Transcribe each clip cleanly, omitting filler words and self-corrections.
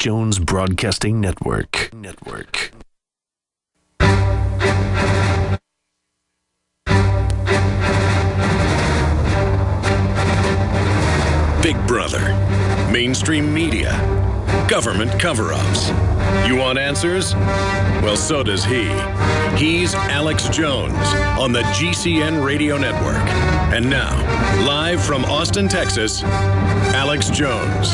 Jones Broadcasting Network. Big Brother, mainstream media, government cover-ups. You want answers? Well, so does he. He's Alex Jones on the GCN Radio Network. And now, live from Austin, Texas, Alex Jones.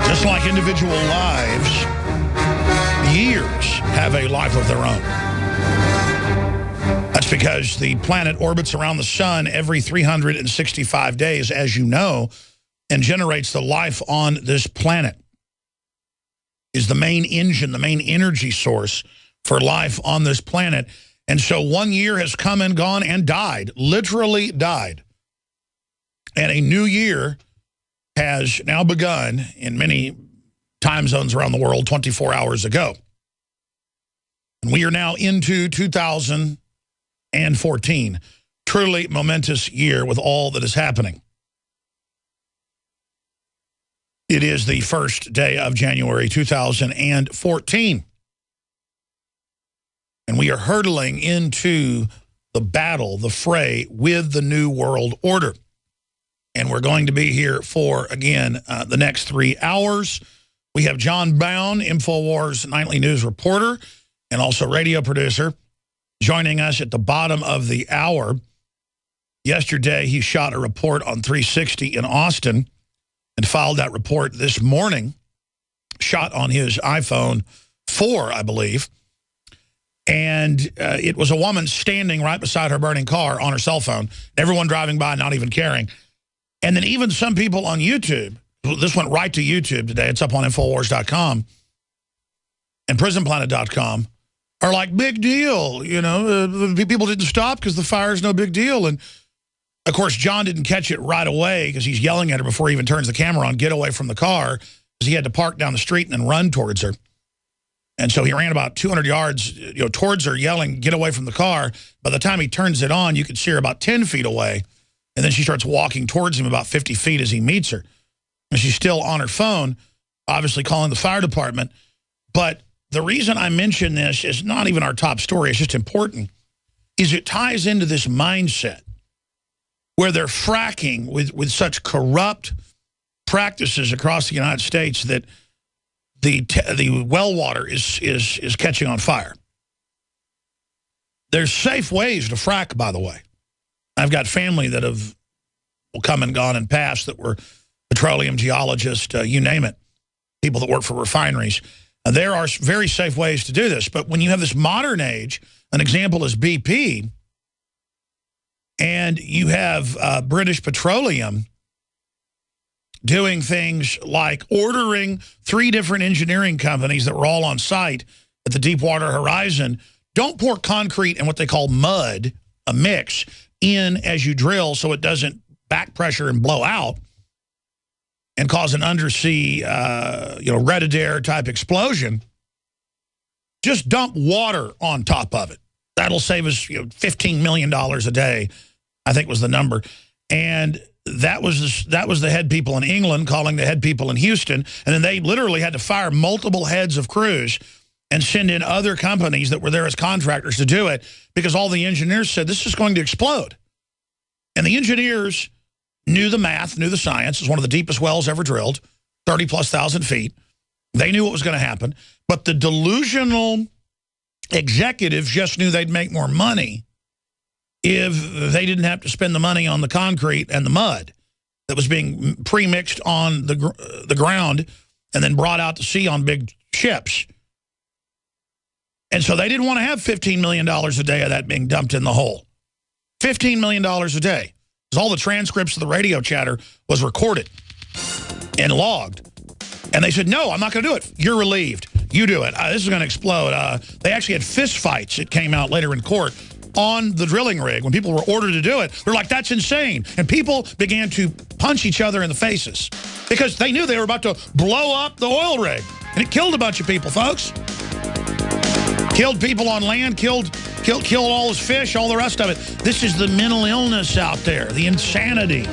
Just like individual lives, years have a life of their own. That's because the planet orbits around the sun every 365 days, as you know, and generates the life on this planet. Is the main engine, the main energy source for life on this planet. And so 1 year has come and gone and died, literally died. And a new year has now begun in many time zones around the world 24 hours ago. And we are now into 2014. Truly momentous year with all that is happening. It is the first day of January 2014. And we are hurtling into the battle, the fray with the New World Order. And we're going to be here for, again, the next 3 hours. We have John Bowne, InfoWars Nightly News reporter, and also radio producer, joining us at the bottom of the hour. Yesterday, he shot a report on 360 in Austin and filed that report this morning, shot on his iPhone 4, I believe. And it was a woman standing right beside her burning car on her cell phone, everyone driving by not even caring. And then even some people on YouTube, this went right to YouTube today, it's up on Infowars.com and PrisonPlanet.com, are like, big deal, you know, people didn't stop because the fire's no big deal. And, of course, John didn't catch it right away because he's yelling at her before he even turns the camera on, get away from the car, because he had to park down the street and then run towards her. And so he ran about 200 yards, you know, towards her, yelling, get away from the car. By the time he turns it on, you could see her about 10 feet away. And then she starts walking towards him about 50 feet as he meets her. And she's still on her phone, obviously calling the fire department. But the reason I mention this is not even our top story, it's just important, is it ties into this mindset where they're fracking with such corrupt practices across the United States that the well water is catching on fire. There's safe ways to frack, by the way. I've got family that have come and gone and passed that were petroleum geologists, you name it, people that work for refineries. There are very safe ways to do this. But when you have this modern age, an example is BP, and you have British Petroleum doing things like ordering 3 different engineering companies that were all on site at the Deepwater Horizon. Don't pour concrete and what they call mud, a mix, in as you drill so it doesn't back pressure and blow out and cause an undersea, Red Adair type explosion. Just dump water on top of it. That'll save us $15 million a day, I think was the number. And that was the head people in England calling the head people in Houston. And then they literally had to fire multiple heads of crews and send in other companies that were there as contractors to do it because all the engineers said this is going to explode. And the engineers knew the math, knew the science. It was one of the deepest wells ever drilled, 30,000+ feet. They knew what was going to happen. But the delusional executives just knew they'd make more money if they didn't have to spend the money on the concrete and the mud that was being pre-mixed on the ground and then brought out to sea on big ships. And so they didn't want to have $15 million a day of that being dumped in the hole. $15 million a day. Because all the transcripts of the radio chatter was recorded and logged. And they said, no, I'm not going to do it. You're relieved. You do it. This is going to explode. They actually had fist fights. It came out later in court on the drilling rig. When people were ordered to do it, they're like, that's insane. And people began to punch each other in the faces because they knew they were about to blow up the oil rig. And it killed a bunch of people, folks. Killed people on land, killed Killed all those fish, all the rest of it. This is the mental illness out there, the insanity.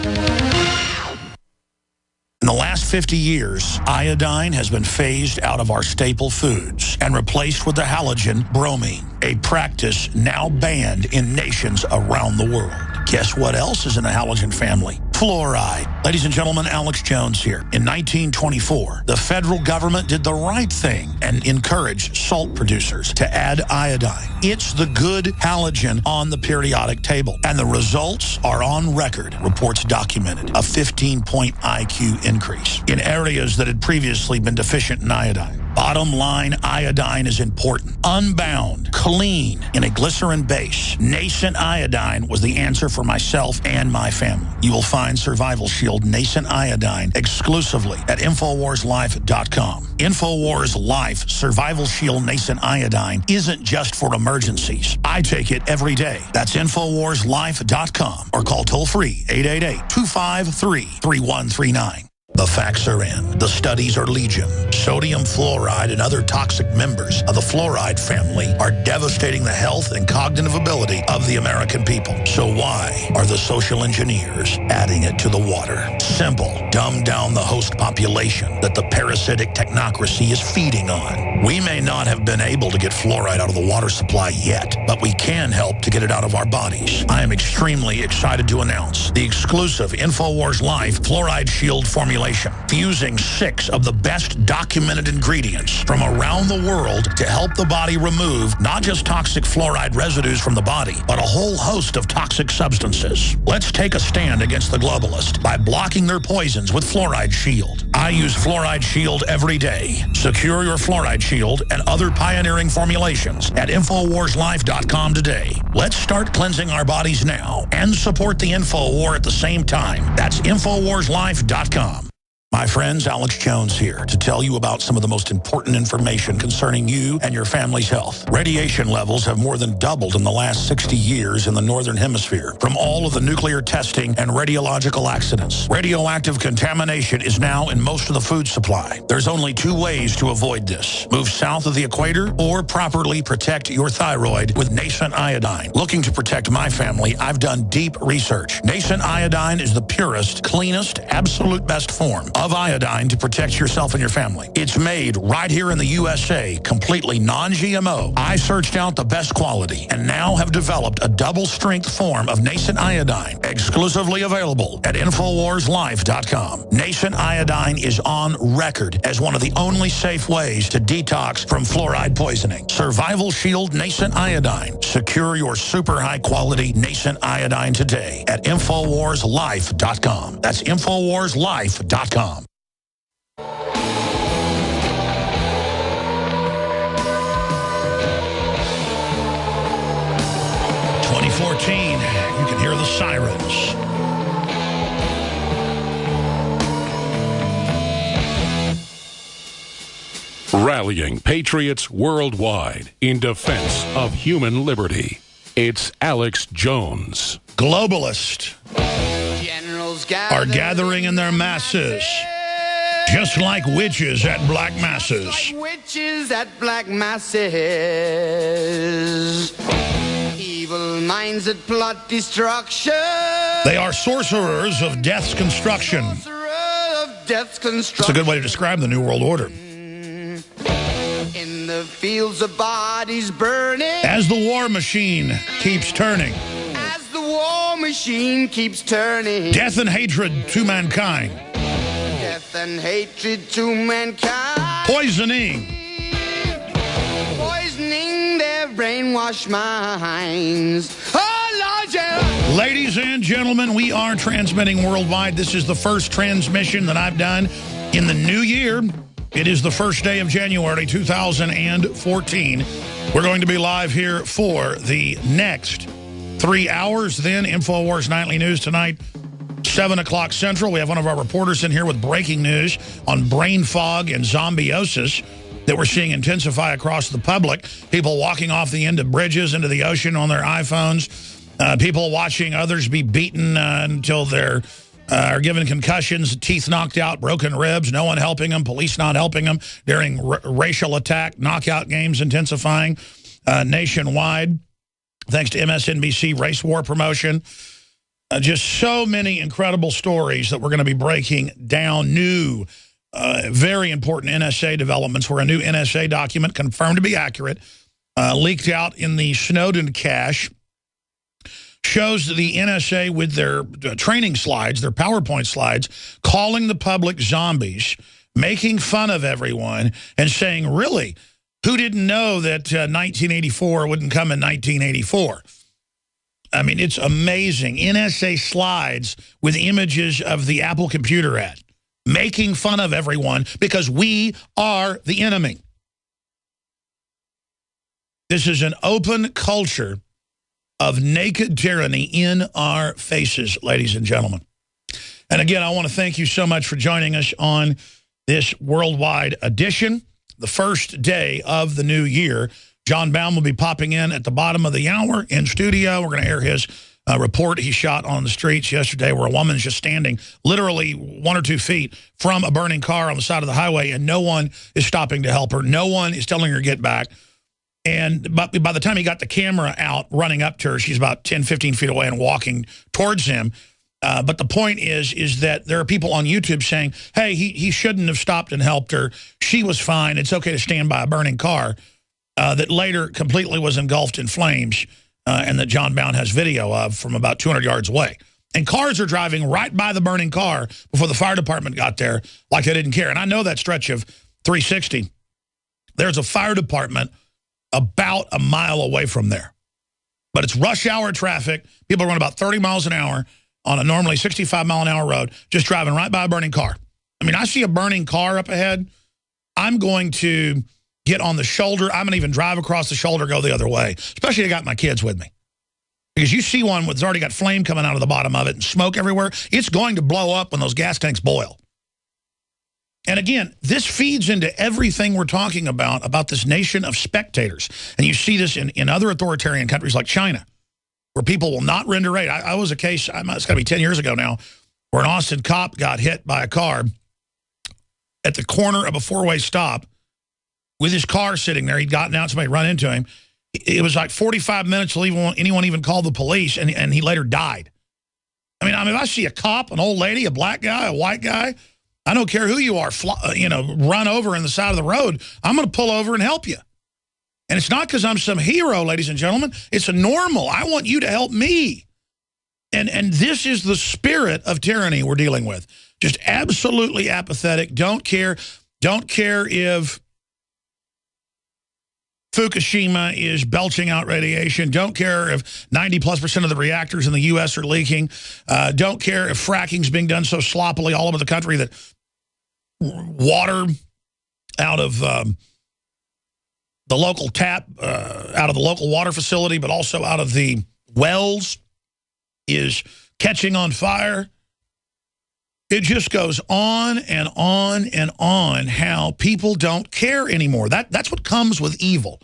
In the last 50 years, iodine has been phased out of our staple foods and replaced with the halogen bromine, a practice now banned in nations around the world. Guess what else is in the halogen family? Fluoride. Ladies and gentlemen, Alex Jones here. In 1924, the federal government did the right thing and encouraged salt producers to add iodine. It's the good halogen on the periodic table, and the results are on record. Reports documented a 15-point IQ increase in areas that had previously been deficient in iodine. Bottom line, iodine is important. Unbound, clean, in a glycerin base. Nascent iodine was the answer for myself and my family. You will find Survival Shield Nascent Iodine exclusively at InfoWarsLife.com. InfoWars Life Survival Shield Nascent Iodine isn't just for emergencies. I take it every day. That's InfoWarsLife.com or call toll-free 888-253-3139. The facts are in. The studies are legion. Sodium fluoride and other toxic members of the fluoride family are devastating the health and cognitive ability of the American people. So why are the social engineers adding it to the water? Simple. Dumb down the host population that the parasitic technocracy is feeding on. We may not have been able to get fluoride out of the water supply yet, but we can help to get it out of our bodies. I am extremely excited to announce the exclusive InfoWars Life Fluoride Shield formulation, fusing 6 of the best documented ingredients from around the world to help the body remove not just toxic fluoride residues from the body, but a whole host of toxic substances. Let's take a stand against the globalists by blocking their poisons with Fluoride Shield. I use Fluoride Shield every day. Secure your Fluoride Shield and other pioneering formulations at InfoWarsLife.com today. Let's start cleansing our bodies now and support the InfoWar at the same time. That's InfoWarsLife.com. My friends, Alex Jones here to tell you about some of the most important information concerning you and your family's health. Radiation levels have more than doubled in the last 60 years in the Northern Hemisphere from all of the nuclear testing and radiological accidents. Radioactive contamination is now in most of the food supply. There's only 2 ways to avoid this. Move south of the equator or properly protect your thyroid with Nascent Iodine. Looking to protect my family, I've done deep research. Nascent Iodine is the purest, cleanest, absolute best form of iodine to protect yourself and your family. It's made right here in the USA, completely non-GMO. I searched out the best quality and now have developed a double-strength form of Nascent Iodine, exclusively available at InfoWarsLife.com. Nascent Iodine is on record as one of the only safe ways to detox from fluoride poisoning. Survival Shield Nascent Iodine. Secure your super high-quality Nascent Iodine today at InfoWarsLife.com. That's InfoWarsLife.com. 2014, you can hear the sirens. Rallying patriots worldwide in defense of human liberty. It's Alex Jones. Globalists are gathering in their masses, just like witches at black masses. Like witches at black masses. Evil minds that plot destruction. They are sorcerers of death's construction. That's a good way to describe the New World Order. In the fields of bodies burning. As the war machine keeps turning. As the war machine keeps turning. Death and hatred to mankind. Death and hatred to mankind. Poisoning their brainwashed minds. Oh, Lord, yeah. Ladies and gentlemen, we are transmitting worldwide. This is the first transmission that I've done in the new year. It is the first day of January 2014. We're going to be live here for the next 3 hours. Then InfoWars Nightly News tonight, 7 o'clock Central. We have one of our reporters in here with breaking news on brain fog and zombiosis that we're seeing intensify across the public. People walking off the end of bridges into the ocean on their iPhones. People watching others be beaten until they're are given concussions, teeth knocked out, broken ribs, no one helping them, police not helping them during racial attack, knockout games intensifying nationwide. thanks to MSNBC Race War Promotion. Just so many incredible stories that we're going to be breaking down. New, very important NSA developments where a new NSA document confirmed to be accurate, leaked out in the Snowden cache, shows the NSA with their training slides, their PowerPoint slides, calling the public zombies, making fun of everyone, and saying, really, who didn't know that 1984 wouldn't come in 1984? I mean, it's amazing. NSA slides with images of the Apple computer ad, making fun of everyone because we are the enemy. This is an open culture of naked tyranny in our faces, ladies and gentlemen. And again, I want to thank you so much for joining us on this worldwide edition, the first day of the new year. John Baum will be popping in at the bottom of the hour in studio. We're going to air his report he shot on the streets yesterday where a woman's just standing literally 1 or 2 feet from a burning car on the side of the highway, and no one is stopping to help her. No one is telling her to get back. And by the time he got the camera out running up to her, she's about 10, 15 feet away and walking towards him. But the point is that there are people on YouTube saying, hey, he shouldn't have stopped and helped her. She was fine. It's okay to stand by a burning car. That later completely was engulfed in flames, and that John Baum has video of from about 200 yards away. And cars are driving right by the burning car before the fire department got there like they didn't care. And I know that stretch of 360. There's a fire department about a mile away from there. But it's rush hour traffic. People are running about 30 miles an hour on a normally 65-mile-an-hour road, just driving right by a burning car. I mean, I see a burning car up ahead. I'm going to get on the shoulder. I'm going to even drive across the shoulder, go the other way, especially I got my kids with me. Because you see one that's already got flame coming out of the bottom of it and smoke everywhere. It's going to blow up when those gas tanks boil. And again, this feeds into everything we're talking about this nation of spectators. And you see this in other authoritarian countries like China, where people will not render aid. I was a case, it's got to be 10 years ago now, where an Austin cop got hit by a car at the corner of a four-way stop with his car sitting there. He'd gotten out, somebody run into him. It was like 45 minutes till anyone even called the police, and he later died. I mean, if I see a cop, an old lady, a black guy, a white guy, I don't care who you are, run over in the side of the road, I'm going to pull over and help you. And it's not because I'm some hero, ladies and gentlemen. It's a normal. I want you to help me. And this is the spirit of tyranny we're dealing with. Just absolutely apathetic. Don't care. Don't care if Fukushima is belching out radiation. Don't care if 90+% of the reactors in the U.S. are leaking. Don't care if fracking's being done so sloppily all over the country that water out of the local tap, out of the local water facility, but also out of the wells is catching on fire. It just goes on and on and on how people don't care anymore. That's what comes with evil.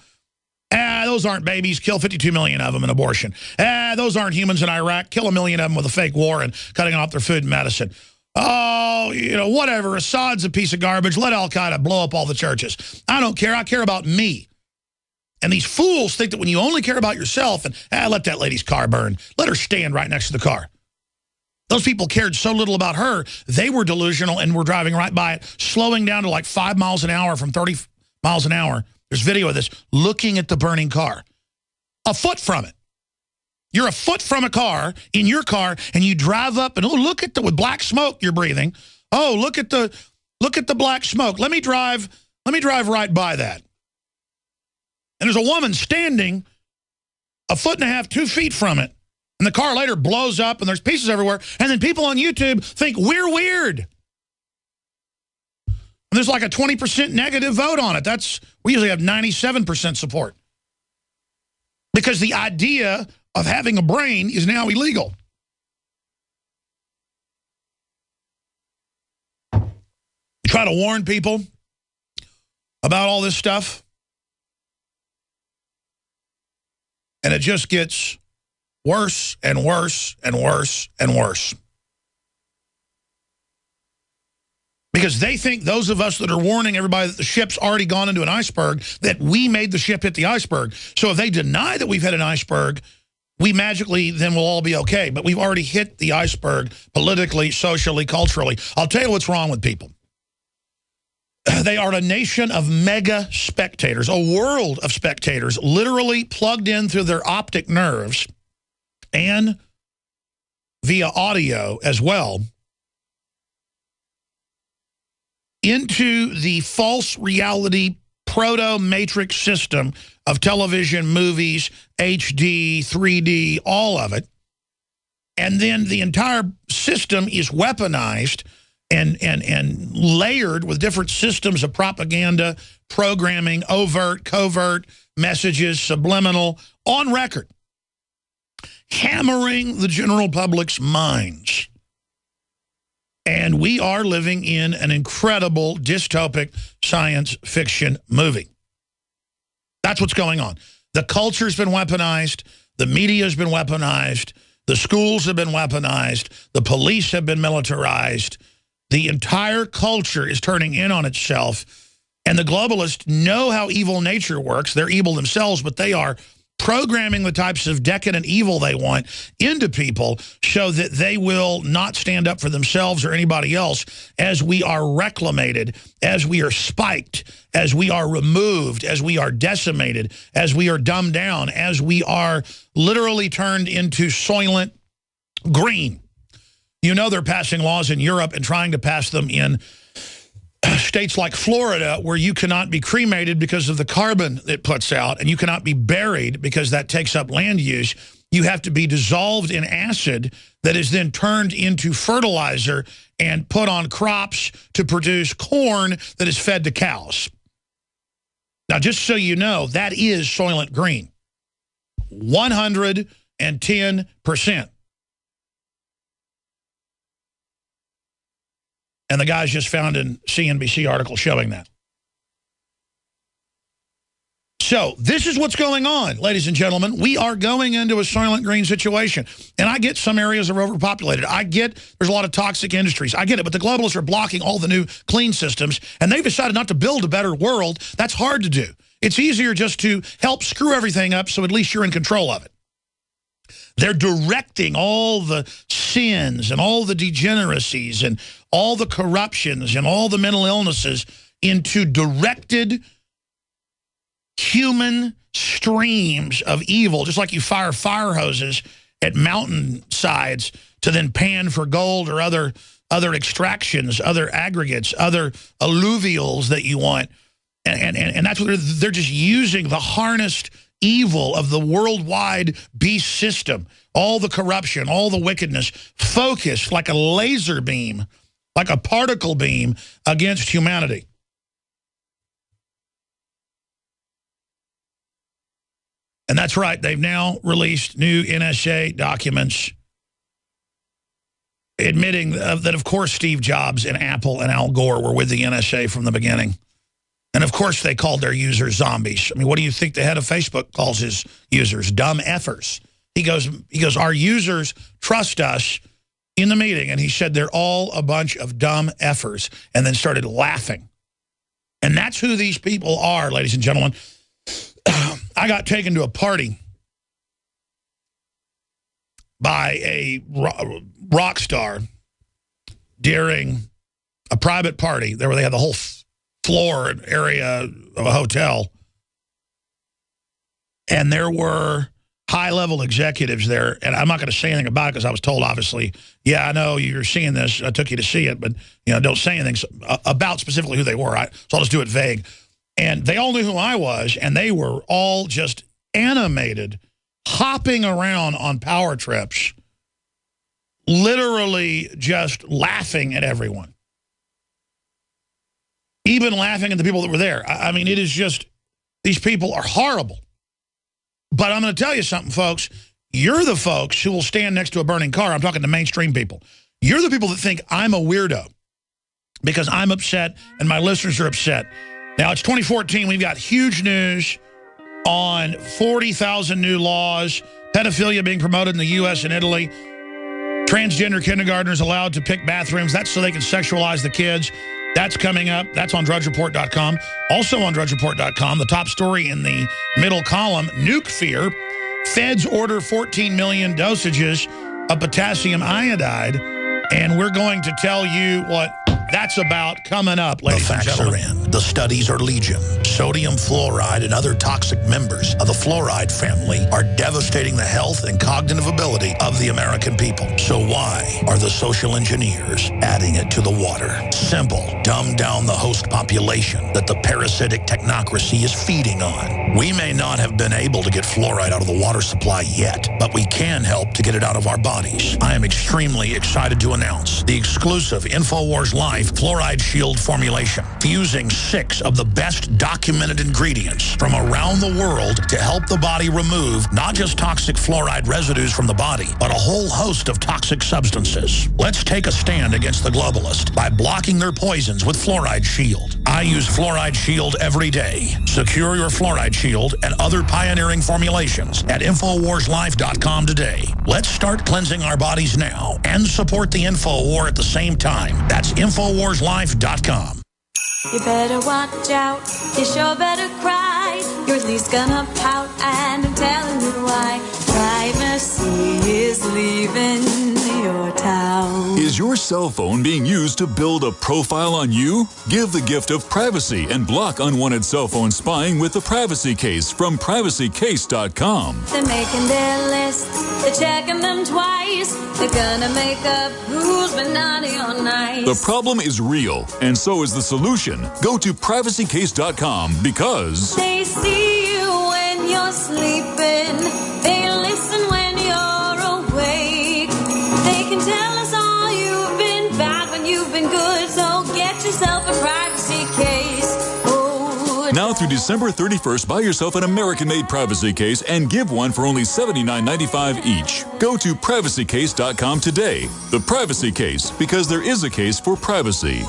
Those aren't babies. Kill 52 million of them in abortion. Those aren't humans in Iraq. Kill 1 million of them with a fake war and cutting off their food and medicine. Oh, whatever. Assad's a piece of garbage. Let al-Qaeda blow up all the churches. I don't care. I care about me. And these fools think that when you only care about yourself and let that lady's car burn. Let her stand right next to the car. Those people cared so little about her, they were delusional and were driving right by it, slowing down to like 5 miles an hour from 30 miles an hour. There's video of this, looking at the burning car. A foot from it. You're a foot from a car, in your car, and you drive up and look at with black smoke you're breathing. Oh, look at the black smoke. Let me drive right by that. And there's a woman standing a foot and a half, 2 feet from it. And the car later blows up and there's pieces everywhere. And then people on YouTube think we're weird. And there's like a 20% negative vote on it. We usually have 97% support. Because the idea of having a brain is now illegal. Try to warn people about all this stuff. And it just gets worse and worse and worse and worse. Because they think those of us that are warning everybody that the ship's already gone into an iceberg, that we made the ship hit the iceberg. So if they deny that we've hit an iceberg, we magically then will all be okay. But we've already hit the iceberg politically, socially, culturally. I'll tell you what's wrong with people. They are a nation of mega spectators, a world of spectators, literally plugged in through their optic nerves and via audio as well, into the false reality proto-matrix system of television, movies, HD, 3D, all of it. And then the entire system is weaponized and layered with different systems of propaganda, programming, overt, covert, messages, subliminal, on record, hammering the general public's minds. And we are living in an incredible dystopic science fiction movie. That's what's going on. The culture's been weaponized. The media's been weaponized. The schools have been weaponized. The police have been militarized. The entire culture is turning in on itself. And the globalists know how evil nature works. They're evil themselves, but they are programming the types of decadent evil they want into people so that they will not stand up for themselves or anybody else as we are reclamated, as we are spiked, as we are removed, as we are decimated, as we are dumbed down, as we are literally turned into Soylent Green. You know they're passing laws in Europe and trying to pass them in states like Florida, where you cannot be cremated because of the carbon it puts out, and you cannot be buried because that takes up land use. You have to be dissolved in acid that is then turned into fertilizer and put on crops to produce corn that is fed to cows. Now, just so you know, that is Soylent Green. 110%. And the guys just found a CNBC article showing that. So this is what's going on, ladies and gentlemen. We are going into a Soylent Green situation. And I get some areas are overpopulated. I get there's a lot of toxic industries. I get it. But the globalists are blocking all the new clean systems. And they've decided not to build a better world. That's hard to do. It's easier just to help screw everything up so at least you're in control of it. They're directing all the sins and all the degeneracies and all the corruptions and all the mental illnesses into directed human streams of evil, just like you fire fire hoses at mountainsides to then pan for gold or other extractions, other aggregates, other alluvials that you want. And that's what they're just using the harnessed evil of the worldwide beast system, all the corruption, all the wickedness, focused like a laser beam, like a particle beam against humanity. And that's right, they've now released new NSA documents admitting that, of course, Steve Jobs and Apple and Al Gore were with the NSA from the beginning. And, of course, they called their users zombies. I mean, what do you think the head of Facebook calls his users? Dumb effers. He goes, our users trust us in the meeting. And he said they're all a bunch of dumb effers, and then started laughing. And that's who these people are, ladies and gentlemen. I got taken to a party by a rock star during a private party there where they had the whole floor and area of a hotel. And there were high-level executives there. And I'm not going to say anything about it because I was told, obviously, yeah, I know you're seeing this. I took you to see it. But, you know, don't say anything about specifically who they were. So I'll just do it vague. And they all knew who I was. And they were all just animated, hopping around on power trips, literally just laughing at everyone. Even laughing at the people that were there. I mean, it is just, these people are horrible. But I'm going to tell you something, folks. You're the folks who will stand next to a burning car. I'm talking to mainstream people. You're the people that think I'm a weirdo because I'm upset and my listeners are upset. Now, it's 2014. We've got huge news on 40,000 new laws, pedophilia being promoted in the U.S. and Italy, transgender kindergartners allowed to pick bathrooms. That's so they can sexualize the kids. That's coming up. That's on DrudgeReport.com. Also on DrudgeReport.com, the top story in the middle column, nuke fear. Feds order 14 million dosages of potassium iodide, and we're going to tell you what that's about coming up, ladies and gentlemen. The facts are in. The studies are legion. Sodium fluoride and other toxic members of the fluoride family are devastating the health and cognitive ability of the American people. So why are the social engineers adding it to the water? Simple. Dumb down the host population that the parasitic technocracy is feeding on. We may not have been able to get fluoride out of the water supply yet, but we can help to get it out of our bodies. I am extremely excited to announce the exclusive InfoWars Life Fluoride Shield formulation, fusing 6 of the best documented ingredients from around the world to help the body remove not just toxic fluoride residues from the body, but a whole host of toxic substances. Let's take a stand against the globalists by blocking their poisons with Fluoride Shield. I use Fluoride Shield every day. Secure your Fluoride Shield and other pioneering formulations at InfoWarsLife.com today. Let's start cleansing our bodies now and support the Info War at the same time. That's InfoWarsLife.com. You better watch out, you sure better cry. You're at least gonna pout, and I'm telling you why. Privacy is leaving your town. Is your cell phone being used to build a profile on you? Give the gift of privacy and block unwanted cell phone spying with the Privacy Case from PrivacyCase.com. They're making their lists, they're checking them twice. They're gonna make up who's been naughty or nice. The problem is real, and so is the solution. Go to PrivacyCase.com because they see you when you're sleeping. They listen when you're awake. They can tell us all you've been bad when you've been good. So get yourself a privacy case. Oh, now through December 31st, buy yourself an American-made privacy case and give one for only $79.95 each. Go to PrivacyCase.com today. The Privacy Case, because there is a case for privacy.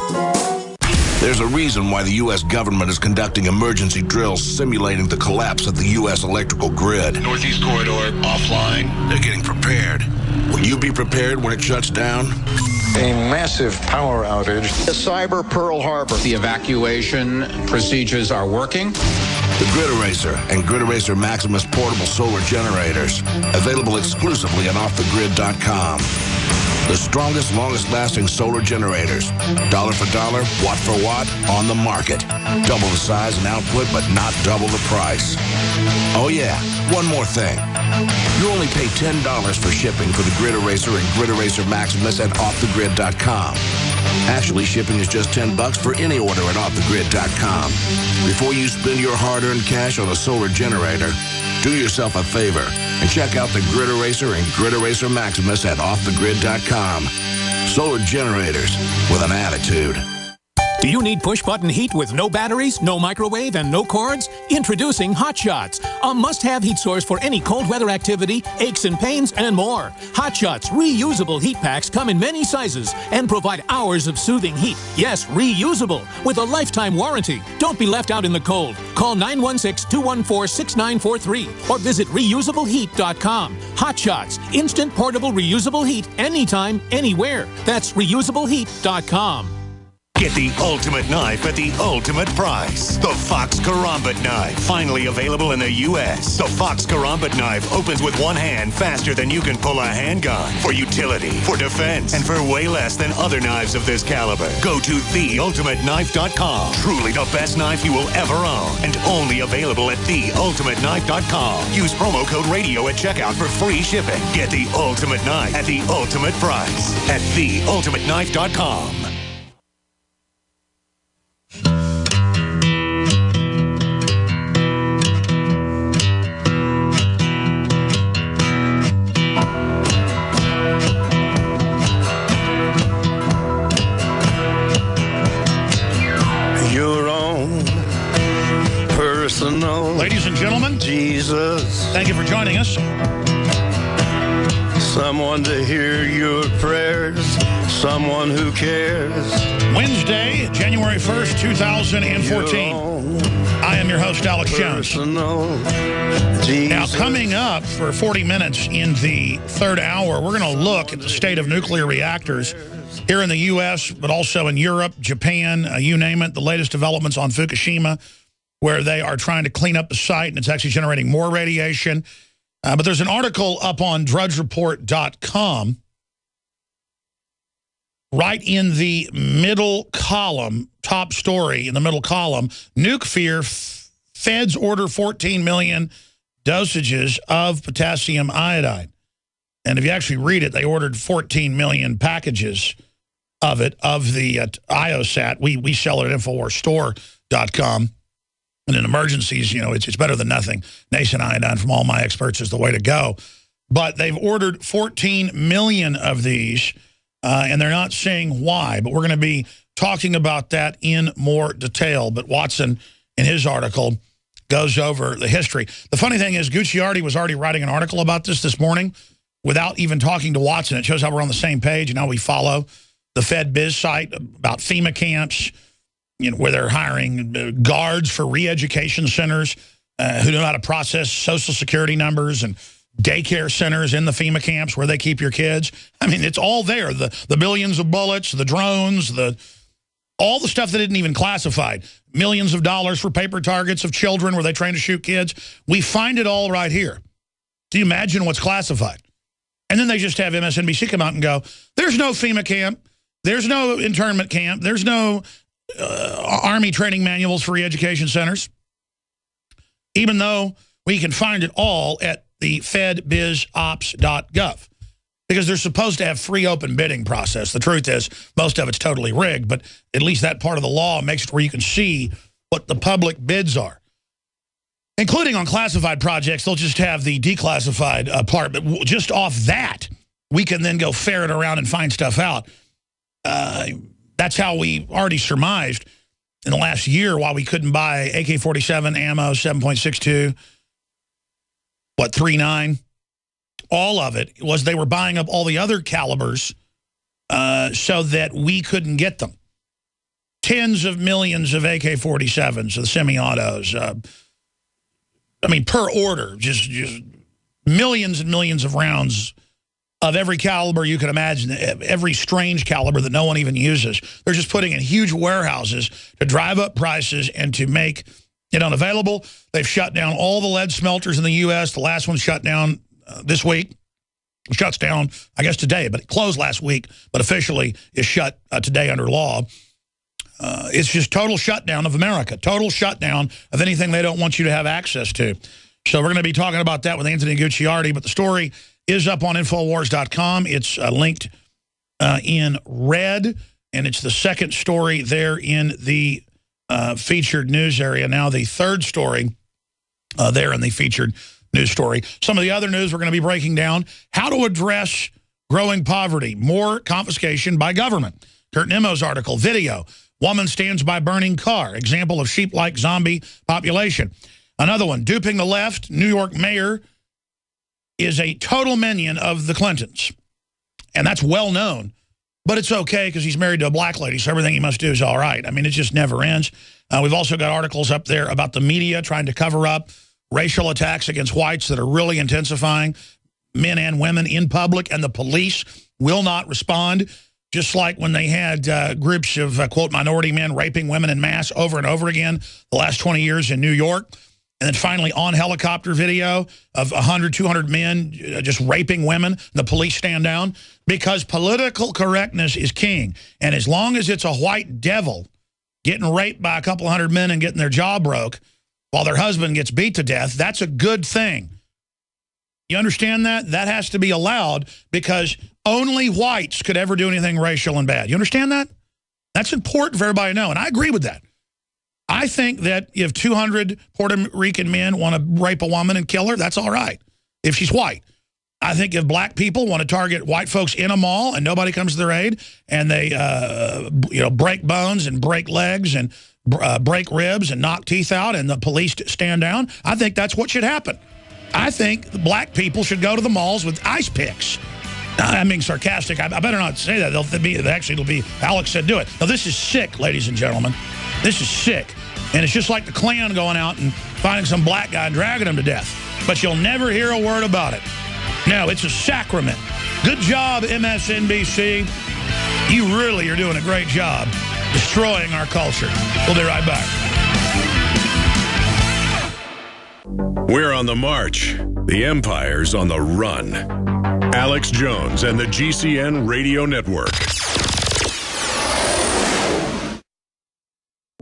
There's a reason why the U.S. government is conducting emergency drills simulating the collapse of the U.S. electrical grid. Northeast Corridor offline. They're getting prepared. Will you be prepared when it shuts down? A massive power outage. The cyber Pearl Harbor. The evacuation procedures are working. The Grid Eraser and Grid Eraser Maximus portable solar generators. Available exclusively on OffTheGrid.com. The strongest, longest-lasting solar generators. Dollar for dollar, watt for watt, on the market. Double the size and output, but not double the price. Oh yeah, one more thing. You only pay $10 for shipping for the Grid Eraser and Grid Eraser Maximus at OffTheGrid.com. Actually, shipping is just $10 for any order at OffTheGrid.com. Before you spend your hard-earned cash on a solar generator, do yourself a favor and check out the Grid Eraser and Grid Eraser Maximus at OffTheGrid.com. Solar generators with an attitude. Do you need push-button heat with no batteries, no microwave, and no cords? Introducing Hot Shots, a must-have heat source for any cold weather activity, aches and pains, and more. Hot Shots reusable heat packs come in many sizes and provide hours of soothing heat. Yes, reusable, with a lifetime warranty. Don't be left out in the cold. Call 916-214-6943 or visit reusableheat.com. Hot Shots, instant portable reusable heat anytime, anywhere. That's reusableheat.com. Get the ultimate knife at the ultimate price. The Fox Karambit knife, finally available in the U.S. The Fox Karambit knife opens with one hand faster than you can pull a handgun. For utility, for defense, and for way less than other knives of this caliber. Go to TheUltimateKnife.com. Truly the best knife you will ever own, and only available at TheUltimateKnife.com. Use promo code RADIO at checkout for free shipping. Get the ultimate knife at the ultimate price at TheUltimateKnife.com. Ladies and gentlemen, Jesus, thank you for joining us. Someone to hear your prayers, someone who cares. Wednesday, January 1st, 2014. I am your host, Alex Jones. Now, coming up for 40 minutes in the third hour, we're going to look at the state of nuclear reactors here in the U.S., but also in Europe, Japan, you name it, the latest developments on Fukushima, where they are trying to clean up the site, and it's actually generating more radiation. But there's an article up on drudgereport.com. Right in the middle column, top story in the middle column, nuke fear, feds order 14 million dosages of potassium iodide. And if you actually read it, they ordered 14 million packages of it, of the IOSAT. We sell it at InfoWarsStore.com. And in emergencies, you know, it's better than nothing. Nascent iodine from all my experts is the way to go. But they've ordered 14 million of these, and they're not saying why. But we're going to be talking about that in more detail. But Watson, in his article, goes over the history. The funny thing is, Gucciardi was already writing an article about this morning without even talking to Watson. It shows how we're on the same page and how we follow the FedBiz site about FEMA camps, you know, where they're hiring guards for re-education centers who know how to process Social Security numbers, and daycare centers in the FEMA camps where they keep your kids. I mean, it's all there. The billions of bullets, the drones, all the stuff that isn't even classified. Millions of dollars for paper targets of children where they train to shoot kids. We find it all right here. Do you imagine what's classified? And then they just have MSNBC come out and go, there's no FEMA camp. There's no internment camp. There's no Army training manuals for re-education centers. Even though we can find it all at the fedbizops.gov. Because they're supposed to have free open bidding process. The truth is, most of it's totally rigged, but at least that part of the law makes it where you can see what the public bids are. Including on classified projects, they'll just have the declassified part, but just off that, we can then go ferret around and find stuff out. That's how we already surmised in the last year why we couldn't buy AK-47 ammo, 7.62, 3.9. All of it was they were buying up all the other calibers so that we couldn't get them. Tens of millions of AK-47s, the semi-autos. I mean, per order, just millions and millions of rounds of every caliber you can imagine, every strange caliber that no one even uses. They're just putting in huge warehouses to drive up prices and to make it unavailable. They've shut down all the lead smelters in the U.S. The last one shut down this week. It shuts down, I guess, today, but it closed last week, but officially is shut today under law. It's just total shutdown of America, total shutdown of anything they don't want you to have access to. So we're going to be talking about that with Anthony Gucciardi, but the story is up on Infowars.com. It's linked in red, and it's the second story there in the featured news area. Now the third story there in the featured news story. Some of the other news we're going to be breaking down: how to address growing poverty, more confiscation by government. Kurt Nemo's article, video, woman stands by burning car, example of sheep-like zombie population. Another one, duping the left, New York mayor is a total minion of the Clintons. And that's well known, but it's okay because he's married to a black lady, so everything he must do is all right. I mean, it just never ends. We've also got articles up there about the media trying to cover up racial attacks against whites that are really intensifying, men and women in public, and the police will not respond. Just like when they had groups of, quote, minority men raping women en masse over and over again the last 20 years in New York. And then finally on helicopter video of 100, 200 men just raping women, the police stand down. Because political correctness is king. And as long as it's a white devil getting raped by a couple hundred men and getting their jaw broke while their husband gets beat to death, that's a good thing. You understand that? That has to be allowed because only whites could ever do anything racial and bad. You understand that? That's important for everybody to know, and I agree with that. I think that if 200 Puerto Rican men want to rape a woman and kill her, that's all right, if she's white. I think if black people want to target white folks in a mall and nobody comes to their aid and they break bones and break legs and break ribs and knock teeth out and the police stand down, I think that's what should happen. I think the black people should go to the malls with ice picks. Now, I'm being sarcastic. I better not say that. It'll be Alex said do it. Now, this is sick, ladies and gentlemen. This is sick. And it's just like the Klan going out and finding some black guy and dragging him to death. But you'll never hear a word about it. No, it's a sacrament. Good job, MSNBC. You really are doing a great job destroying our culture. We'll be right back. We're on the march. The Empire's on the run. Alex Jones and the GCN Radio Network.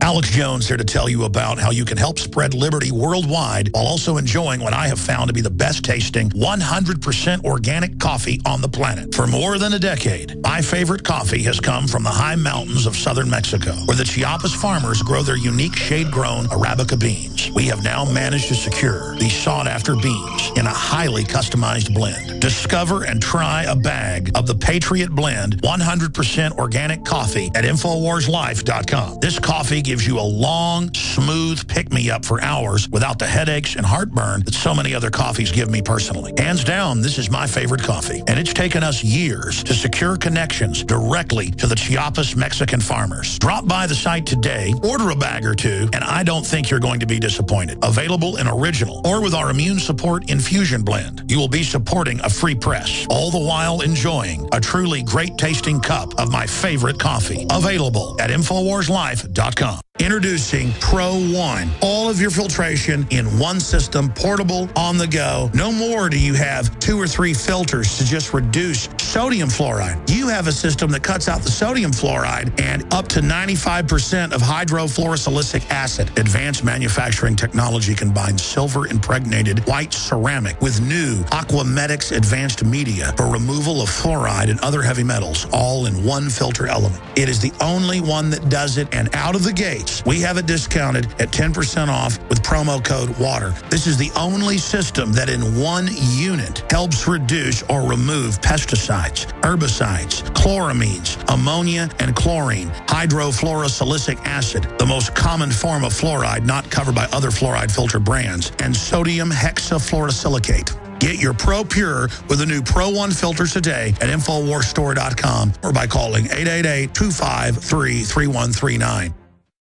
Alex Jones here to tell you about how you can help spread liberty worldwide while also enjoying what I have found to be the best tasting 100% organic coffee on the planet. For more than a decade, my favorite coffee has come from the high mountains of southern Mexico, where the Chiapas farmers grow their unique shade-grown Arabica beans. We have now managed to secure these sought-after beans in a highly customized blend. Discover and try a bag of the Patriot Blend 100% organic coffee at InfoWarsLife.com. This coffee gives you a long, smooth pick-me-up for hours without the headaches and heartburn that so many other coffees give me personally. Hands down, this is my favorite coffee, and it's taken us years to secure connections directly to the Chiapas Mexican farmers. Drop by the site today, order a bag or two, and I don't think you're going to be disappointed. Available in original or with our Immune Support Infusion Blend. You will be supporting a free press, all the while enjoying a truly great-tasting cup of my favorite coffee. Available at InfoWarsLife.com. Introducing Pro One. All of your filtration in one system, portable, on the go. No more do you have 2 or 3 filters to just reduce sodium fluoride. You have a system that cuts out the sodium fluoride and up to 95% of hydrofluorosilicic acid. Advanced manufacturing technology combines silver-impregnated white ceramic with new Aquamedics advanced media for removal of fluoride and other heavy metals, all in one filter element. It is the only one that does it, and out of the gates, we have it discounted at 10% off with promo code WATER. This is the only system that in one unit helps reduce or remove pesticides, herbicides, chloramines, ammonia, and chlorine, hydrofluorosilicic acid, the most common form of fluoride not covered by other fluoride filter brands, and sodium hexafluorosilicate. Get your Pro Pure with the new Pro One filters today at InfoWarsStore.com or by calling 888-253-3139.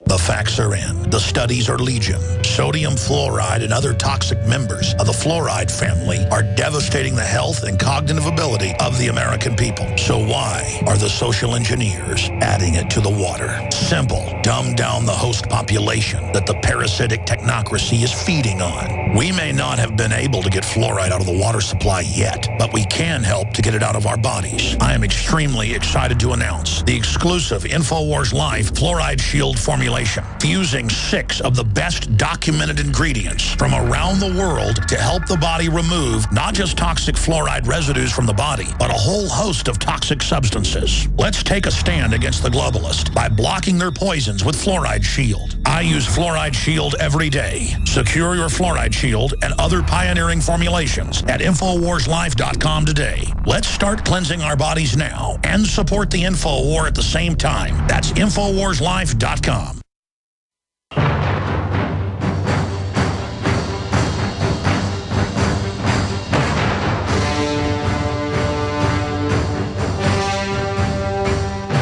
The facts are in. The studies are legion. Sodium fluoride and other toxic members of the fluoride family are devastating the health and cognitive ability of the American people. So why are the social engineers adding it to the water? Simple. Dumb down the host population that the parasitic technocracy is feeding on. We may not have been able to get fluoride out of the water supply yet, but we can help to get it out of our bodies. I am extremely excited to announce the exclusive InfoWars Life Fluoride Shield formulation, fusing 6 of the best documented ingredients from around the world to help the body remove not just toxic fluoride residues from the body, but a whole host of toxic substances. Let's take a stand against the globalists by blocking their poisons with Fluoride Shield. I use Fluoride Shield every day. Secure your Fluoride Shield and other pioneering formulations at InfoWarsLife.com today. Let's start cleansing our bodies now and support the info war at the same time. That's InfoWarsLife.com.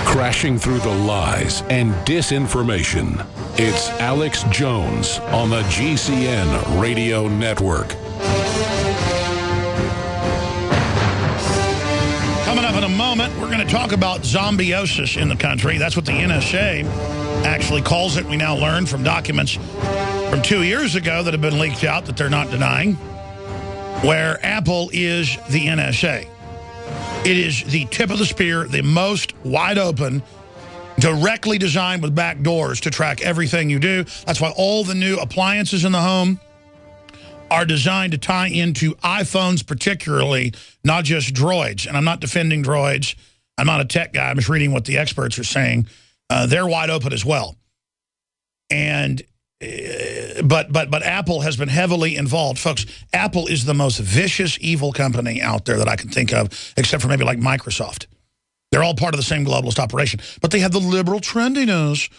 Crashing through the lies and disinformation. It's Alex Jones on the GCN Radio Network. Coming up in a moment, we're going to talk about zombiosis in the country. That's what the NSA actually calls it. We now learn from documents from 2 years ago that have been leaked out that they're not denying, where Apple is the NSA. It is the tip of the spear, the most wide open, directly designed with back doors to track everything you do. That's why all the new appliances in the home are designed to tie into iPhones particularly, not just Droids. And I'm not defending Droids. I'm not a tech guy. I'm just reading what the experts are saying. They're wide open as well. And but Apple has been heavily involved. Folks, Apple is the most vicious, evil company out there that I can think of, except for maybe like Microsoft. They're all part of the same globalist operation. But they have the liberal trendiness.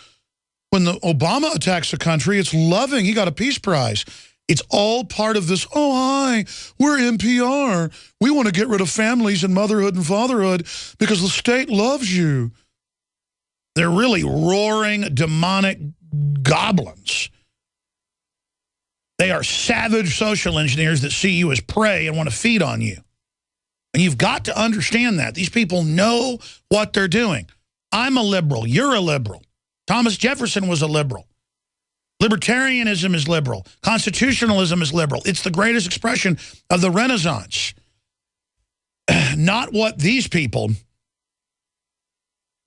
When the Obama attacks the country, it's loving. He got a Peace Prize. It's all part of this, oh, hi, we're NPR. We want to get rid of families and motherhood and fatherhood because the state loves you. They're really roaring, demonic goblins. They are savage social engineers that see you as prey and want to feed on you. And you've got to understand that. These people know what they're doing. I'm a liberal. You're a liberal. Thomas Jefferson was a liberal. Libertarianism is liberal. Constitutionalism is liberal. It's the greatest expression of the Renaissance. Not what these people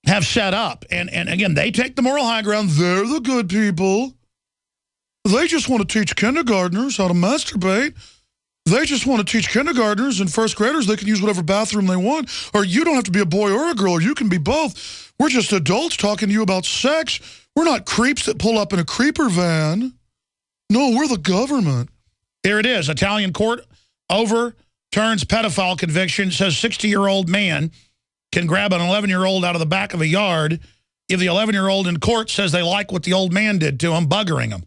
have set up. And again, they take the moral high ground. They're the good people. They just want to teach kindergartners how to masturbate. They just want to teach kindergartners and first graders they can use whatever bathroom they want. Or you don't have to be a boy or a girl. You can be both. We're just adults talking to you about sex. We're not creeps that pull up in a creeper van. No, we're the government. Here it is. Italian court overturns pedophile conviction. Says 60-year-old man can grab an 11-year-old out of the back of a yard if the 11-year-old in court says they like what the old man did to him, buggering him.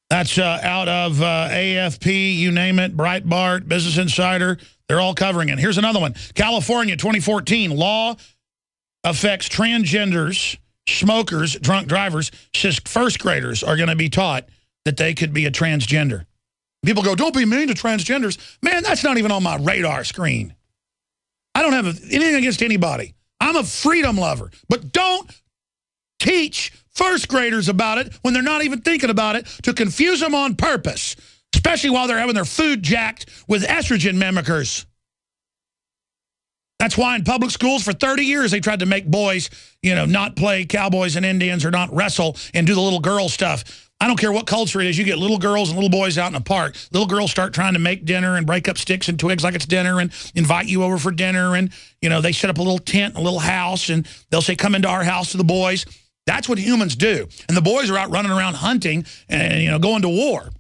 That's out of AFP, you name it, Breitbart, Business Insider. They're all covering it. Here's another one. California, 2014. Law affects transgenders, smokers, drunk drivers. Says first graders are going to be taught that they could be a transgender. People go, don't be mean to transgenders. Man, that's not even on my radar screen. I don't have anything against anybody. I'm a freedom lover. But don't teach first graders about it when they're not even thinking about it to confuse them on purpose, especially while they're having their food jacked with estrogen mimickers. That's why in public schools for 30 years they tried to make boys, you know, not play cowboys and Indians or not wrestle and do the little girl stuff. I don't care what culture it is. You get little girls and little boys out in a park. Little girls start trying to make dinner and break up sticks and twigs like it's dinner and invite you over for dinner. And, you know, they set up a little tent, a little house, and they'll say, come into our house to the boys. That's what humans do. And the boys are out running around hunting and, you know, going to war.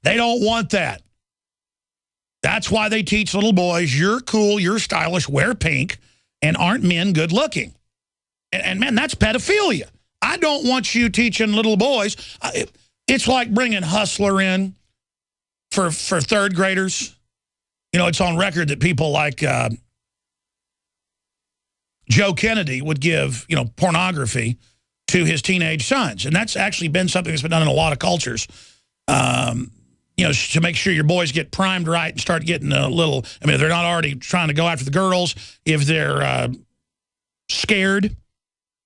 They don't want that. That's why they teach little boys, you're cool, you're stylish, wear pink, and aren't men good looking. And man, that's pedophilia. I don't want you teaching little boys. It's like bringing Hustler in for third graders. You know, it's on record that people like Joe Kennedy would give, you know, pornography to his teenage sons. And that's actually been something that's been done in a lot of cultures, you know, to make sure your boys get primed right and start getting a little, I mean, if they're not already trying to go after the girls, if they're scared.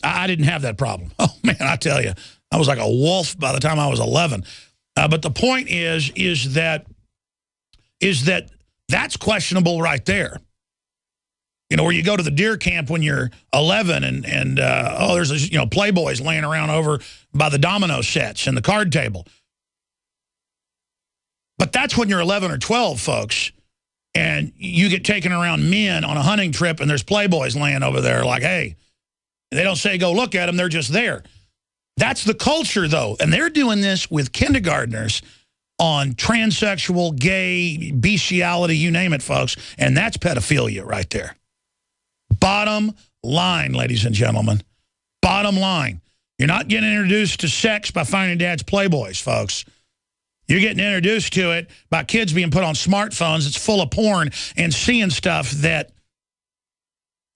I didn't have that problem. Oh, man, I tell you, I was like a wolf by the time I was 11. But the point is that that's questionable right there. You know, where you go to the deer camp when you're 11 and there's this, you know, Playboys laying around over by the domino sets and the card table. But that's when you're 11 or 12, folks, and you get taken around men on a hunting trip and there's Playboys laying over there like, hey, they don't say go look at them, they're just there. That's the culture, though, and they're doing this with kindergartners on transsexual, gay, bestiality, you name it, folks, and that's pedophilia right there. Bottom line, ladies and gentlemen, bottom line. You're not getting introduced to sex by finding dad's Playboys, folks. You're getting introduced to it by kids being put on smartphones that's full of porn and seeing stuff that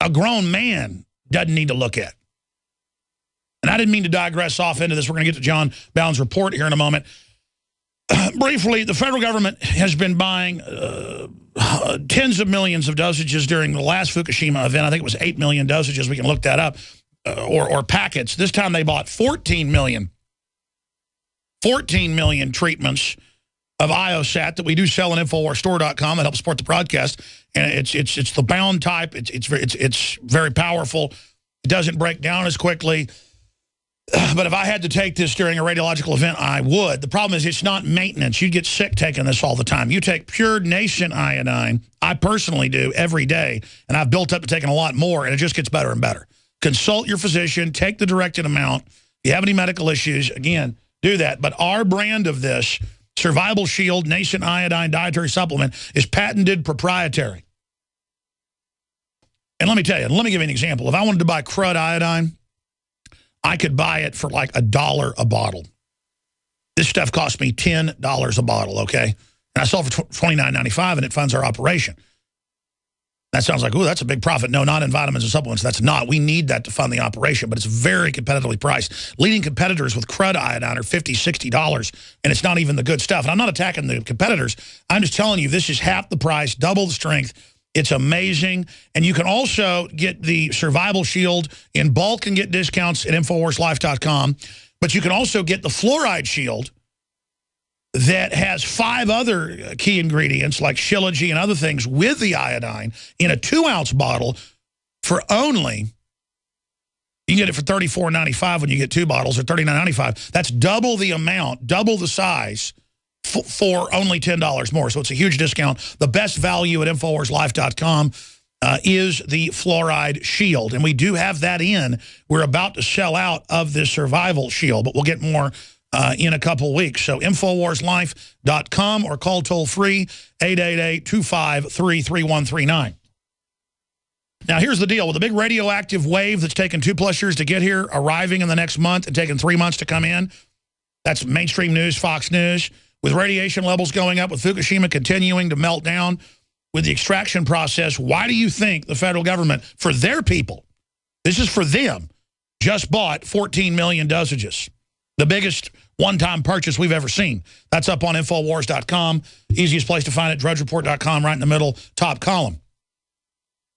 a grown man doesn't need to look at. And I didn't mean to digress off into this. We're going to get to John Bowden's report here in a moment. Briefly, the federal government has been buying tens of millions of dosages during the last Fukushima event. I think it was 8 million dosages. We can look that up. Or packets. This time they bought 14 million treatments of IOSAT that we do sell on InfoWarsStore.com. That helps support the broadcast. And it's the bound type. It's very powerful. It doesn't break down as quickly. But if I had to take this during a radiological event, I would. The problem is it's not maintenance. You'd get sick taking this all the time. You take pure nascent iodine. I personally do every day. And I've built up to taking a lot more. And it just gets better and better. Consult your physician. Take the directed amount. If you have any medical issues, again, do that. But our brand of this, Survival Shield Nascent Iodine Dietary Supplement, is patented proprietary. And let me tell you, let me give you an example. If I wanted to buy crud iodine, I could buy it for like $1 a bottle. This stuff cost me $10 a bottle, okay? And I sold for $29.95, and it funds our operation. That sounds like, ooh, that's a big profit. No, not in vitamins and supplements. That's not. We need that to fund the operation, but it's very competitively priced. Leading competitors with crud iodine are $50, $60, and it's not even the good stuff. And I'm not attacking the competitors. I'm just telling you, this is half the price, double the strength, It's amazing. And you can also get the Survival Shield in bulk and get discounts at InfoWarsLife.com. But you can also get the Fluoride Shield that has 5 other key ingredients like Shilajit and other things with the iodine in a 2-ounce bottle for only, you can get it for $34.95 when you get 2 bottles, or $39.95. That's double the amount, double the size for only $10 more. So it's a huge discount. The best value at InfoWarsLife.com is the Fluoride Shield. And we do have that in. We're about to sell out of this Survival Shield, but we'll get more in a couple weeks. So InfoWarsLife.com or call toll-free 888-253-3139. Now, here's the deal. With the big radioactive wave that's taken 2+ years to get here, arriving in the next month and taking 3 months to come in, that's mainstream news, Fox News. With radiation levels going up, with Fukushima continuing to melt down, with the extraction process, why do you think the federal government, for their people, this is for them, just bought 14 million dosages? The biggest one-time purchase we've ever seen. That's up on Infowars.com. Easiest place to find it, DrudgeReport.com, right in the middle, top column.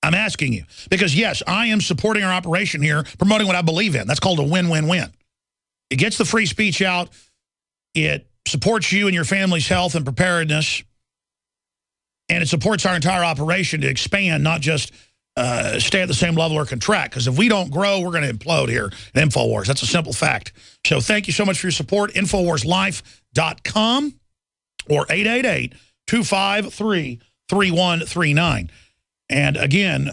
I'm asking you, because yes, I am supporting our operation here, promoting what I believe in. That's called a win-win-win. It gets the free speech out. It supports you and your family's health and preparedness. And it supports our entire operation to expand, not just stay at the same level or contract. Because if we don't grow, we're going to implode here at InfoWars. That's a simple fact. So thank you so much for your support. InfoWarsLife.com or 888-253-3139. And again,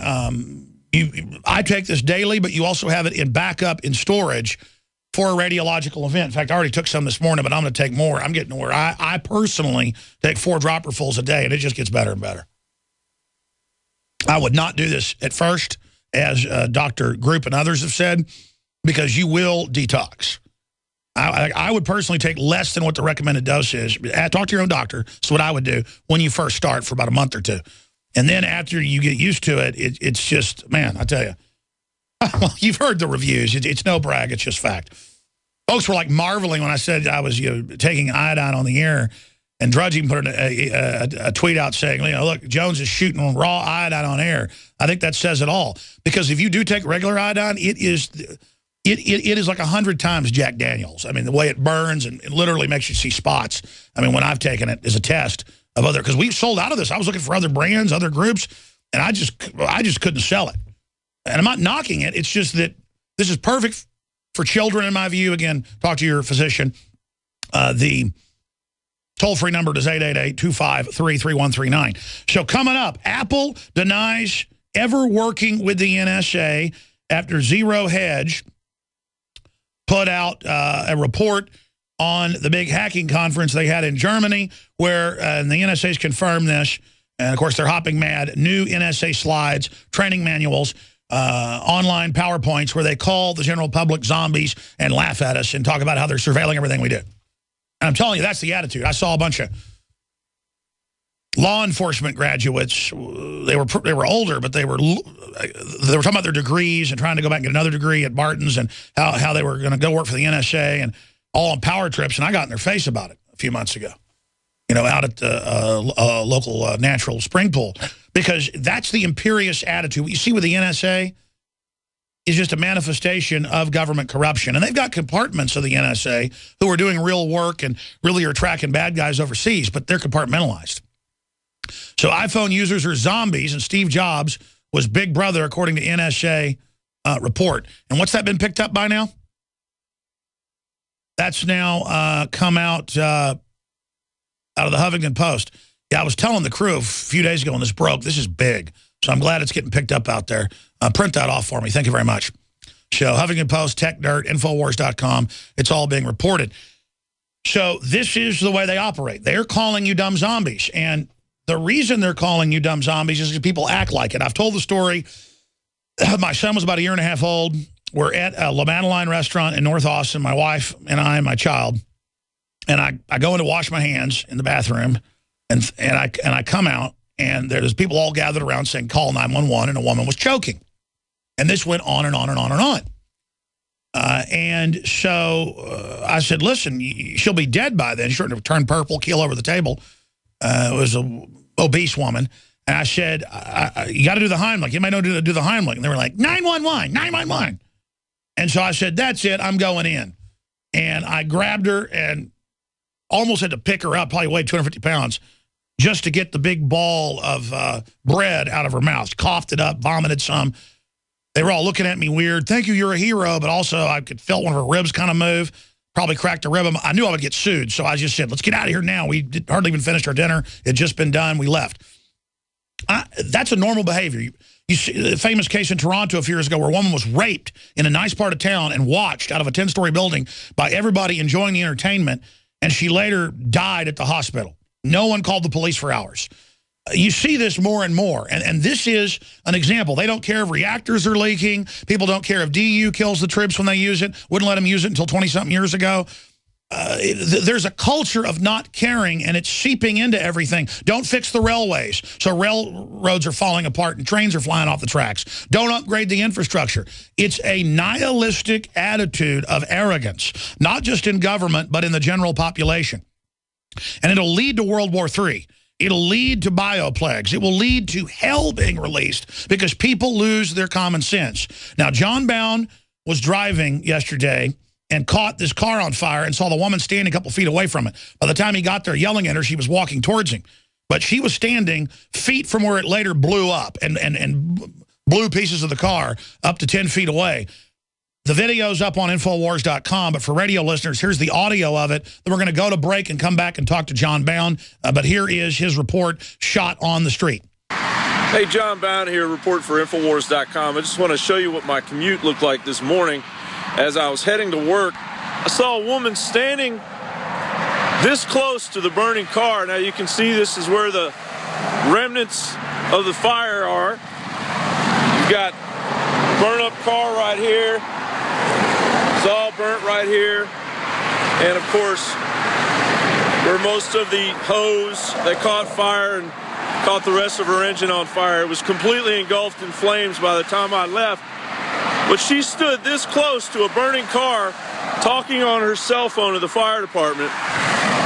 I take this daily, but you also have it in backup in storage for a radiological event. In fact, I already took some this morning, but I'm going to take more. I'm getting to where I personally take 4 dropperfuls a day, and it just gets better and better. I would not do this at first, as Dr. Group and others have said, because you will detox. I would personally take less than what the recommended dose is. Talk to your own doctor. That's what I would do when you first start for about a month or 2. And then after you get used to it, it's just, man, I tell you. Well, you've heard the reviews. It's no brag. It's just fact. Folks were like marveling when I said I was taking iodine on the air, and Drudge even put a tweet out saying, look, Jones is shooting raw iodine on air. I think that says it all. Because if you do take regular iodine, it is like 100 times Jack Daniels. I mean, the way it burns and it literally makes you see spots. I mean, when I've taken it as a test of other, because we've sold out of this. I was looking for other brands, other groups, and I just couldn't sell it. And I'm not knocking it. It's just that this is perfect for children, in my view. Again, talk to your physician. The toll-free number is 888-253-3139. So coming up, Apple denies ever working with the NSA after Zero Hedge put out a report on the big hacking conference they had in Germany, where and the NSA's confirmed this. And, of course, they're hopping mad. New NSA slides, training manuals, online PowerPoints where they call the general public zombies and laugh at us and talk about how they're surveilling everything we do. And I'm telling you, that's the attitude. I saw a bunch of law enforcement graduates. They were older, but they were talking about their degrees and trying to go back and get another degree at Barton's, and how they were going to go work for the NSA, and all on power trips. And I got in their face about it a few months ago, out at the local natural spring pool, because that's the imperious attitude. What you see with the NSA is just a manifestation of government corruption. And they've got compartments of the NSA who are doing real work and really are tracking bad guys overseas, but they're compartmentalized. So iPhone users are zombies, and Steve Jobs was Big Brother, according to NSA report. And what's that been picked up by now? That's now come out of the Huffington Post. Yeah, I was telling the crew a few days ago when this broke, this is big. So I'm glad it's getting picked up out there. Print that off for me. Thank you very much. So Huffington Post, Tech Dirt, Infowars.com, it's all being reported. So this is the way they operate. They're calling you dumb zombies. And the reason they're calling you dumb zombies is because people act like it. I've told the story. My son was about 1.5 years old. We're at a La Madeline restaurant in North Austin, my wife and I and my child. And I go in to wash my hands in the bathroom, and I come out, and there's people all gathered around saying, call 911, and a woman was choking. And this went on and on and on and on. And so I said, listen, she'll be dead by then. She sort of turned purple, keel over the table. It was an obese woman. And I said, you got to do the Heimlich. You might know how to do the Heimlich. And they were like, 911, 911. And so I said, that's it. I'm going in. And I grabbed her and almost had to pick her up, probably weighed 250 pounds, just to get the big ball of bread out of her mouth. She coughed it up, vomited some. They were all looking at me weird. Thank you, you're a hero. But also I could felt one of her ribs kind of move. Probably cracked a rib. I knew I would get sued. So I just said, let's get out of here now. We hardly even finished our dinner. It had just been done. We left. That's a normal behavior. You see a famous case in Toronto a few years ago where a woman was raped in a nice part of town and watched out of a 10-story building by everybody enjoying the entertainment, and she later died at the hospital. No one called the police for hours. You see this more and more, and this is an example. They don't care if reactors are leaking. People don't care if DU kills the troops when they use it. Wouldn't let them use it until 20-something years ago. There's a culture of not caring, and it's seeping into everything. Don't fix the railways, so railroads are falling apart and trains are flying off the tracks. Don't upgrade the infrastructure. It's a nihilistic attitude of arrogance, not just in government, but in the general population. And it'll lead to World War III. It'll lead to bioplagues. It will lead to hell being released because people lose their common sense. Now, John Bowne was driving yesterday and caught this car on fire and saw the woman standing a couple feet away from it. By the time he got there yelling at her, she was walking towards him. But she was standing feet from where it later blew up and blew pieces of the car up to 10 feet away. The video's up on Infowars.com, but for radio listeners, here's the audio of it. Then we're going to go to break and come back and talk to John Bowne. But here is his report shot on the street. Hey, John Bowne here, report for Infowars.com. I just want to show you what my commute looked like this morning. As I was heading to work, I saw a woman standing this close to the burning car. Now you can see this is where the remnants of the fire are. You've got burnt up car right here. It's all burnt right here. And of course, where most of the hose that caught fire and caught the rest of her engine on fire, it was completely engulfed in flames by the time I left. But she stood this close to a burning car talking on her cell phone to the fire department.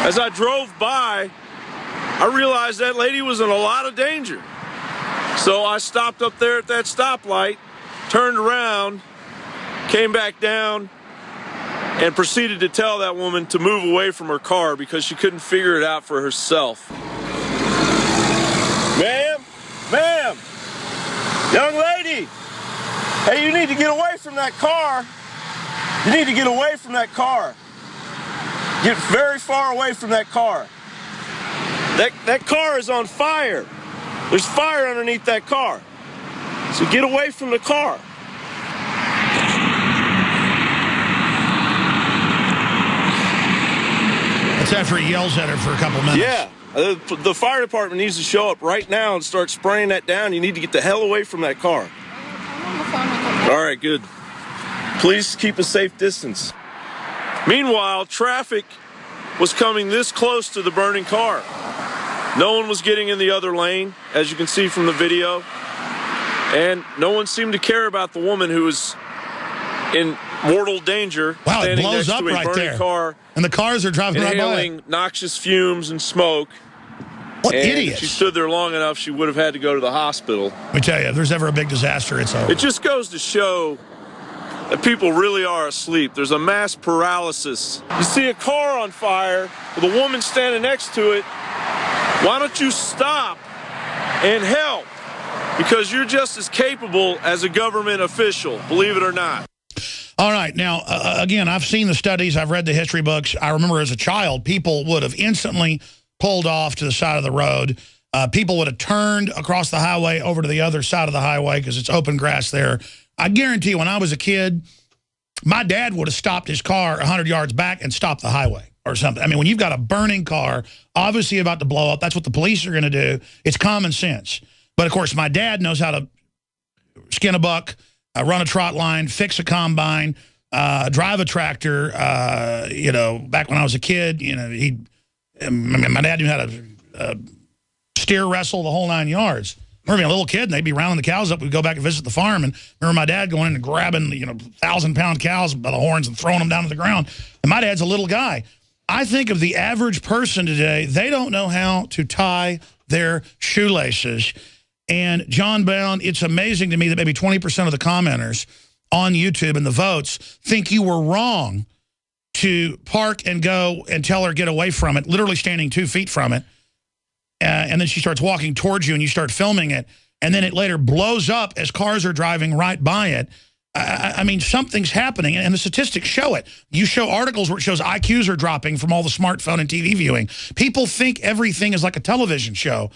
As I drove by, I realized that lady was in a lot of danger. So I stopped up there at that stoplight, turned around, came back down, and proceeded to tell that woman to move away from her car because she couldn't figure it out for herself. Ma'am, young lady. Hey, you need to get away from that car. You need to get away from that car. Get very far away from that car. That car is on fire. There's fire underneath that car. So get away from the car. That's after he yells at her for a couple minutes. Yeah. The fire department needs to show up right now and start spraying that down. You need to get the hell away from that car. All right, good. Please keep a safe distance. Meanwhile, traffic was coming this close to the burning car. No one was getting in the other lane, as you can see from the video. And no one seemed to care about the woman who was in mortal danger. Wow, it standing blows next up to a right burning there. car. And the cars are driving right by it. Inhaling noxious fumes and smoke. What and idiots. if she stood there long enough, she would have had to go to the hospital. Let me tell you, if there's ever a big disaster, it's over. It just goes to show that people really are asleep. There's a mass paralysis. You see a car on fire with a woman standing next to it. Why don't you stop and help? Because you're just as capable as a government official, believe it or not. All right. Now, again, I've seen the studies. I've read the history books. I remember as a child, people would have instantly pulled off to the side of the road. People would have turned across the highway over to the other side of the highway because it's open grass there. I guarantee you, when I was a kid, my dad would have stopped his car 100 yards back and stopped the highway or something. I mean, when you've got a burning car, obviously about to blow up, that's what the police are going to do. It's common sense. But, of course, my dad knows how to skin a buck, run a trot line, fix a combine, drive a tractor. You know, back when I was a kid, you know, my dad knew how to steer wrestle the whole 9 yards. I remember being a little kid, and they'd be rounding the cows up. We'd go back and visit the farm, and remember my dad going in and grabbing, 1,000-pound cows by the horns and throwing them down to the ground. And my dad's a little guy. I think of the average person today, they don't know how to tie their shoelaces. And John Bowne, it's amazing to me that maybe 20% of the commenters on YouTube and the votes think you were wrong to park and go and tell her get away from it, literally standing 2 feet from it. And then she starts walking towards you and you start filming it. And then it later blows up as cars are driving right by it. I mean, something's happening, and the statistics show it. You show articles where it shows IQs are dropping from all the smartphone and TV viewing. People think everything is like a television show.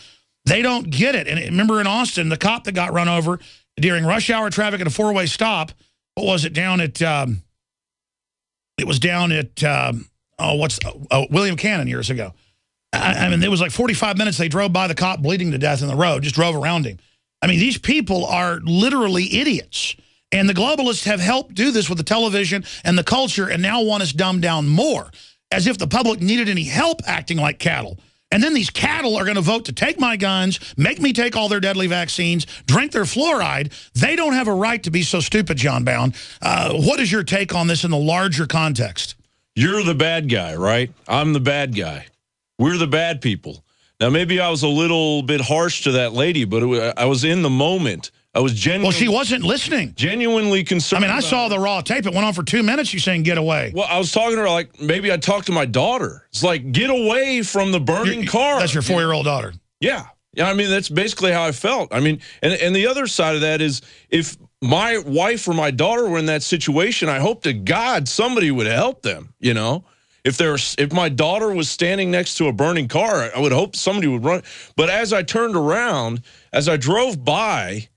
They don't get it. And remember in Austin, the cop that got run over during rush hour traffic at a four-way stop, what was it, down at, it was down at, William Cannon years ago. I mean, it was like 45 minutes. They drove by the cop bleeding to death in the road, just drove around him. I mean, these people are literally idiots. And the globalists have helped do this with the television and the culture and now want us dumbed down more, as if the public needed any help acting like cattle. And then these cattle are going to vote to take my guns, make me take all their deadly vaccines, drink their fluoride. They don't have a right to be so stupid, John Bowne. What is your take on this in the larger context? You're the bad guy, right? I'm the bad guy. We're the bad people. Now, maybe I was a little bit harsh to that lady, but I was in the moment. I was genuinely... Well, she wasn't listening. Genuinely concerned. I mean, I saw the raw tape. It went on for 2 minutes. You saying get away. Well, I was talking to her like maybe I'd talk to my daughter. It's like, get away from the burning car. That's your 4-year-old daughter. Yeah. Yeah, I mean, that's basically how I felt. I mean, and the other side of that is if my wife or my daughter were in that situation, I hope to God somebody would help them, you know? If my daughter was standing next to a burning car, I would hope somebody would run. But as I turned around, as I drove by,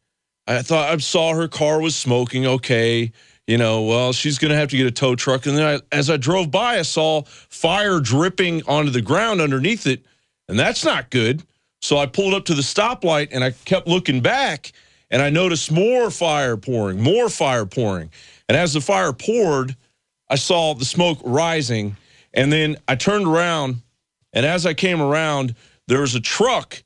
I thought I saw her car was smoking. Okay, you know, well, she's going to have to get a tow truck. And then as I drove by, I saw fire dripping onto the ground underneath it, and that's not good. So I pulled up to the stoplight, and I kept looking back, and I noticed more fire pouring. And as the fire poured, I saw the smoke rising, and then I turned around, and as I came around, there was a truck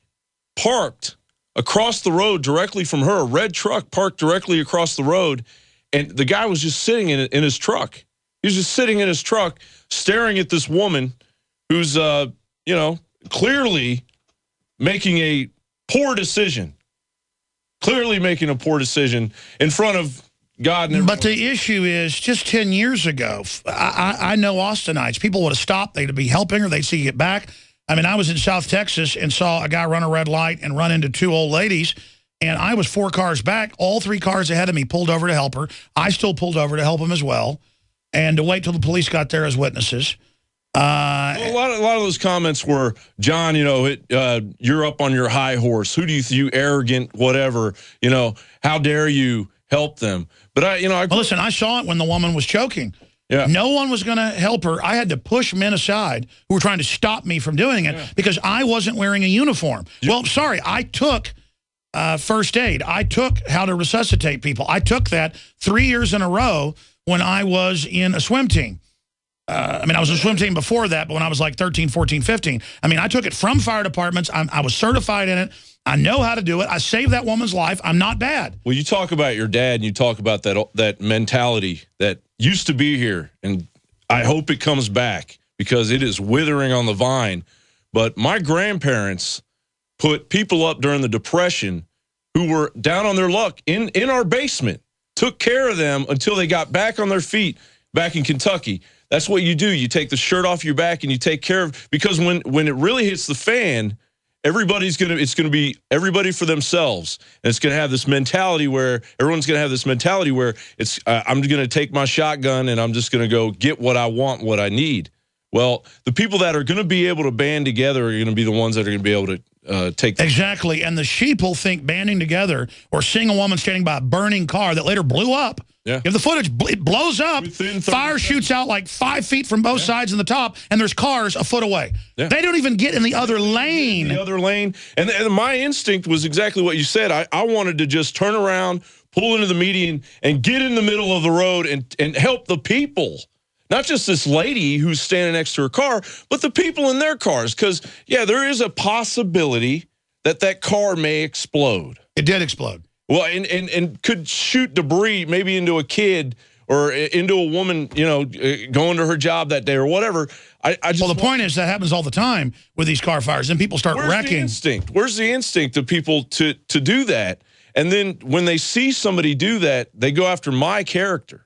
parked across the road directly from her, a red truck parked directly across the road, and the guy was just sitting in his truck. He was just sitting in his truck staring at this woman who's, you know, clearly making a poor decision. Clearly making a poor decision in front of God. And but the issue is, just 10 years ago, I know Austinites. People would have stopped. They'd be helping her. They'd see you get back. I mean, I was in South Texas and saw a guy run a red light and run into 2 old ladies, and I was 4 cars back. All 3 cars ahead of me pulled over to help her. I still pulled over to help him as well, and to wait till the police got there as witnesses. Well, a lot of those comments were, John, you know, you're up on your high horse. Who do you arrogant, whatever, you know, how dare you help them? But well, listen, I saw it when the woman was choking. Yeah. No one was going to help her. I had to push men aside who were trying to stop me from doing it because I wasn't wearing a uniform. Well, sorry, I took first aid. I took how to resuscitate people. I took that 3 years in a row when I was in a swim team. I mean, I was in a swim team before that, but when I was like 13, 14, 15. I mean, I took it from fire departments. I was certified in it. I know how to do it. I saved that woman's life. I'm not bad. Well, you talk about your dad, and you talk about that mentality that used to be here, and I hope it comes back because it is withering on the vine. But my grandparents put people up during the Depression who were down on their luck in our basement, took care of them until they got back on their feet back in Kentucky. That's what you do. You take the shirt off your back and you take care of, because when it really hits the fan, it's going to be everybody for themselves. And it's going to have this mentality where everyone's going to have this mentality where it's, I'm going to take my shotgun and I'm just going to go get what I want, what I need. Well, the people that are going to be able to band together are going to be the ones that are going to be able to take. Exactly. And the sheeple think banding together or seeing a woman standing by a burning car that later blew up. Yeah. If the footage, it blows up, fire shoots out like 5 feet from both sides in the top, and there's cars a foot away. Yeah. They don't even get in the other lane. The other lane. And my instinct was exactly what you said. I wanted to just turn around, pull into the median, and get in the middle of the road and help the people. Not just this lady who's standing next to her car, but the people in their cars. Because, yeah, there is a possibility that car may explode. It did explode. Well, and could shoot debris maybe into a kid or into a woman, going to her job that day or whatever. The point is that happens all the time with these car fires, and people start wrecking. Where's the instinct of people to do that? And then when they see somebody do that, they go after my character.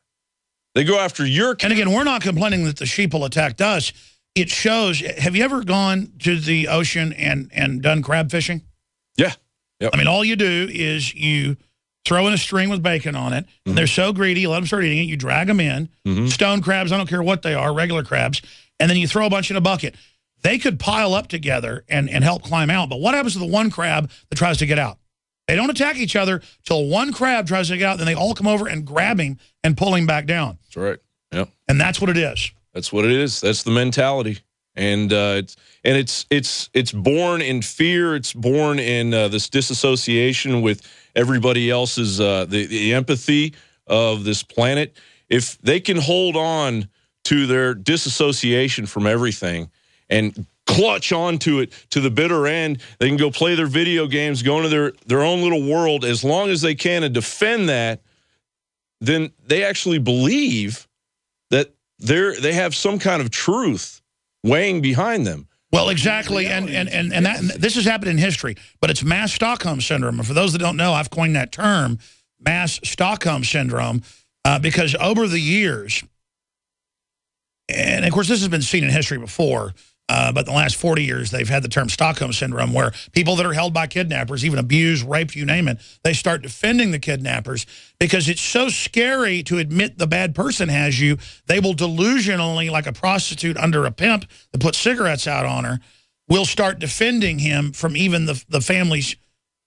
They go after your character. And again, we're not complaining that the sheeple attacked us. It shows. Have you ever gone to the ocean and done crab fishing? Yeah. Yep. I mean, all you do is you throw in a string with bacon on it. And they're so greedy, you let them start eating it. You drag them in. Stone crabs, I don't care what they are, regular crabs. And then you throw a bunch in a bucket. They could pile up together and help climb out. But what happens to the one crab that tries to get out? They don't attack each other till one crab tries to get out. Then they all come over and grab him and pull him back down. That's right. Yep. And that's what it is. That's what it is. That's the mentality. And it's born in fear. It's born in this disassociation with everybody else's the empathy of this planet. If they can hold on to their disassociation from everything and clutch onto it to the bitter end, they can go play their video games, go into their own little world as long as they can and defend that. Then they actually believe that they have some kind of truth weighing behind them. Well, exactly, and this has happened in history, but it's mass Stockholm syndrome. And for those that don't know, I've coined that term, mass Stockholm syndrome, because over the years, and of course this has been seen in history before, but the last 40 years they've had the term Stockholm syndrome, where people that are held by kidnappers, even abused, raped, you name it, they start defending the kidnappers because it's so scary to admit the bad person has you. They will delusionally, like a prostitute under a pimp that puts cigarettes out on her, will start defending him from even the families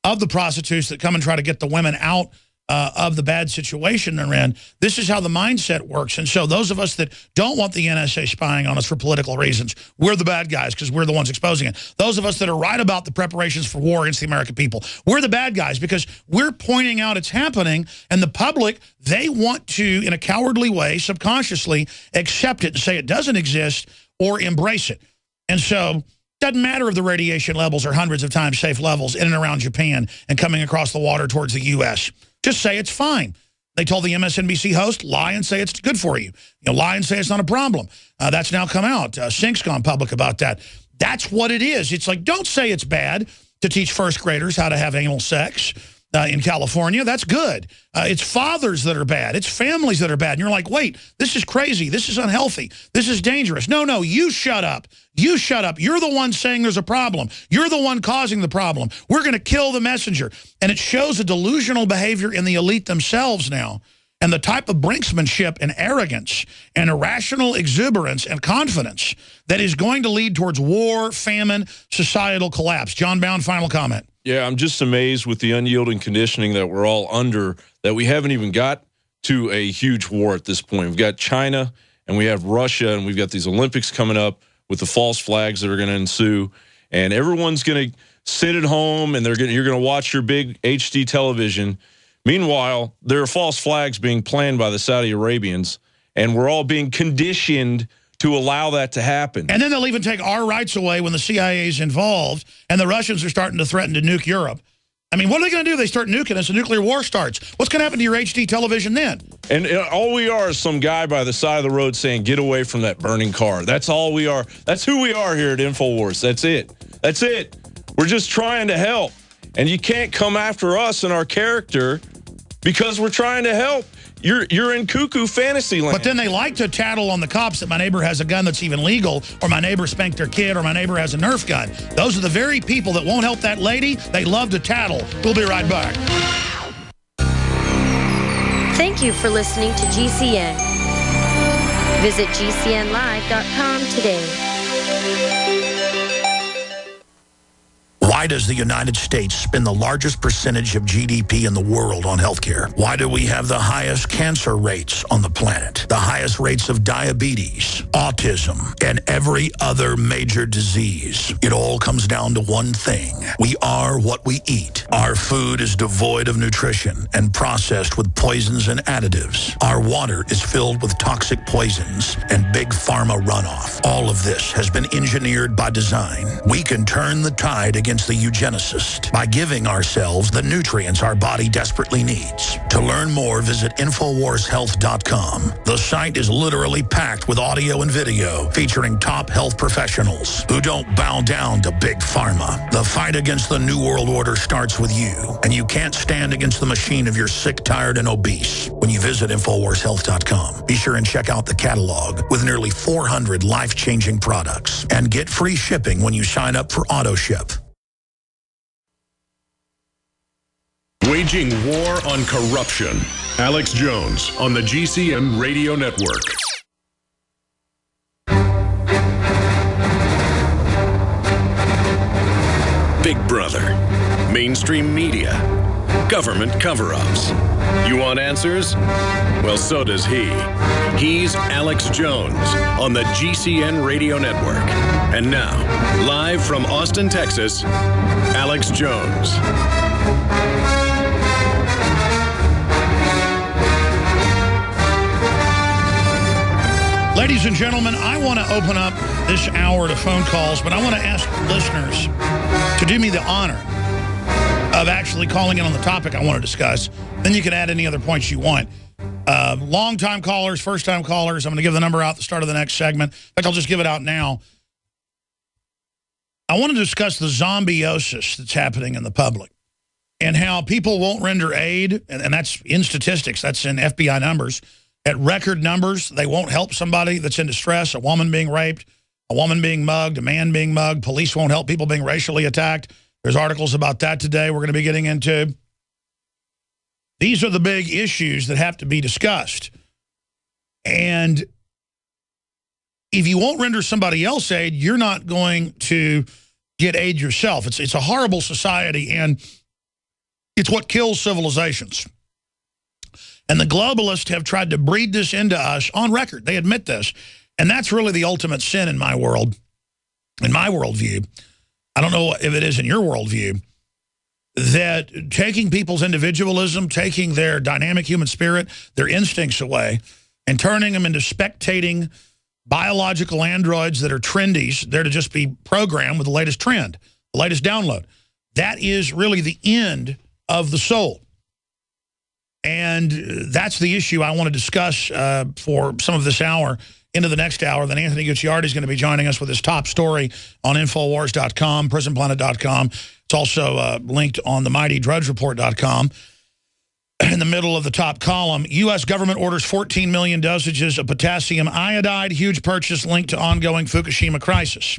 of the prostitutes that come and try to get the women out of the bad situation they're in. This is how the mindset works. And so those of us that don't want the NSA spying on us for political reasons, we're the bad guys because we're the ones exposing it. Those of us that are right about the preparations for war against the American people, we're the bad guys because we're pointing out it's happening, and the public, they want to, in a cowardly way, subconsciously accept it and say it doesn't exist or embrace it. And so doesn't matter if the radiation levels are hundreds of times safe levels in and around Japan and coming across the water towards the U.S., just say it's fine. They told the MSNBC host, lie and say it's good for you. Lie and say it's not a problem. That's now come out. Sync's gone public about that. That's what it is. It's like, don't say it's bad to teach first graders how to have anal sex in California. That's good. It's fathers that are bad. It's families that are bad. And you're like, wait, this is crazy. This is unhealthy. This is dangerous. No, you shut up. You shut up. You're the one saying there's a problem. You're the one causing the problem. We're going to kill the messenger. And it shows a delusional behavior in the elite themselves now. And the type of brinksmanship and arrogance and irrational exuberance and confidence that is going to lead towards war, famine, societal collapse. John Bound, final comment. Yeah, I'm just amazed with the unyielding conditioning that we're all under, that we haven't even got to a huge war at this point. We've got China, and we have Russia, and we've got these Olympics coming up with the false flags that are going to ensue. And everyone's going to sit at home, and you're going to watch your big HD television. Meanwhile, there are false flags being planned by the Saudi Arabians, and we're all being conditioned to allow that to happen. And then they'll even take our rights away when the CIA is involved, and the Russians are starting to threaten to nuke Europe. I mean, what are they going to do? They start nuking us, a nuclear war starts. What's going to happen to your HD television then? And all we are is some guy by the side of the road saying, get away from that burning car. That's all we are. That's who we are here at InfoWars. That's it. That's it. We're just trying to help. And you can't come after us and our character because we're trying to help. You're in cuckoo fantasy land. But then they like to tattle on the cops that my neighbor has a gun that's even legal, or my neighbor spanked their kid, or my neighbor has a Nerf gun. Those are the very people that won't help that lady. They love to tattle. We'll be right back. Thank you for listening to GCN. Visit GCNlive.com today. Why does the United States spend the largest percentage of GDP in the world on healthcare? Why do we have the highest cancer rates on the planet, the highest rates of diabetes, autism, and every other major disease? It all comes down to one thing. We are what we eat. Our food is devoid of nutrition and processed with poisons and additives. Our water is filled with toxic poisons and big pharma runoff. All of this has been engineered by design. We can turn the tide against the eugenicist by giving ourselves the nutrients our body desperately needs. To learn more, visit InfoWarsHealth.com. The site is literally packed with audio and video featuring top health professionals who don't bow down to Big Pharma. The fight against the New World Order starts with you, and you can't stand against the machine if you're sick, tired, and obese when you visit InfoWarsHealth.com. Be sure and check out the catalog with nearly 400 life-changing products and get free shipping when you sign up for AutoShip. Waging war on corruption. Alex Jones on the GCN Radio Network. Big Brother, mainstream media, government cover-ups. You want answers? Well, so does he. He's Alex Jones on the GCN Radio Network. And now, live from Austin, Texas, Alex Jones. Ladies and gentlemen, I want to open up this hour to phone calls, but I want to ask listeners to do me the honor of actually calling in on the topic I want to discuss. Then you can add any other points you want. Long-time callers, first-time callers, I'm going to give the number out at the start of the next segment. In fact, I'll just give it out now. I want to discuss the zombiosis that's happening in the public and how people won't render aid, and that's in statistics, that's in FBI numbers. At record numbers, they won't help somebody that's in distress, a woman being raped, a woman being mugged, a man being mugged. Police won't help people being racially attacked. There's articles about that today we're going to be getting into. These are the big issues that have to be discussed. And if you won't render somebody else aid, you're not going to get aid yourself. It's a horrible society, and it's what kills civilizations. And the globalists have tried to breed this into us on record. They admit this. And that's really the ultimate sin in my world, in my worldview. I don't know if it is in your worldview, that taking people's individualism, taking their dynamic human spirit, their instincts away, and turning them into spectating biological androids that are trendies, they're to just be programmed with the latest trend, the latest download. That is really the end of the soul. And that's the issue I want to discuss for some of this hour into the next hour. Then Anthony Gucciardi is going to be joining us with his top story on Infowars.com, PrisonPlanet.com. It's also linked on the MightyDrudgeReport.com. In the middle of the top column, U.S. government orders 14 million dosages of potassium iodide, huge purchase linked to ongoing Fukushima crisis.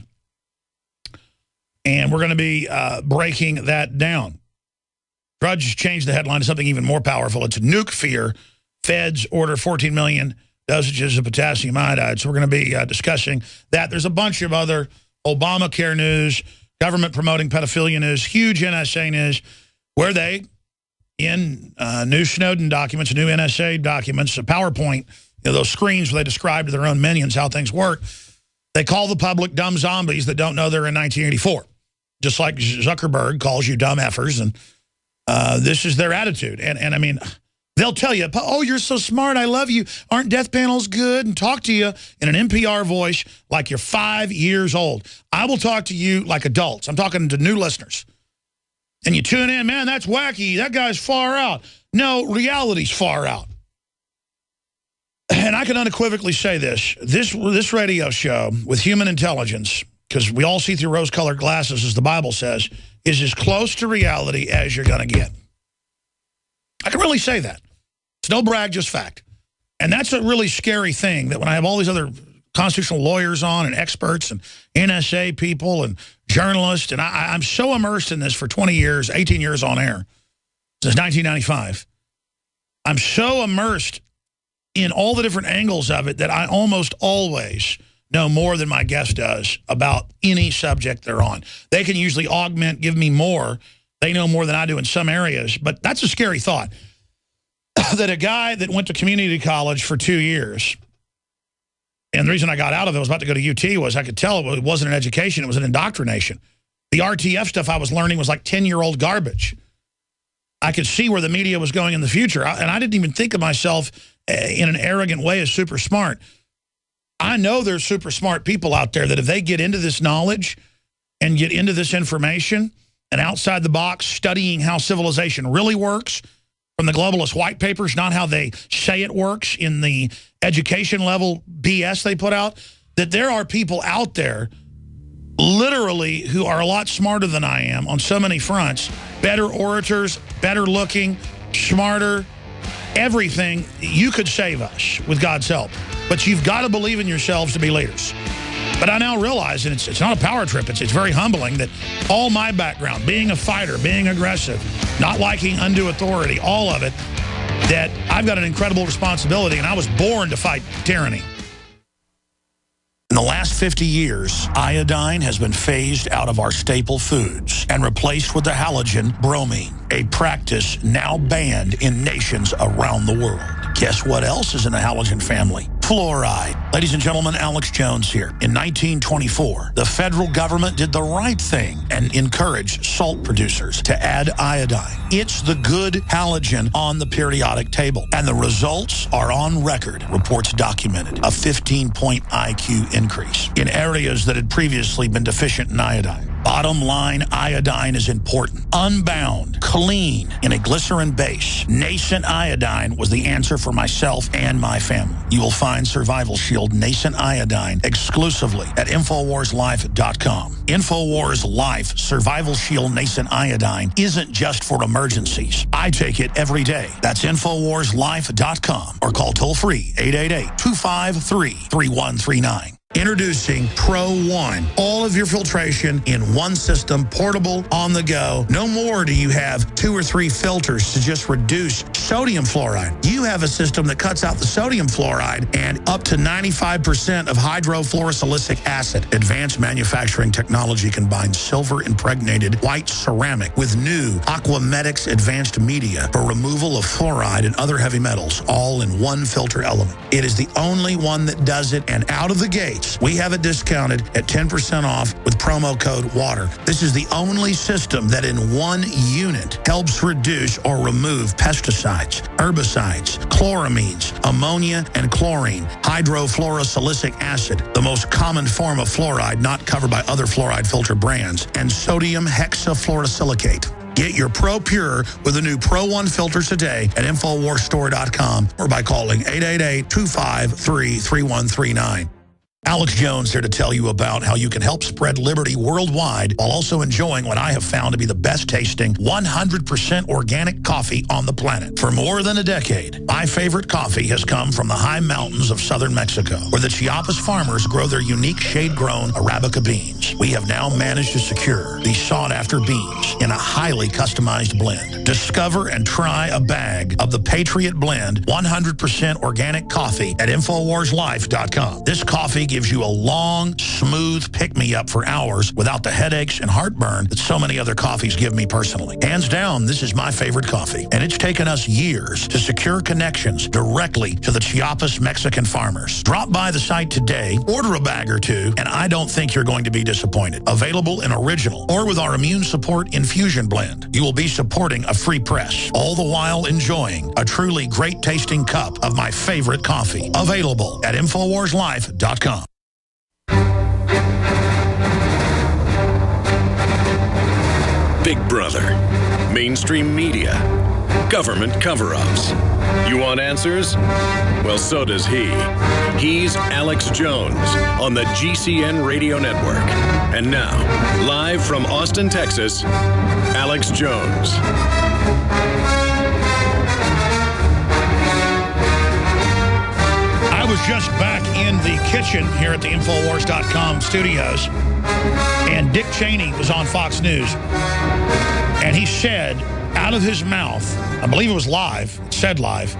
And we're going to be breaking that down. Drudge changed the headline to something even more powerful. It's nuke fear. Feds order 14 million dosages of potassium iodide. So we're going to be discussing that. There's a bunch of other Obamacare news, government promoting pedophilia news, huge NSA news, where they, in new Snowden documents, new NSA documents, a PowerPoint, those screens where they describe to their own minions how things work, they call the public dumb zombies that don't know they're in 1984. Just like Zuckerberg calls you dumb effers, and this is their attitude. And I mean, they'll tell you, oh, you're so smart, I love you. Aren't death panels good? And talk to you in an NPR voice like you're 5 years old. I will talk to you like adults. I'm talking to new listeners. And you tune in, man, that's wacky. That guy's far out. No, reality's far out. And I can unequivocally say this radio show with human intelligence, because we all see through rose-colored glasses, as the Bible says, is as close to reality as you're going to get. I can really say that. It's no brag, just fact. And that's a really scary thing, that when I have all these other constitutional lawyers on and experts and NSA people and journalists, and I'm so immersed in this for 20 years, 18 years on air, since 1995. I'm so immersed in all the different angles of it that I almost always know more than my guest does about any subject they're on. They can usually augment, give me more. They know more than I do in some areas, but that's a scary thought. That a guy that went to community college for 2 years, and the reason I got out of it, I was about to go to UT, was I could tell it wasn't an education, it was an indoctrination. The RTF stuff I was learning was like 10-year-old garbage. I could see where the media was going in the future, and I didn't even think of myself in an arrogant way as super smart. I know there's super smart people out there that if they get into this knowledge and get into this information and outside the box, studying how civilization really works from the globalist white papers, not how they say it works in the education level BS they put out, that there are people out there literally who are a lot smarter than I am on so many fronts, better orators, better looking, smarter, everything. You could save us with God's help, but you've got to believe in yourselves to be leaders. But I now realize, and it's not a power trip, it's very humbling, that all my background, being a fighter, being aggressive, not liking undue authority, all of it, that I've got an incredible responsibility, and I was born to fight tyranny. In the last 50 years, iodine has been phased out of our staple foods and replaced with the halogen bromine, a practice now banned in nations around the world. Guess what else is in the halogen family? Fluoride. Ladies and gentlemen, Alex Jones here. In 1924, the federal government did the right thing and encouraged salt producers to add iodine. It's the good halogen on the periodic table, and the results are on record. Reports documented a 15-point IQ increase in areas that had previously been deficient in iodine. Bottom line, iodine is important. Unbound, clean, in a glycerin base. Nascent iodine was the answer for myself and my family. You will find Survival Shield Nascent Iodine exclusively at InfoWarsLife.com. InfoWars Life Survival Shield Nascent Iodine isn't just for emergencies. I take it every day. That's InfoWarsLife.com or call toll-free 888-253-3139. Introducing Pro One. All of your filtration in one system, portable, on the go. No more do you have 2 or 3 filters to just reduce sodium fluoride. You have a system that cuts out the sodium fluoride and up to 95% of hydrofluorosilicic acid. Advanced manufacturing technology combines silver-impregnated white ceramic with new Aquamedics advanced media for removal of fluoride and other heavy metals, all in one filter element. It is the only one that does it, and out of the gate, we have it discounted at 10% off with promo code WATER. This is the only system that in one unit helps reduce or remove pesticides, herbicides, chloramines, ammonia, and chlorine, hydrofluorosilicic acid, the most common form of fluoride not covered by other fluoride filter brands, and sodium hexafluorosilicate. Get your Pro Pure with the new Pro One filters today at InfoWarsStore.com or by calling 888-253-3139. Alex Jones here to tell you about how you can help spread liberty worldwide while also enjoying what I have found to be the best tasting 100% organic coffee on the planet. For more than a decade, my favorite coffee has come from the high mountains of southern Mexico, where the Chiapas farmers grow their unique shade-grown Arabica beans. We have now managed to secure these sought-after beans in a highly customized blend. Discover and try a bag of the Patriot Blend 100% organic coffee at InfoWarsLife.com. This coffee gives you a long, smooth pick-me-up for hours without the headaches and heartburn that so many other coffees give me personally. Hands down, this is my favorite coffee, and it's taken us years to secure connections directly to the Chiapas Mexican farmers. Drop by the site today, order a bag or two, and I don't think you're going to be disappointed. Available in original or with our immune support infusion blend. You will be supporting a free press, all the while enjoying a truly great-tasting cup of my favorite coffee. Available at InfoWarsLife.com. Big Brother, mainstream media, government cover-ups. You want answers? Well, so does he. He's Alex Jones on the GCN Radio Network. And now, live from Austin, Texas, Alex Jones. I was just back in the kitchen here at the Infowars.com studios, and Dick Cheney was on Fox News, and he said out of his mouth, I believe it was live, it said live,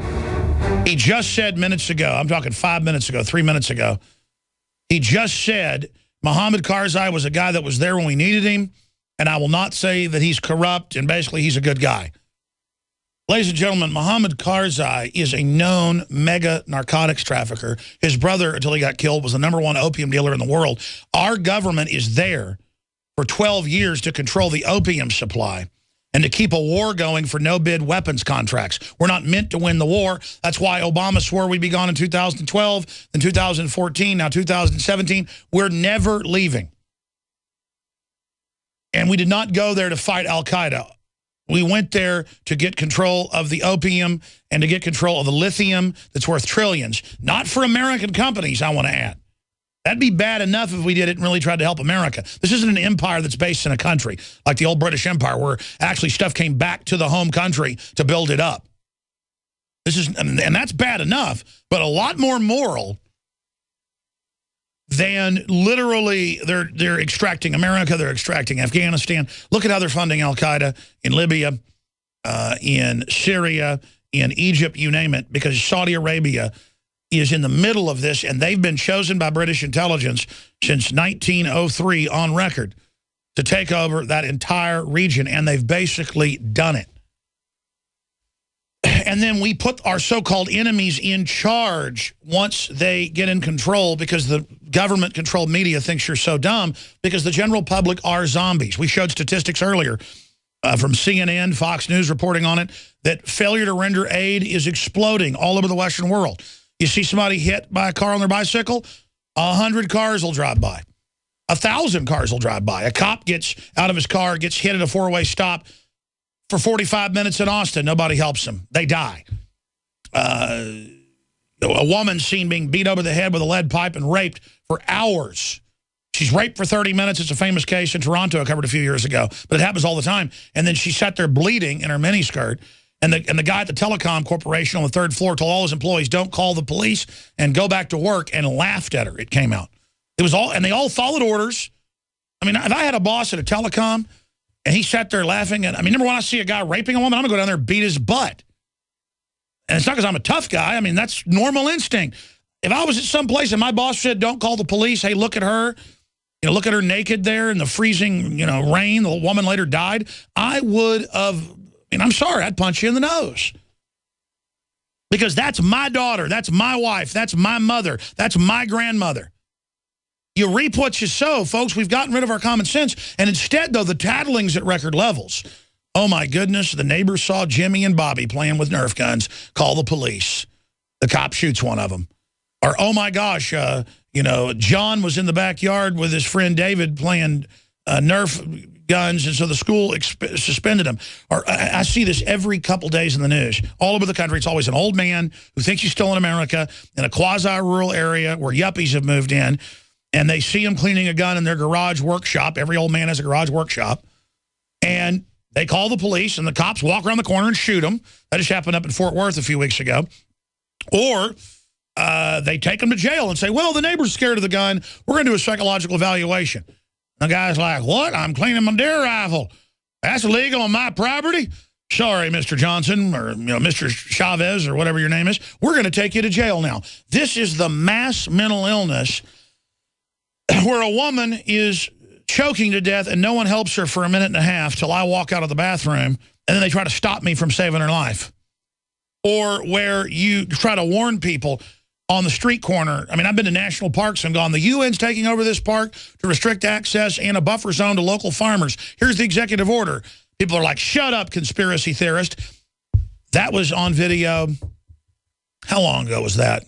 he just said minutes ago, I'm talking 5 minutes ago, 3 minutes ago, he just said Mohammed Karzai was a guy that was there when we needed him, and I will not say that he's corrupt, and basically he's a good guy. Ladies and gentlemen, Mohammed Karzai is a known mega narcotics trafficker. His brother, until he got killed, was the #1 opium dealer in the world. Our government is there for 12 years to control the opium supply and to keep a war going for no-bid weapons contracts. We're not meant to win the war. That's why Obama swore we'd be gone in 2012, then 2014, now 2017. We're never leaving. And we did not go there to fight al-Qaeda. We went there to get control of the opium and to get control of the lithium that's worth trillions. Not for American companies, I want to add. That'd be bad enough if we did it and really tried to help America. This isn't an empire that's based in a country, like the old British Empire, where actually stuff came back to the home country to build it up. This is, and that's bad enough, but a lot more moral than literally they're extracting America, they're extracting Afghanistan. Look at how they're funding al-Qaeda in Libya, in Syria, in Egypt, you name it, because Saudi Arabia is in the middle of this, and they've been chosen by British intelligence since 1903 on record to take over that entire region, and they've basically done it. And then we put our so-called enemies in charge once they get in control, because the government-controlled media thinks you're so dumb, because the general public are zombies. We showed statistics earlier from CNN, Fox News reporting on it, that failure to render aid is exploding all over the Western world. You see somebody hit by a car on their bicycle, 100 cars will drive by. 1,000 cars will drive by. A cop gets out of his car, gets hit at a four-way stop for 45 minutes in Austin. Nobody helps them. They die. A woman seen being beat over the head with a lead pipe and raped for hours. She's raped for 30 minutes. It's a famous case in Toronto I covered a few years ago, but it happens all the time. And then she sat there bleeding in her miniskirt. And the guy at the telecom corporation on the third floor told all his employees, don't call the police and go back to work, and laughed at her. It came out. It was all, and they all followed orders. I mean, if I had a boss at a telecom and he sat there laughing, and I mean, remember when I see a guy raping a woman, I'm going to go down there and beat his butt. And it's not because I'm a tough guy. I mean, that's normal instinct. If I was at some place and my boss said, don't call the police, hey, look at her, you know, look at her naked there in the freezing, you know, rain, the woman later died, I would have, and I'm sorry, I'd punch you in the nose. Because that's my daughter, that's my wife, that's my mother, that's my grandmother. You reap what you sow, folks. We've gotten rid of our common sense. And instead, though, the tattling's at record levels. Oh, my goodness, the neighbors saw Jimmy and Bobby playing with Nerf guns. Call the police. The cop shoots one of them. Or, oh, my gosh, you know, John was in the backyard with his friend David playing Nerf guns, and so the school suspended him. Or I see this every couple days in the news. All over the country, it's always an old man who thinks he's still in America in a quasi-rural area where yuppies have moved in, and they see him cleaning a gun in their garage workshop. Every old man has a garage workshop. And they call the police, and the cops walk around the corner and shoot him. That just happened up in Fort Worth a few weeks ago. Or they take him to jail and say, well, the neighbor's scared of the gun. We're going to do a psychological evaluation. The guy's like, what? I'm cleaning my deer rifle. That's illegal on my property? Sorry, Mr. Johnson, or Mr. Chavez, or whatever your name is. We're going to take you to jail now. This is the mass mental illness where a woman is choking to death and no one helps her for a minute and a half till I walk out of the bathroom, and then they try to stop me from saving her life. Or where you try to warn people on the street corner. I mean, I've been to national parks and gone, the UN's taking over this park to restrict access and a buffer zone to local farmers. Here's the executive order. People are like, shut up, conspiracy theorist. That was on video. How long ago was that?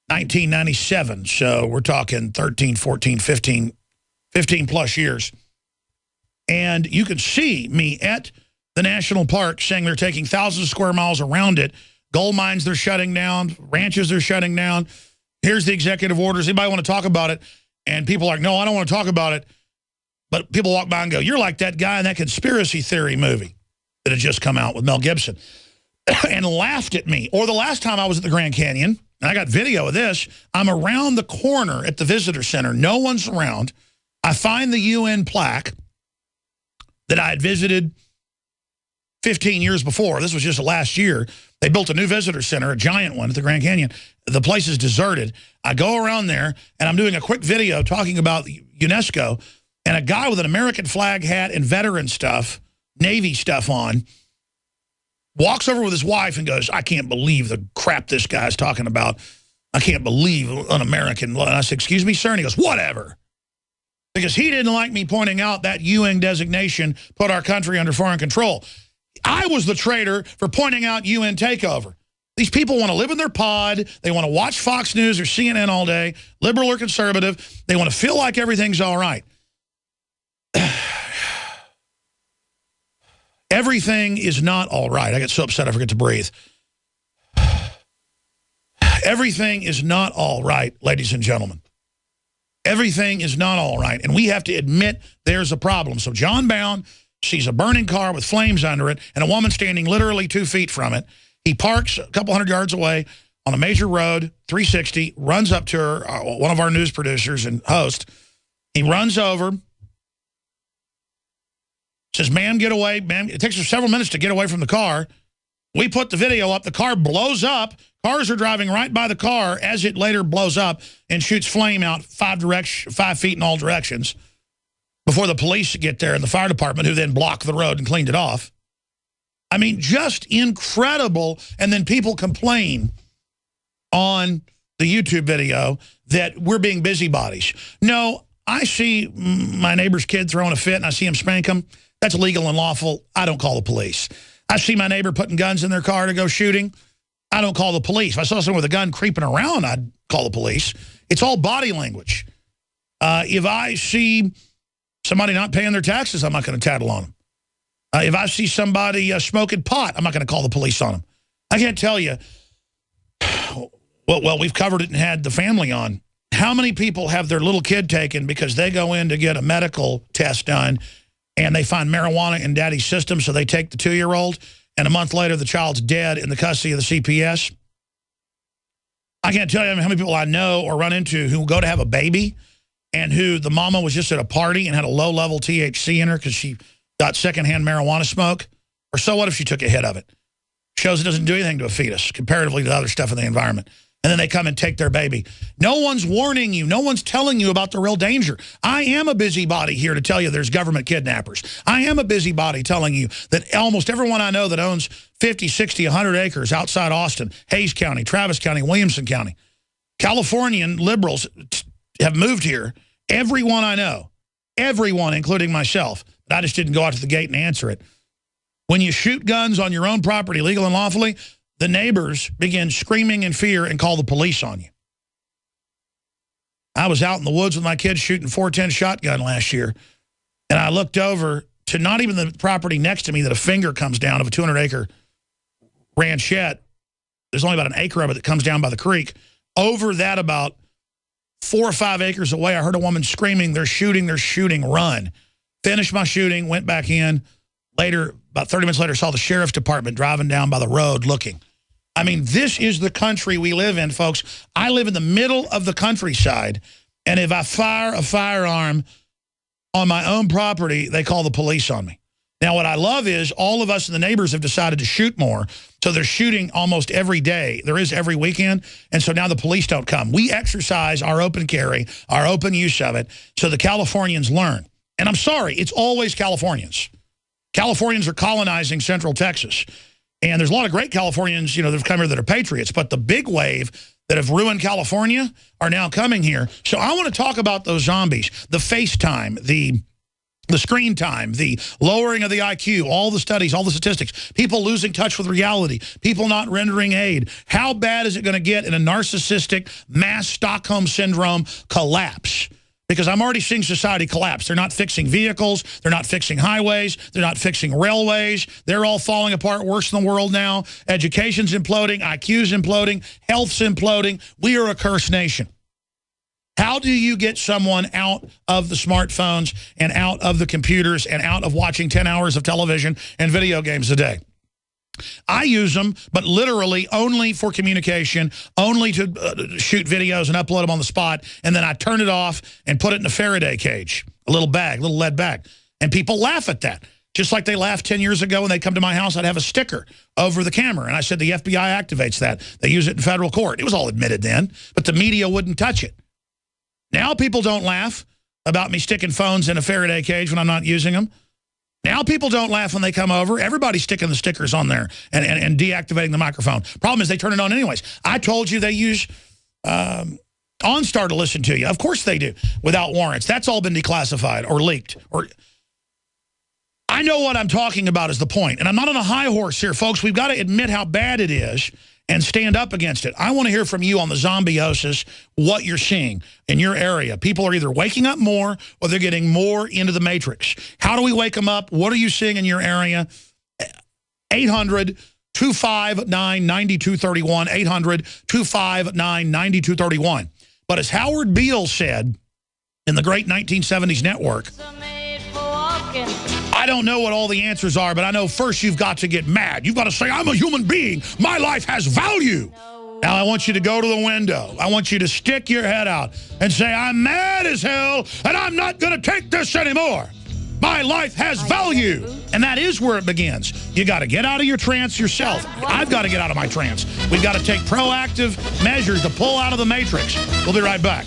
1997. So we're talking 13, 14, 15 plus years. And you can see me at the national park saying they're taking thousands of square miles around it. Gold mines they're shutting down. Ranches they're shutting down. Here's the executive orders. Anybody want to talk about it? And people are like, no, I don't want to talk about it. But people walk by and go, you're like that guy in that conspiracy theory movie that had just come out with Mel Gibson, and laughed at me. Or the last time I was at the Grand Canyon, and I got video of this, I'm around the corner at the visitor center. No one's around. I find the UN plaque that I had visited 15 years before. This was just last year. They built a new visitor center, a giant one at the Grand Canyon. The place is deserted. I go around there, and I'm doing a quick video talking about UNESCO, and a guy with an American flag hat and veteran stuff, Navy stuff on, walks over with his wife and goes, I can't believe the crap this guy's talking about. I can't believe un-American. And I said, excuse me, sir? And he goes, whatever. Because he didn't like me pointing out that UN designation put our country under foreign control. I was the traitor for pointing out UN takeover. These people want to live in their pod. They want to watch Fox News or CNN all day, liberal or conservative. They want to feel like everything's all right. Everything is not all right. I get so upset I forget to breathe. Everything is not all right, ladies and gentlemen. Everything is not all right. And we have to admit there's a problem. So John Bound sees a burning car with flames under it and a woman standing literally 2 feet from it. He parks a couple hundred yards away on a major road, 360, runs up to her, one of our news producers and host. He runs over, says, ma'am, get away. Ma'am, it takes her several minutes to get away from the car. We put the video up. The car blows up. Cars are driving right by the car as it later blows up and shoots flame out 5 feet in all directions before the police get there and the fire department, who then blocked the road and cleaned it off. I mean, just incredible. And then people complain on the YouTube video that we're being busybodies. No, I see my neighbor's kid throwing a fit and I see him spank him. That's legal and lawful. I don't call the police. I see my neighbor putting guns in their car to go shooting. I don't call the police. If I saw someone with a gun creeping around, I'd call the police. It's all body language. If I see somebody not paying their taxes, I'm not going to tattle on them. If I see somebody smoking pot, I'm not going to call the police on them. I can't tell you. Well, we've covered it and had the family on. How many people have their little kid taken because they go in to get a medical test done and they find marijuana in daddy's system, so they take the 2-year-old, and a month later the child's dead in the custody of the CPS? I can't tell you how many people I know or run into who go to have a baby and who the mama was just at a party and had a low-level THC in her because she got secondhand marijuana smoke. Or so what if she took a hit of it? Shows it doesn't do anything to a fetus comparatively to other stuff in the environment. And then they come and take their baby. No one's warning you. No one's telling you about the real danger. I am a busybody here to tell you there's government kidnappers. I am a busybody telling you that almost everyone I know that owns 50, 60, 100 acres outside Austin, Hayes County, Travis County, Williamson County, Californian liberals have moved here. Everyone I know, everyone, including myself, but I just didn't go out to the gate and answer it. When you shoot guns on your own property, legal and lawfully, the neighbors begin screaming in fear and call the police on you. I was out in the woods with my kids shooting .410 shotgun last year, and I looked over to not even the property next to me that a finger comes down of a 200-acre ranchette. There's only about an acre of it that comes down by the creek. Over that, about 4 or 5 acres away, I heard a woman screaming, they're shooting, run. Finished my shooting, went back in. Later, about 30 minutes later, saw the sheriff's department driving down by the road looking. I mean, this is the country we live in, folks. I live in the middle of the countryside, and if I fire a firearm on my own property, they call the police on me. Now, what I love is all of us and the neighbors have decided to shoot more, so they're shooting almost every day. There is every weekend, and so now the police don't come. We exercise our open carry, our open use of it, so the Californians learn. And I'm sorry, it's always Californians. Californians are colonizing Central Texas. And there's a lot of great Californians, that have come here that are patriots. But the big wave that have ruined California are now coming here. So I want to talk about those zombies, the FaceTime, the screen time, the lowering of the IQ, all the studies, all the statistics, people losing touch with reality, people not rendering aid. How bad is it going to get in a narcissistic mass Stockholm Syndrome collapse? Because I'm already seeing society collapse. They're not fixing vehicles. They're not fixing highways. They're not fixing railways. They're all falling apart worse than the world now. Education's imploding. IQ's imploding. Health's imploding. We are a cursed nation. How do you get someone out of the smartphones and out of the computers and out of watching 10 hours of television and video games a day? I use them, but literally only for communication, only to shoot videos and upload them on the spot, and then I turn it off and put it in a Faraday cage, a little lead bag. And people laugh at that. Just like they laughed 10 years ago when they come to my house, I'd have a sticker over the camera. And I said the FBI activates that. They use it in federal court. It was all admitted then, but the media wouldn't touch it. Now people don't laugh about me sticking phones in a Faraday cage when I'm not using them. Now people don't laugh when they come over. Everybody's sticking the stickers on there and deactivating the microphone. Problem is they turn it on anyways. I told you they use OnStar to listen to you. Of course they do, without warrants. That's all been declassified or leaked. I know what I'm talking about is the point. And I'm not on a high horse here, folks. We've got to admit how bad it is. and stand up against it. I want to hear from you on the zombiosis, what you're seeing in your area. People are either waking up more or they're getting more into the matrix. How do we wake them up? What are you seeing in your area? 800-259-9231, 800-259-9231. But as Howard Beale said in the great 1970s network, I don't know what all the answers are, but I know first you've got to get mad. You've got to say, I'm a human being. My life has value. Now I want you to go to the window. I want you to stick your head out and say, I'm mad as hell, and I'm not going to take this anymore. My life has value. And that is where it begins. You got to get out of your trance yourself. I've got to get out of my trance. We've got to take proactive measures to pull out of the matrix. We'll be right back.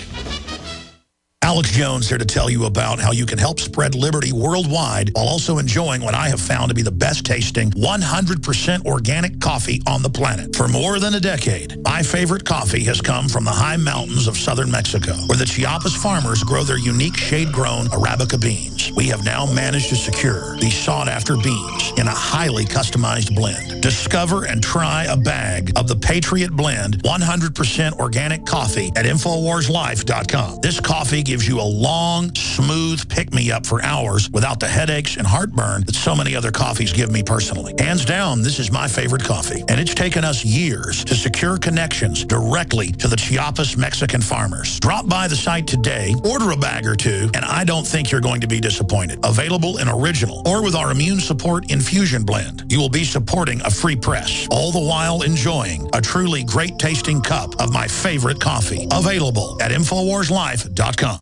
Alex Jones here to tell you about how you can help spread liberty worldwide while also enjoying what I have found to be the best tasting 100% organic coffee on the planet. For more than a decade, my favorite coffee has come from the high mountains of southern Mexico, where the Chiapas farmers grow their unique shade-grown Arabica beans. We have now managed to secure these sought-after beans in a highly customized blend. Discover and try a bag of the Patriot Blend 100% organic coffee at InfoWarsLife.com. This coffee gives you a long, smooth pick-me-up for hours without the headaches and heartburn that so many other coffees give me personally. Hands down, this is my favorite coffee, and it's taken us years to secure connections directly to the Chiapas Mexican farmers. Drop by the site today, order a bag or two, and I don't think you're going to be disappointed. Available in original or with our Immune Support Infusion Blend. You will be supporting a free press, all the while enjoying a truly great-tasting cup of my favorite coffee. Available at InfoWarsLife.com.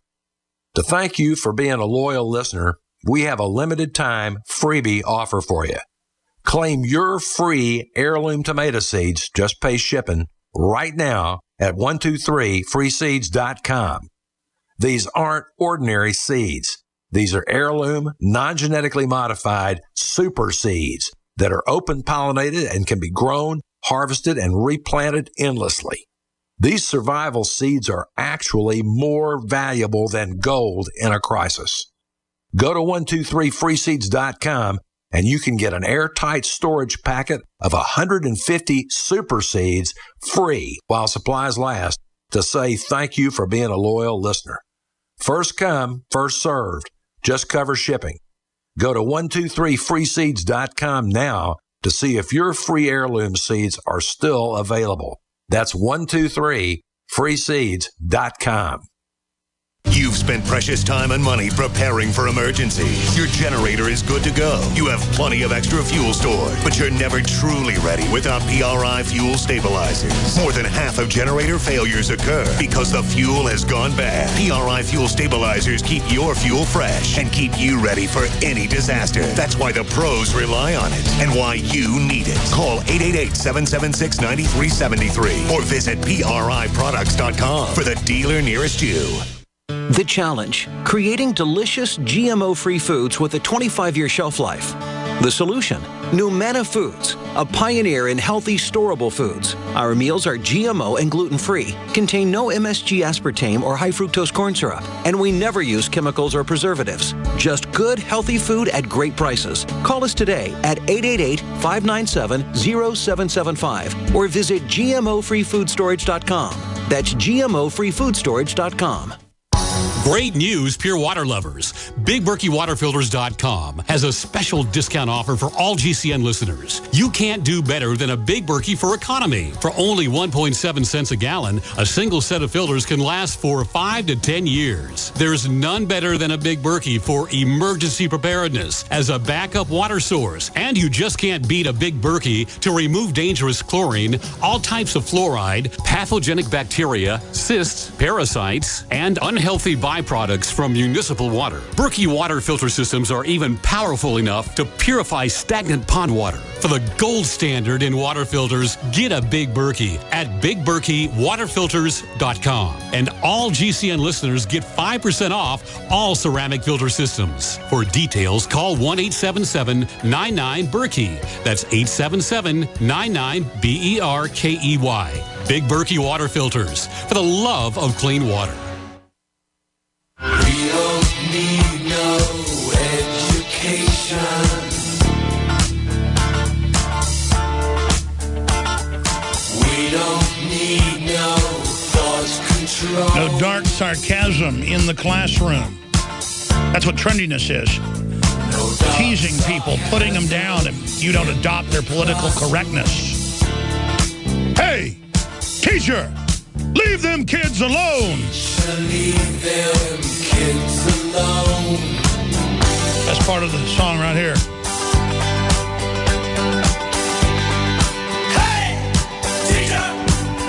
To thank you for being a loyal listener, we have a limited time freebie offer for you. Claim your free heirloom tomato seeds, just pay shipping, right now at 123freeseeds.com. These aren't ordinary seeds. These are heirloom, non-genetically modified super seeds that are open pollinated and can be grown, harvested, and replanted endlessly. These survival seeds are actually more valuable than gold in a crisis. Go to 123freeseeds.com and you can get an airtight storage packet of 150 super seeds free while supplies last to say thank you for being a loyal listener. First come, first served. Just cover shipping. Go to 123freeseeds.com now to see if your free heirloom seeds are still available. That's 123freeseeds.com. You've spent precious time and money preparing for emergencies. Your generator is good to go. You have plenty of extra fuel stored, but you're never truly ready without PRI fuel stabilizers. More than half of generator failures occur because the fuel has gone bad. PRI fuel stabilizers keep your fuel fresh and keep you ready for any disaster. That's why the pros rely on it and why you need it. Call 888-776-9373 or visit PRIproducts.com for the dealer nearest you. The challenge, creating delicious GMO-free foods with a 25-year shelf life. The solution, Numena Foods, a pioneer in healthy storable foods. Our meals are GMO and gluten-free, contain no MSG aspartame or high fructose corn syrup, and we never use chemicals or preservatives. Just good, healthy food at great prices. Call us today at 888-597-0775 or visit GMOFreeFoodStorage.com. That's GMOFreeFoodStorage.com. Great news, pure water lovers. BigBerkeyWaterFilters.com has a special discount offer for all GCN listeners. You can't do better than a Big Berkey for economy. For only 1.7 cents a gallon, a single set of filters can last for 5 to 10 years. There's none better than a Big Berkey for emergency preparedness as a backup water source. And you just can't beat a Big Berkey to remove dangerous chlorine, all types of fluoride, pathogenic bacteria, cysts, parasites, and unhealthy byproducts from municipal water. Berkey water filter systems are even powerful enough to purify stagnant pond water. For the gold standard in water filters, get a Big Berkey at BigBerkeyWaterFilters.com. And all GCN listeners get 5% off all ceramic filter systems. For details, call 1-877-99-BERKEY. That's 877-99-BERKEY. Big Berkey Water Filters, for the love of clean water. We don't need no education. We sarcasm in the classroom. That's what trendiness is. Teasing people, putting them down if you don't adopt their political correctness. Hey, teacher, leave them kids alone. Leave them kids alone. That's part of the song right here. Hey, teacher,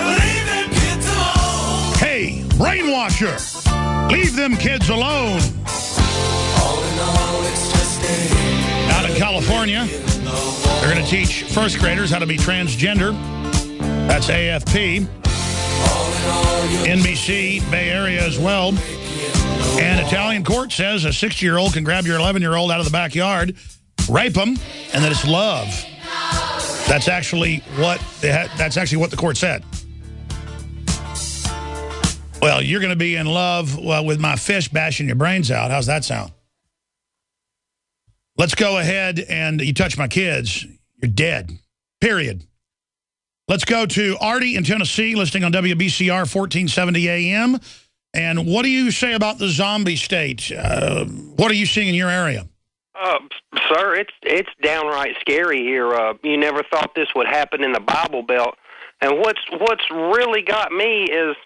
leave them kids alone. Hey, brainwasher, leave them kids alone. All in all, it's just Out in California, they're going to teach first graders how to be transgender. That's AFP. NBC, Bay Area as well. And Italian court says a 60-year-old can grab your 11-year-old out of the backyard, rape them, and that it's love. That's actually what the court said. Well, you're going to be in love with my fist bashing your brains out. How's that sound? Let's go ahead and you touch my kids, you're dead. Period. Let's go to Artie in Tennessee, listening on WBCR 1470 AM. And what do you say about the zombie state? What are you seeing in your area? Sir, it's downright scary here. You never thought this would happen in the Bible Belt. And what's really got me is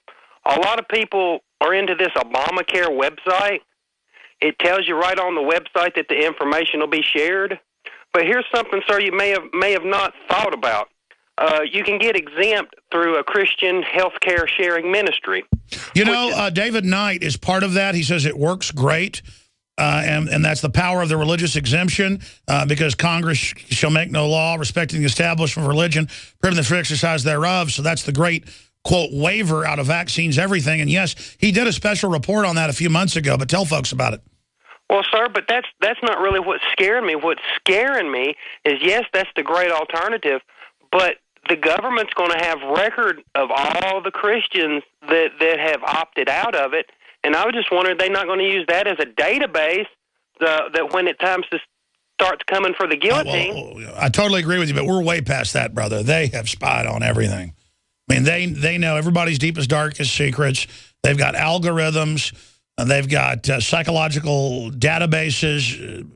a lot of people are into this Obamacare website. It tells you right on the website that the information will be shared. But here's something, sir, you may have not thought about. You can get exempt through a Christian healthcare sharing ministry. You know, David Knight is part of that. He says it works great, and that's the power of the religious exemption, because Congress shall make no law respecting the establishment of religion, prohibiting the free exercise thereof. So that's the great, quote, waiver out of vaccines, everything. And yes, he did a special report on that a few months ago, but tell folks about it. Well, sir, but that's not really what's scaring me. What's scaring me is, yes, that's the great alternative, but the government's going to have record of all the Christians that have opted out of it, and I was just wondering, they're not going to use that as a database that when it times to starts coming for the guillotine. I totally agree with you, but we're way past that, brother. They have spied on everything. I mean, they know everybody's deepest, darkest secrets. They've got algorithms. They've got psychological databases.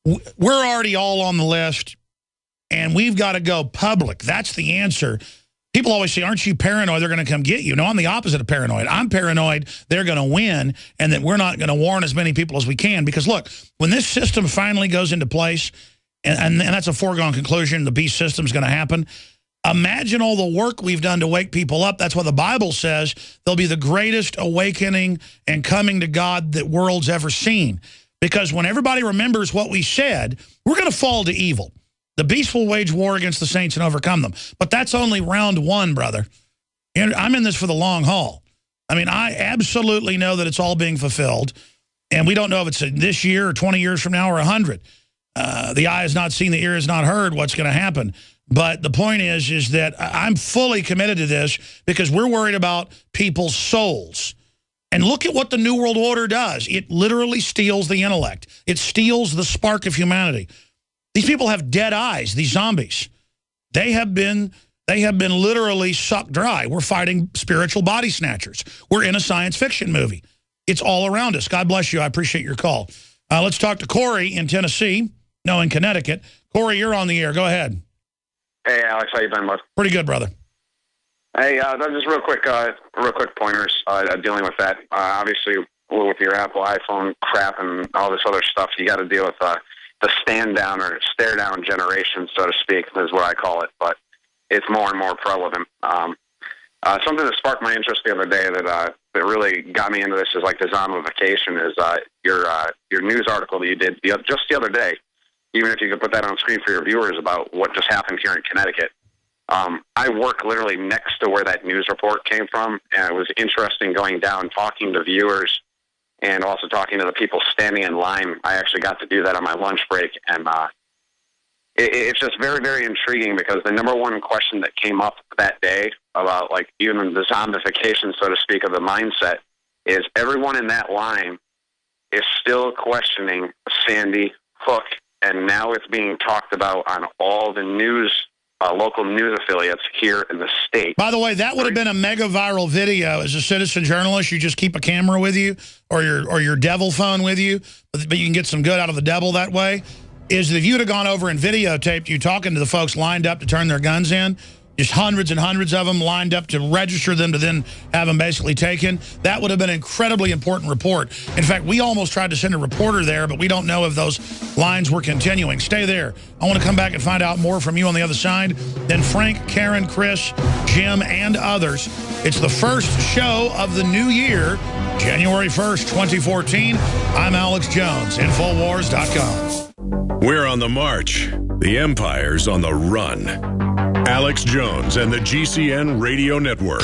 We're already all on the list, and we've got to go public. That's the answer. People always say, aren't you paranoid they're going to come get you? No, I'm the opposite of paranoid. I'm paranoid they're going to win and that we're not going to warn as many people as we can. Because, look, when this system finally goes into place, and that's a foregone conclusion, the beast system's going to happen, imagine all the work we've done to wake people up. That's what the Bible says. There'll be the greatest awakening and coming to God that world's ever seen. Because when everybody remembers what we said, we're going to fall to evil. The beast will wage war against the saints and overcome them. But that's only round one, brother. I'm in this for the long haul. I mean, I absolutely know that it's all being fulfilled. And we don't know if it's this year or 20 years from now or 100. The eye has not seen, the ear has not heard what's going to happen. But the point is that I'm fully committed to this because we're worried about people's souls. And look at what the New World Order does. It literally steals the intellect. It steals the spark of humanity. These people have dead eyes, these zombies. They have been literally sucked dry. We're fighting spiritual body snatchers. We're in a science fiction movie. It's all around us. God bless you. I appreciate your call. Let's talk to Corey in Tennessee. No, in Connecticut. Corey, you're on the air. Go ahead. Hey, Alex. How you been, bud? Pretty good, brother. Hey, just real quick pointers dealing with that. Obviously, with your Apple iPhone crap and all this other stuff, you got to deal with the stand down or stare down generation, so to speak, is what I call it. But it's more and more prevalent. Something that sparked my interest the other day that really got me into this is like the zombification is your news article that you did just the other day. Even if you could put that on screen for your viewers about what just happened here in Connecticut. I work literally next to where that news report came from, and it was interesting going down, talking to viewers, and also talking to the people standing in line. I actually got to do that on my lunch break, and it's just very, very intriguing because the number one question that came up that day about, like, even the zombification, so to speak, of the mindset is everyone in that line is still questioning Sandy Hook, and now it's being talked about on all the news local news affiliates here in the state. By the way, that would have been a mega viral video. As a citizen journalist, you just keep a camera with you or your devil phone with you, but you can get some good out of the devil that way, is that if you'd have gone over and videotaped you talking to the folks lined up to turn their guns in, just hundreds and hundreds of them lined up to register them to then have them basically taken, that would have been an incredibly important report. In fact, we almost tried to send a reporter there, but we don't know if those lines were continuing. Stay there. I want to come back and find out more from you on the other side. Then Frank, Karen, Chris, Jim, and others. It's the first show of the new year, January 1st, 2014. I'm Alex Jones, Infowars.com. We're on the march. The Empire's on the run. Alex Jones and the GCN Radio Network.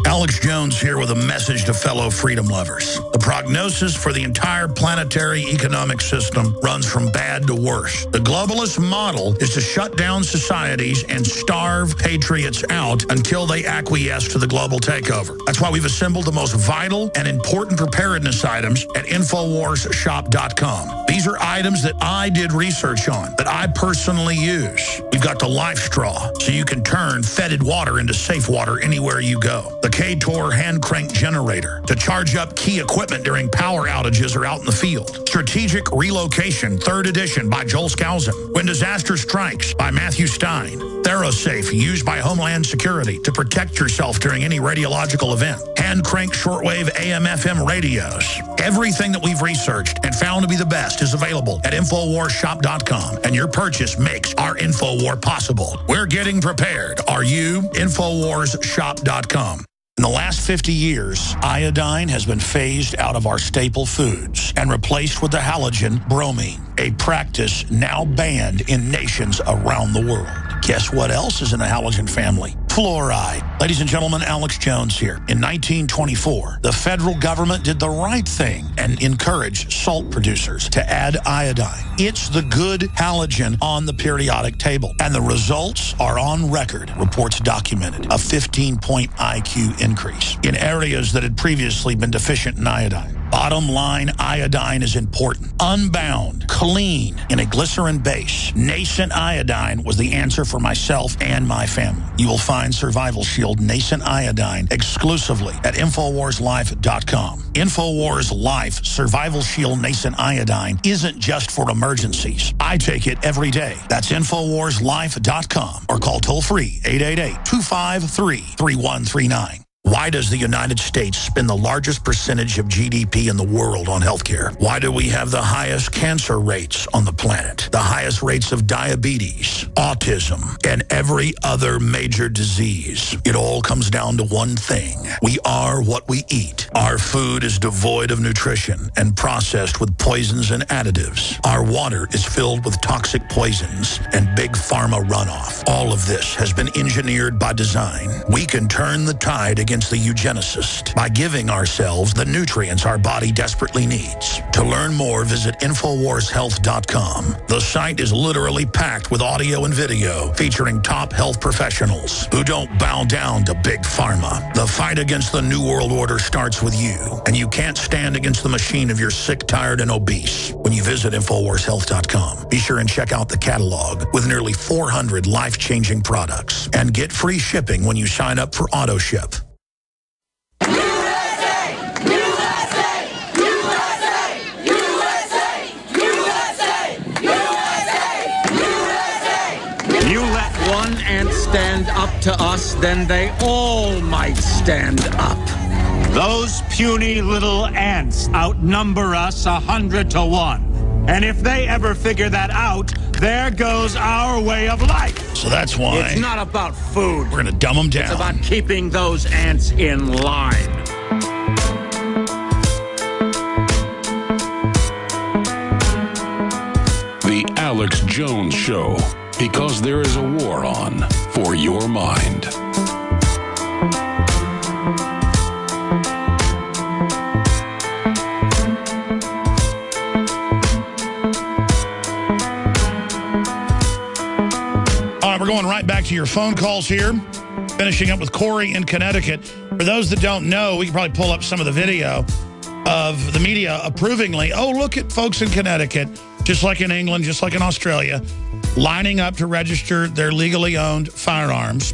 Alex Jones here with a message to fellow freedom lovers. The prognosis for the entire planetary economic system runs from bad to worse. The globalist model is to shut down societies and starve patriots out until they acquiesce to the global takeover. That's why we've assembled the most vital and important preparedness items at InfoWarsShop.com. These are items that I did research on, that I personally use. We've got the Life Straw, so you can turn fetid water into safe water anywhere you go. The K-Tor hand crank generator to charge up key equipment during power outages or out in the field. Strategic Relocation, 3rd edition by Joel Skousen. When Disaster Strikes by Matthew Stein. ThyroSafe, used by Homeland Security to protect yourself during any radiological event. Hand crank shortwave AM/FM radios. Everything that we've researched and found to be the best is available at InfoWarsShop.com, and your purchase makes our InfoWar possible. We're getting prepared. Are you? InfoWarsShop.com. In the last 50 years, iodine has been phased out of our staple foods and replaced with the halogen bromine, a practice now banned in nations around the world. Guess what else is in the halogen family? Fluoride. Ladies and gentlemen, Alex Jones here. In 1924, the federal government did the right thing and encouraged salt producers to add iodine. It's the good halogen on the periodic table, and the results are on record. Reports documented a 15-point IQ increase in areas that had previously been deficient in iodine. Bottom line, iodine is important. Unbound, clean, in a glycerin base. Nascent iodine was the answer for myself and my family. You will find Survival Shield Nascent Iodine exclusively at InfoWarsLife.com. InfoWars Life Survival Shield Nascent Iodine isn't just for emergencies. I take it every day. That's InfoWarsLife.com or call toll-free 888-253-3139. Why does the United States spend the largest percentage of GDP in the world on healthcare? Why do we have the highest cancer rates on the planet, the highest rates of diabetes, autism, and every other major disease? It all comes down to one thing. We are what we eat. Our food is devoid of nutrition and processed with poisons and additives. Our water is filled with toxic poisons and big pharma runoff. All of this has been engineered by design. We can turn the tide against the eugenicist by giving ourselves the nutrients our body desperately needs. To learn more, visit InfoWarsHealth.com. The site is literally packed with audio and video featuring top health professionals who don't bow down to big pharma. The fight against the New World Order starts with you, and you can't stand against the machine if you're sick, tired, and obese. When you visit InfoWarsHealth.com, be sure and check out the catalog with nearly 400 life-changing products and get free shipping when you sign up for AutoShip. One ant stand up to us, then they all might stand up. Those puny little ants outnumber us 100 to 1. And if they ever figure that out, there goes our way of life. So that's why it's not about food. We're going to dumb them down. It's about keeping those ants in line. The Alex Jones Show. Because there is a war on for your mind. All right, we're going right back to your phone calls here. Finishing up with Corey in Connecticut. For those that don't know, we can probably pull up some of the video of the media approvingly. Oh, look at folks in Connecticut just like in England, just like in Australia, lining up to register their legally owned firearms.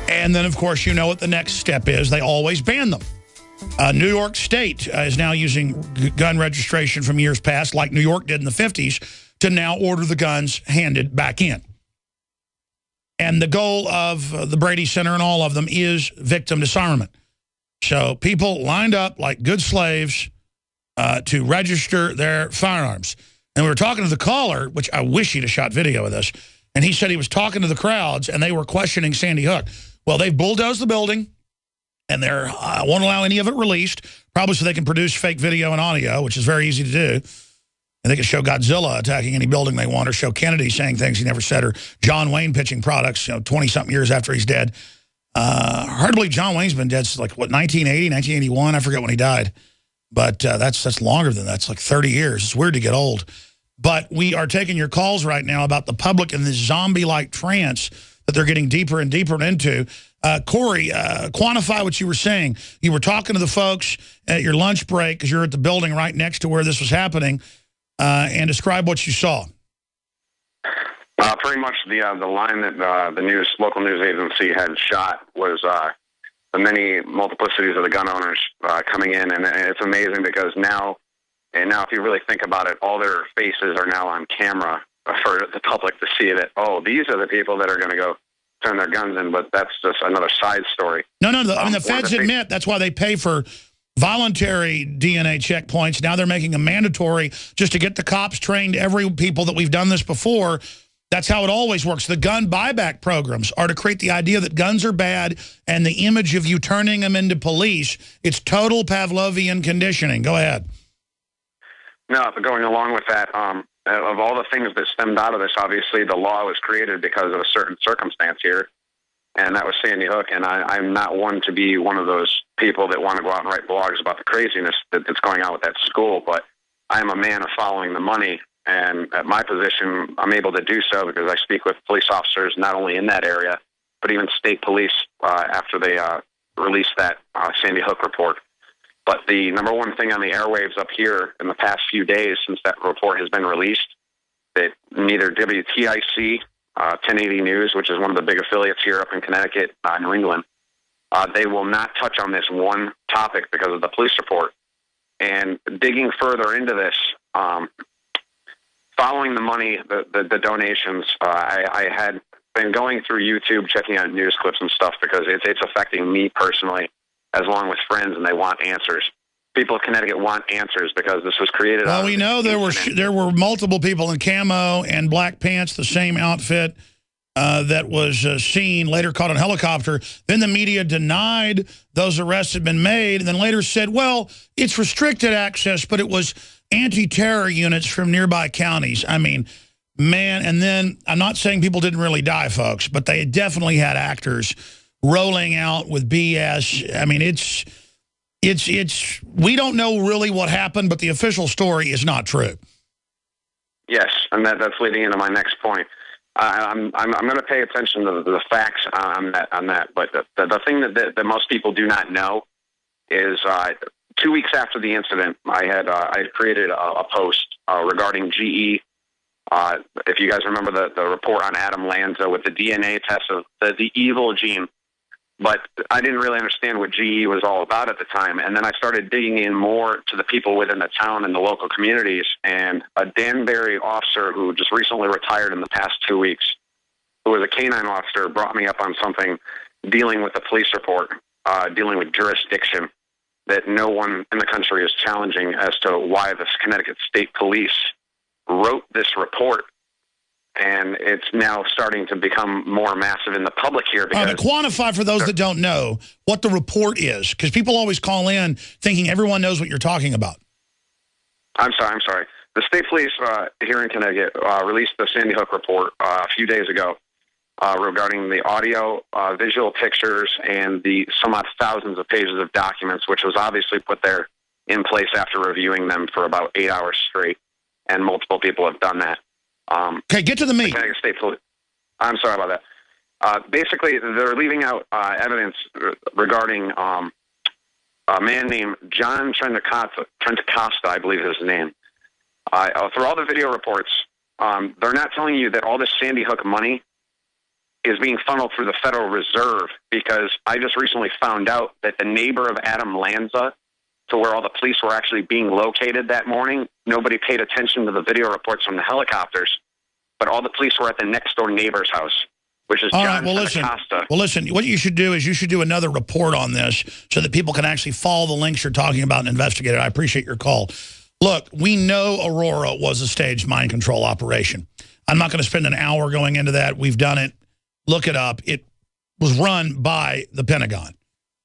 And then, of course, you know what the next step is. They always ban them. New York State is now using gun registration from years past, like New York did in the 50s, to now order the guns handed back in. And the goal of the Brady Center and all of them is victim disarmament. So people lined up like good slaves to register their firearms. And we were talking to the caller, which I wish he'd have shot video of this, and he said he was talking to the crowds, and they were questioning Sandy Hook. Well, they've bulldozed the building, and they won't allow any of it released, probably so they can produce fake video and audio, which is very easy to do. And they can show Godzilla attacking any building they want, or show Kennedy saying things he never said, or John Wayne pitching products, 20-something years after he's dead. Hard to believe John Wayne's been dead since, 1980, 1981? I forget when he died. But that's longer than that. It's like 30 years. It's weird to get old. But we are taking your calls right now about the public in this zombie-like trance that they're getting deeper and deeper into. Corey, quantify what you were saying. You were talking to the folks at your lunch break because you're at the building right next to where this was happening, and describe what you saw. Pretty much the line that the local news agency had shot was the many multiplicities of the gun owners coming in, and it's amazing because now if you really think about it, all their faces are now on camera for the public to see that, these are the people that are going to go turn their guns in, but that's just another side story. No, I mean, the feds admit that's why they pay for voluntary DNA checkpoints. Now they're making them mandatory just to get the cops trained, every people that we've done this before. That's how it always works. The gun buyback programs are to create the idea that guns are bad and the image of you turning them into police. It's total Pavlovian conditioning. Go ahead. No, but going along with that, of all the things that stemmed out of this, obviously the law was created because of a certain circumstance here, and that was Sandy Hook. And I'm not one to be one of those people that want to go out and write blogs about the craziness that's going on with that school, but I'm a man of following the money. And at my position, I'm able to do so because I speak with police officers not only in that area, but even state police after they released that Sandy Hook report. But the number one thing on the airwaves up here in the past few days since that report has been released, that neither WTIC, 1080 News, which is one of the big affiliates here up in Connecticut, New England, they will not touch on this one topic because of the police report. And digging further into this, following the money, the donations, I had been going through YouTube, checking out news clips and stuff because it's affecting me personally, as long with friends, and they want answers. People of Connecticut want answers because this was created. Well, we know there were multiple people in camo and black pants, the same outfit that was seen, later caught on helicopter. Then the media denied those arrests had been made, and then later said, well, it's restricted access, but it was anti-terror units from nearby counties. I mean, man, and then I'm not saying people didn't really die, folks, but they definitely had actors rolling out with BS. I mean, it's we don't know really what happened, but the official story is not true. Yes, and that's leading into my next point. I'm going to pay attention to the facts on that. But the thing that most people do not know is 2 weeks after the incident, I had created a post regarding GE. If you guys remember the report on Adam Lanza with the DNA test of the evil gene. But I didn't really understand what GE was all about at the time. And then I started digging in more to the people within the town and the local communities. And a Danbury officer who just recently retired in the past 2 weeks, who was a canine officer, brought me up on something dealing with the police report, dealing with jurisdiction, that no one in the country is challenging as to why the Connecticut State Police wrote this report. And it's now starting to become more massive in the public here. Because quantify for those that don't know what the report is, because people always call in thinking everyone knows what you're talking about. I'm sorry. The state police here in Connecticut released the Sandy Hook report a few days ago regarding the audio, visual pictures, and the somewhat thousands of pages of documents, which was obviously put there in place after reviewing them for about 8 hours straight. And multiple people have done that. Okay, get to the meat. Connecticut State Police. I'm sorry about that. Basically, they're leaving out evidence regarding a man named John Trentacosta, I believe is his name. through all the video reports, they're not telling you that all this Sandy Hook money is being funneled through the Federal Reserve, because I just recently found out that the neighbor of Adam Lanza, to where all the police were actually being located that morning, nobody paid attention to the video reports from the helicopters, but all the police were at the next door neighbor's house, which is John Acosta. Well, listen, what you should do is you should do another report on this so that people can actually follow the links you're talking about and investigate it. I appreciate your call. Look, we know Aurora was a staged mind control operation. I'm not going to spend an hour going into that. We've done it. Look it up. It was run by the Pentagon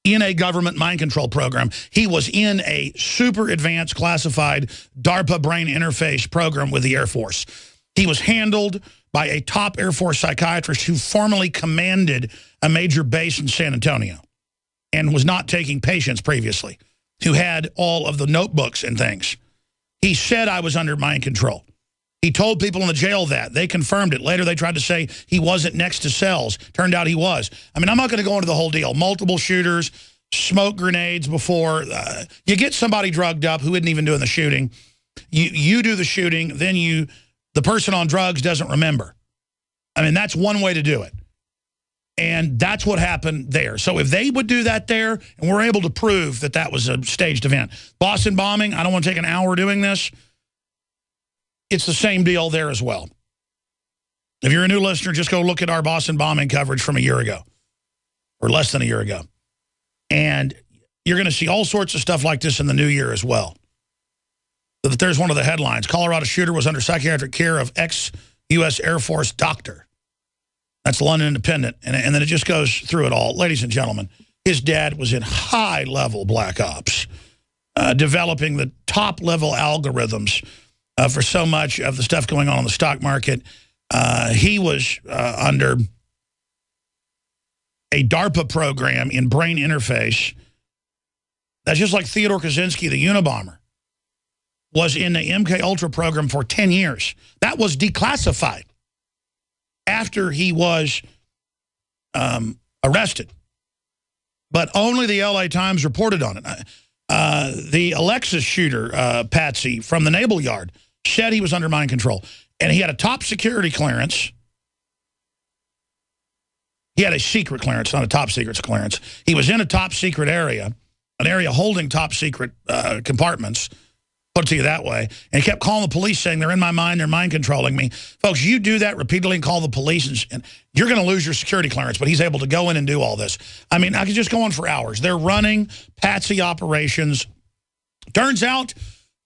in a government mind control program. He was in a super advanced classified DARPA brain interface program with the Air Force. He was handled by a top Air Force psychiatrist who formerly commanded a major base in San Antonio and was not taking patients previously, who had all of the notebooks and things. He said I was under mind control. He told people in the jail that. They confirmed it. Later, they tried to say he wasn't next to cells. Turned out he was. I mean, I'm not going to go into the whole deal. Multiple shooters, smoke grenades before. You get somebody drugged up who isn't even doing the shooting. You do the shooting, then the person on drugs doesn't remember. I mean, that's one way to do it. And that's what happened there. So if they would do that there, and we're able to prove that that was a staged event. Boston bombing, I don't want to take an hour doing this. It's the same deal there as well. If you're a new listener, just go look at our Boston bombing coverage from a year ago, or less than a year ago. And you're going to see all sorts of stuff like this in the new year as well. So that there's one of the headlines. Colorado shooter was under psychiatric care of ex-U.S. Air Force doctor. That's the London Independent. And then it just goes through it all. Ladies and gentlemen, his dad was in high-level black ops, developing the top-level algorithms for so much of the stuff going on in the stock market. He was under a DARPA program in brain interface. That's just like Theodore Kaczynski, the Unabomber, was in the MK Ultra program for 10 years. That was declassified after he was arrested. But only the LA Times reported on it. The Alexis shooter, Patsy, from the Naval Yard, said he was under mind control. And he had a top security clearance. He had a secret clearance, not a top secret clearance. He was in a top secret area, an area holding top secret compartments, put it to you that way. And he kept calling the police saying, they're in my mind, they're mind controlling me. Folks, you do that repeatedly and call the police, and you're going to lose your security clearance. But he's able to go in and do all this. I mean, I could just go on for hours. They're running Patsy operations. Turns out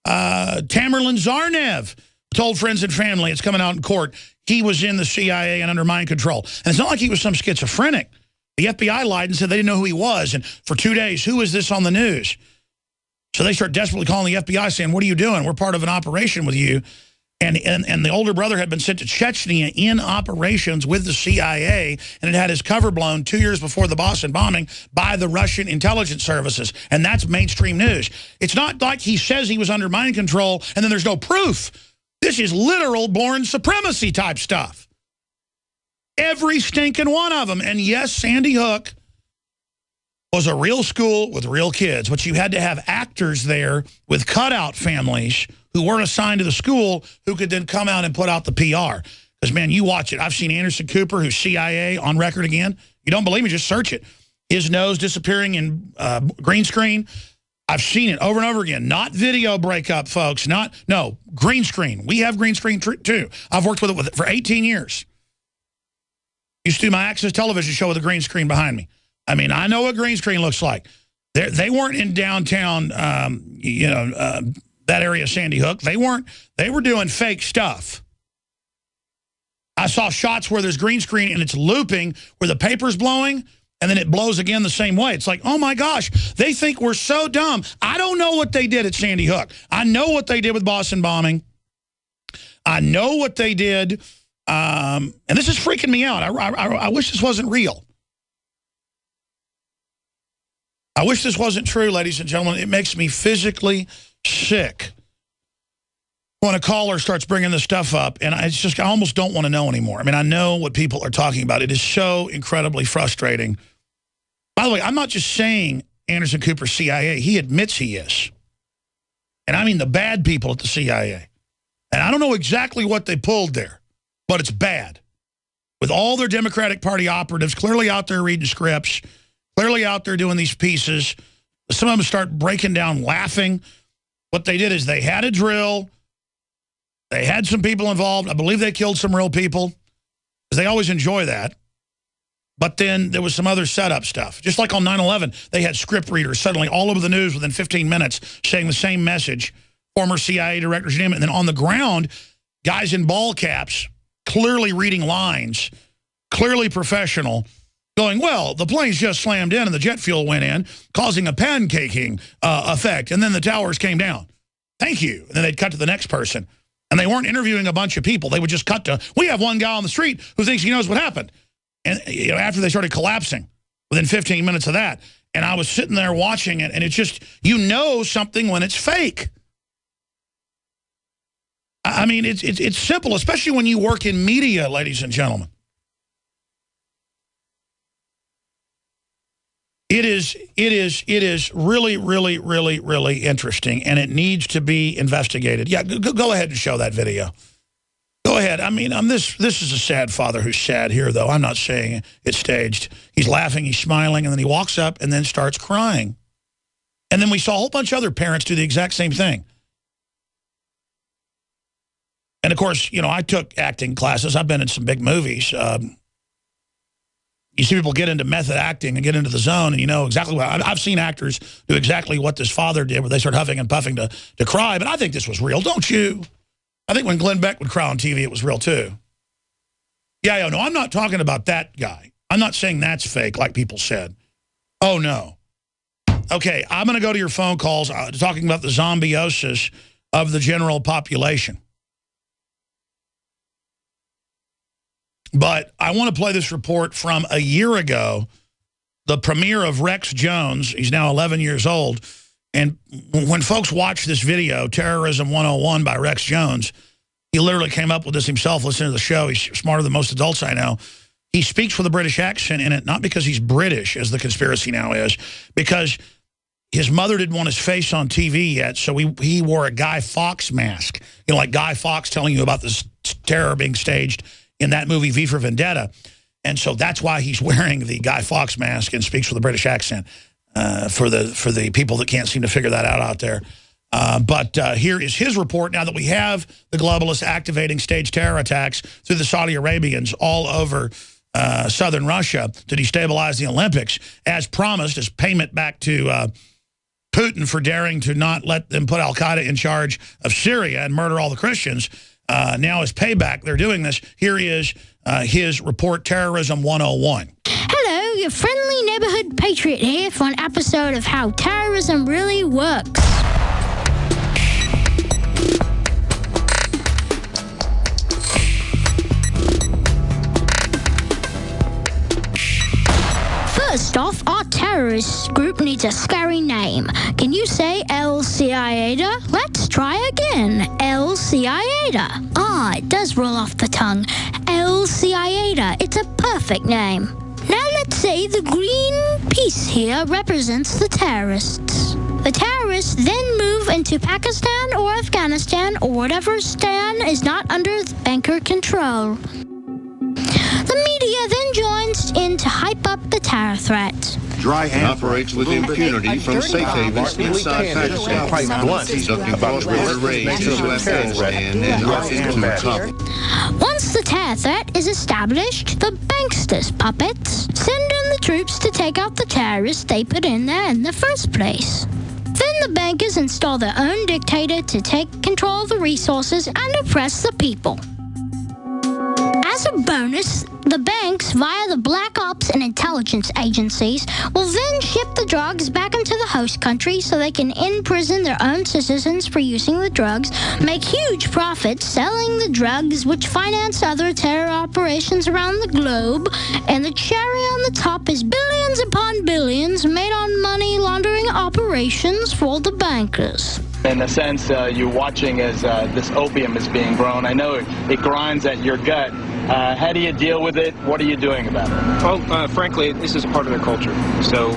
Tamerlan Zarnev told friends and family, it's coming out in court, he was in the CIA and under mind control. And it's not like he was some schizophrenic. The FBI lied and said they didn't know who he was. And for 2 days, who is this on the news? So they start desperately calling the FBI saying, what are you doing? We're part of an operation with you. And the older brother had been sent to Chechnya in operations with the CIA, and it had his cover blown 2 years before the Boston bombing by the Russian intelligence services. And that's mainstream news. It's not like he says he was under mind control and then there's no proof. This is literal born supremacy type stuff. Every stinking one of them. And yes, Sandy Hook was a real school with real kids, but you had to have actors there with cutout families who weren't assigned to the school who could then come out and put out the PR. Because, man, you watch it. I've seen Anderson Cooper, who's CIA, on record again. You don't believe me? Just search it. His nose disappearing in green screen. I've seen it over and over again. Not video breakup, folks. No, green screen. We have green screen too. I've worked with it for 18 years. Used to do my Access television show with a green screen behind me. I mean, I know what green screen looks like. They weren't in downtown, that area of Sandy Hook. They weren't. They were doing fake stuff. I saw shots where there's green screen and it's looping where the paper's blowing and then it blows again the same way. It's like, oh, my gosh, they think we're so dumb. I don't know what they did at Sandy Hook. I know what they did with Boston bombing. I know what they did. And this is freaking me out. I wish this wasn't real. I wish this wasn't true, ladies and gentlemen. It makes me physically sick when a caller starts bringing this stuff up, and it's just I almost don't want to know anymore. I mean, I know what people are talking about. It is so incredibly frustrating. By the way, I'm not just saying Anderson Cooper CIA. He admits he is. And I mean the bad people at the CIA. And I don't know exactly what they pulled there, but it's bad. With all their Democratic Party operatives clearly out there reading scripts, clearly out there doing these pieces. Some of them start breaking down laughing. What they did is they had a drill. They had some people involved. I believe they killed some real people, because they always enjoy that. But then there was some other setup stuff. Just like on 9/11, they had script readers suddenly all over the news within 15 minutes saying the same message. Former CIA directors, you name it. And then on the ground, guys in ball caps, clearly reading lines, clearly professional, going, well, the planes just slammed in and the jet fuel went in, causing a pancaking effect. And then the towers came down. Thank you. And then they'd cut to the next person. And they weren't interviewing a bunch of people. They would just cut to, we have one guy on the street who thinks he knows what happened. And after they started collapsing, within 15 minutes of that. And I was sitting there watching it, and it's just, you know something when it's fake. I mean, it's simple, especially when you work in media, ladies and gentlemen. It is really, really, really, really interesting, and it needs to be investigated. Yeah, go ahead and show that video. Go ahead. I mean, this is a sad father who's sad here, though. I'm not saying it's staged. He's laughing, he's smiling, and then he walks up and then starts crying. And then we saw a whole bunch of other parents do the exact same thing. And, of course, you know, I took acting classes. I've been in some big movies. You see people get into method acting and get into the zone, and you know exactly what... I've seen actors do exactly what this father did, where they start huffing and puffing to cry. But I think this was real, don't you? I think when Glenn Beck would cry on TV, it was real, too. Yeah, no, I'm not talking about that guy. I'm not saying that's fake, like people said. Oh, no. Okay, I'm going to go to your phone calls talking about the zombiosis of the general population. But I want to play this report from a year ago, the premiere of Rex Jones. He's now 11 years old. And when folks watch this video, Terrorism 101 by Rex Jones, he literally came up with this himself. Listen to the show. He's smarter than most adults I know. He speaks with a British accent in it, not because he's British, as the conspiracy now is, because his mother didn't want his face on TV yet, so he wore a Guy Fawkes mask. You know, like Guy Fawkes telling you about this terror being staged in that movie V for Vendetta. And so that's why he's wearing the Guy Fawkes mask and speaks with a British accent for the people that can't seem to figure that out there. But here is his report now that we have the globalists activating staged terror attacks through the Saudi Arabians all over southern Russia to destabilize the Olympics, as promised, as payment back to Putin for daring to not let them put al-Qaeda in charge of Syria and murder all the Christians. Now as payback, they're doing this. Here is his report, Terrorism 101. Hello, your friendly neighborhood patriot here for an episode of How Terrorism Really Works. First off, our terrorist group needs a scary name. Can you say El-Qaeda? Let's try again. El-Qaeda. Ah, it does roll off the tongue. El-Qaeda. It's a perfect name. Now let's say the green piece here represents the terrorists. The terrorists then move into Pakistan or Afghanistan or whatever stan is not under banker control. The media then joins in to hype up the terror threat. Dry operates with impunity from safe havens inside Pakistan. Quite blunt about the raids to Afghanistan and into Kabul. Once the terror threat is established, the banksters puppets send in the troops to take out the terrorists they put in there in the first place. Then the bankers install their own dictator to take control of the resources and oppress the people. As a bonus, the banks, via the black ops and intelligence agencies, will then ship the drugs back into the host country so they can imprison their own citizens for using the drugs, make huge profits selling the drugs, which finance other terror operations around the globe, and the cherry on the top is billions upon billions made on money laundering operations for the bankers. In a sense, you're watching as this opium is being grown. I know it grinds at your gut. How do you deal with it? What are you doing about it? Well, frankly, this is a part of their culture. So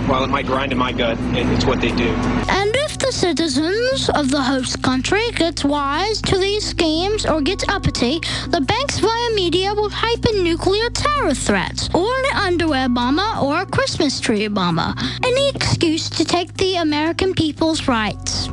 while it might grind in my gut, it's what they do. And if If the citizens of the host country gets wise to these schemes or gets uppity, the banks via media will hype in nuclear terror threats, or an underwear bomber, or a Christmas tree bomber. Any excuse to take the American people's rights.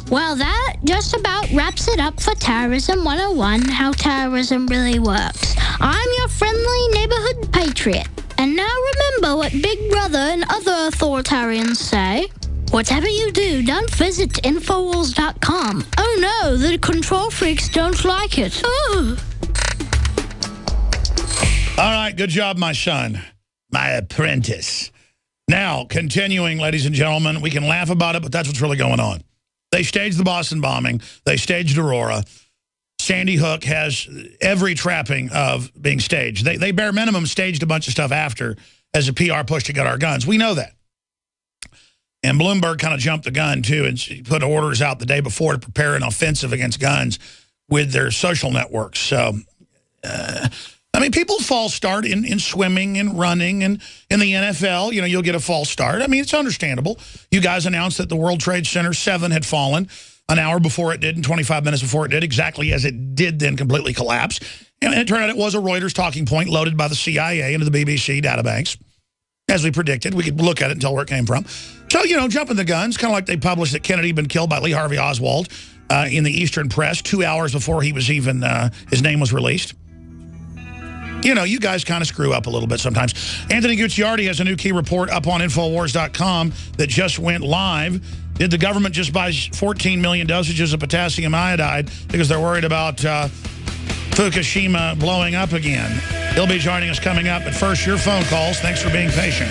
Well, that just about wraps it up for Terrorism 101, how terrorism really works. I'm your friendly neighborhood patriot. And now remember what Big Brother and other authoritarians say. Whatever you do, don't visit Infowars.com. Oh no, the control freaks don't like it. Ooh. All right, good job, my son, my apprentice. Now, continuing, ladies and gentlemen, we can laugh about it, but that's what's really going on. They staged the Boston bombing. They staged Aurora. Sandy Hook has every trapping of being staged. They bare minimum staged a bunch of stuff after as a PR push to get our guns. We know that. And Bloomberg kind of jumped the gun, too, and she put orders out the day before to prepare an offensive against guns with their social networks. So, I mean, people false start in swimming and running, and in the NFL, you know, you'll get a false start. I mean, it's understandable. You guys announced that the World Trade Center 7 had fallen an hour before it did and 25 minutes before it did, exactly as it did then completely collapse. And it turned out it was a Reuters talking point loaded by the CIA into the BBC databanks. As we predicted, we could look at it and tell where it came from. So, you know, jumping the guns, kind of like they published that Kennedy had been killed by Lee Harvey Oswald in the Eastern Press 2 hours before he was even, his name was released. You know, you guys kind of screw up a little bit sometimes. Anthony Gucciardi has a new key report up on Infowars.com that just went live. Did the government just buy 14 million dosages of potassium iodide because they're worried about Fukushima blowing up again? He'll be joining us coming up. But first, your phone calls. Thanks for being patient.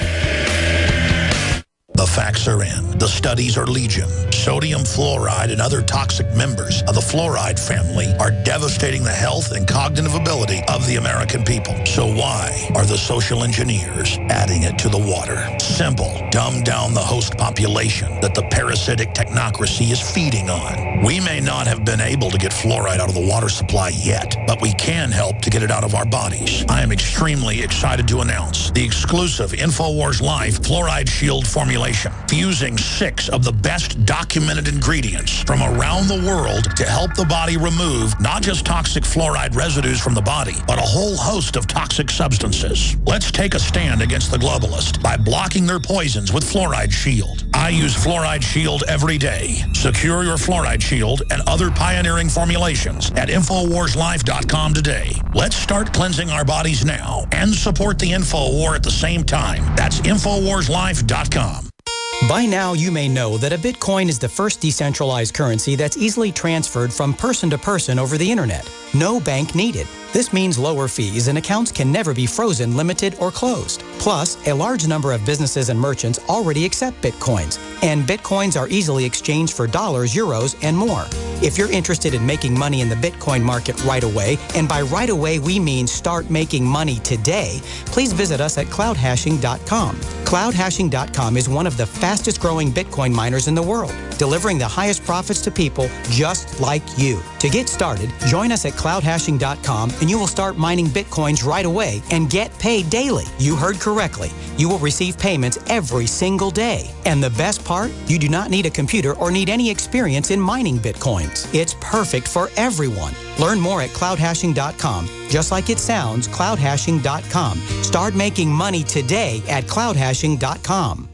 The facts are in. The studies are legion. Sodium fluoride and other toxic members of the fluoride family are devastating the health and cognitive ability of the American people. So why are the social engineers adding it to the water? Simple. Dumb down the host population that the parasitic technocracy is feeding on. We may not have been able to get fluoride out of the water supply yet, but we can help to get it out of our bodies. I am extremely excited to announce the exclusive InfoWars Life Fluoride Shield formulation, fusing 6 of the best documented ingredients from around the world to help the body remove not just toxic fluoride residues from the body, but a whole host of toxic substances. Let's take a stand against the globalists by blocking their poisons with Fluoride Shield. I use Fluoride Shield every day. Secure your Fluoride Shield and other pioneering formulations at InfoWarsLife.com today. Let's start cleansing our bodies now and support the Info War at the same time. That's InfoWarsLife.com. By now, you may know that a Bitcoin is the first decentralized currency that's easily transferred from person to person over the internet. No bank needed. This means lower fees and accounts can never be frozen, limited, or closed. Plus, a large number of businesses and merchants already accept Bitcoins, and Bitcoins are easily exchanged for dollars, euros, and more. If you're interested in making money in the Bitcoin market right away, and by right away we mean start making money today, please visit us at cloudhashing.com. Cloudhashing.com is one of the fastest growing Bitcoin miners in the world, delivering the highest profits to people just like you. To get started, join us at cloudhashing.com and you will start mining Bitcoins right away and get paid daily. You heard correctly. You will receive payments every single day. And the best part, you do not need a computer or need any experience in mining Bitcoins. It's perfect for everyone. Learn more at cloudhashing.com. Just like it sounds, cloudhashing.com. Start making money today at cloudhashing.com.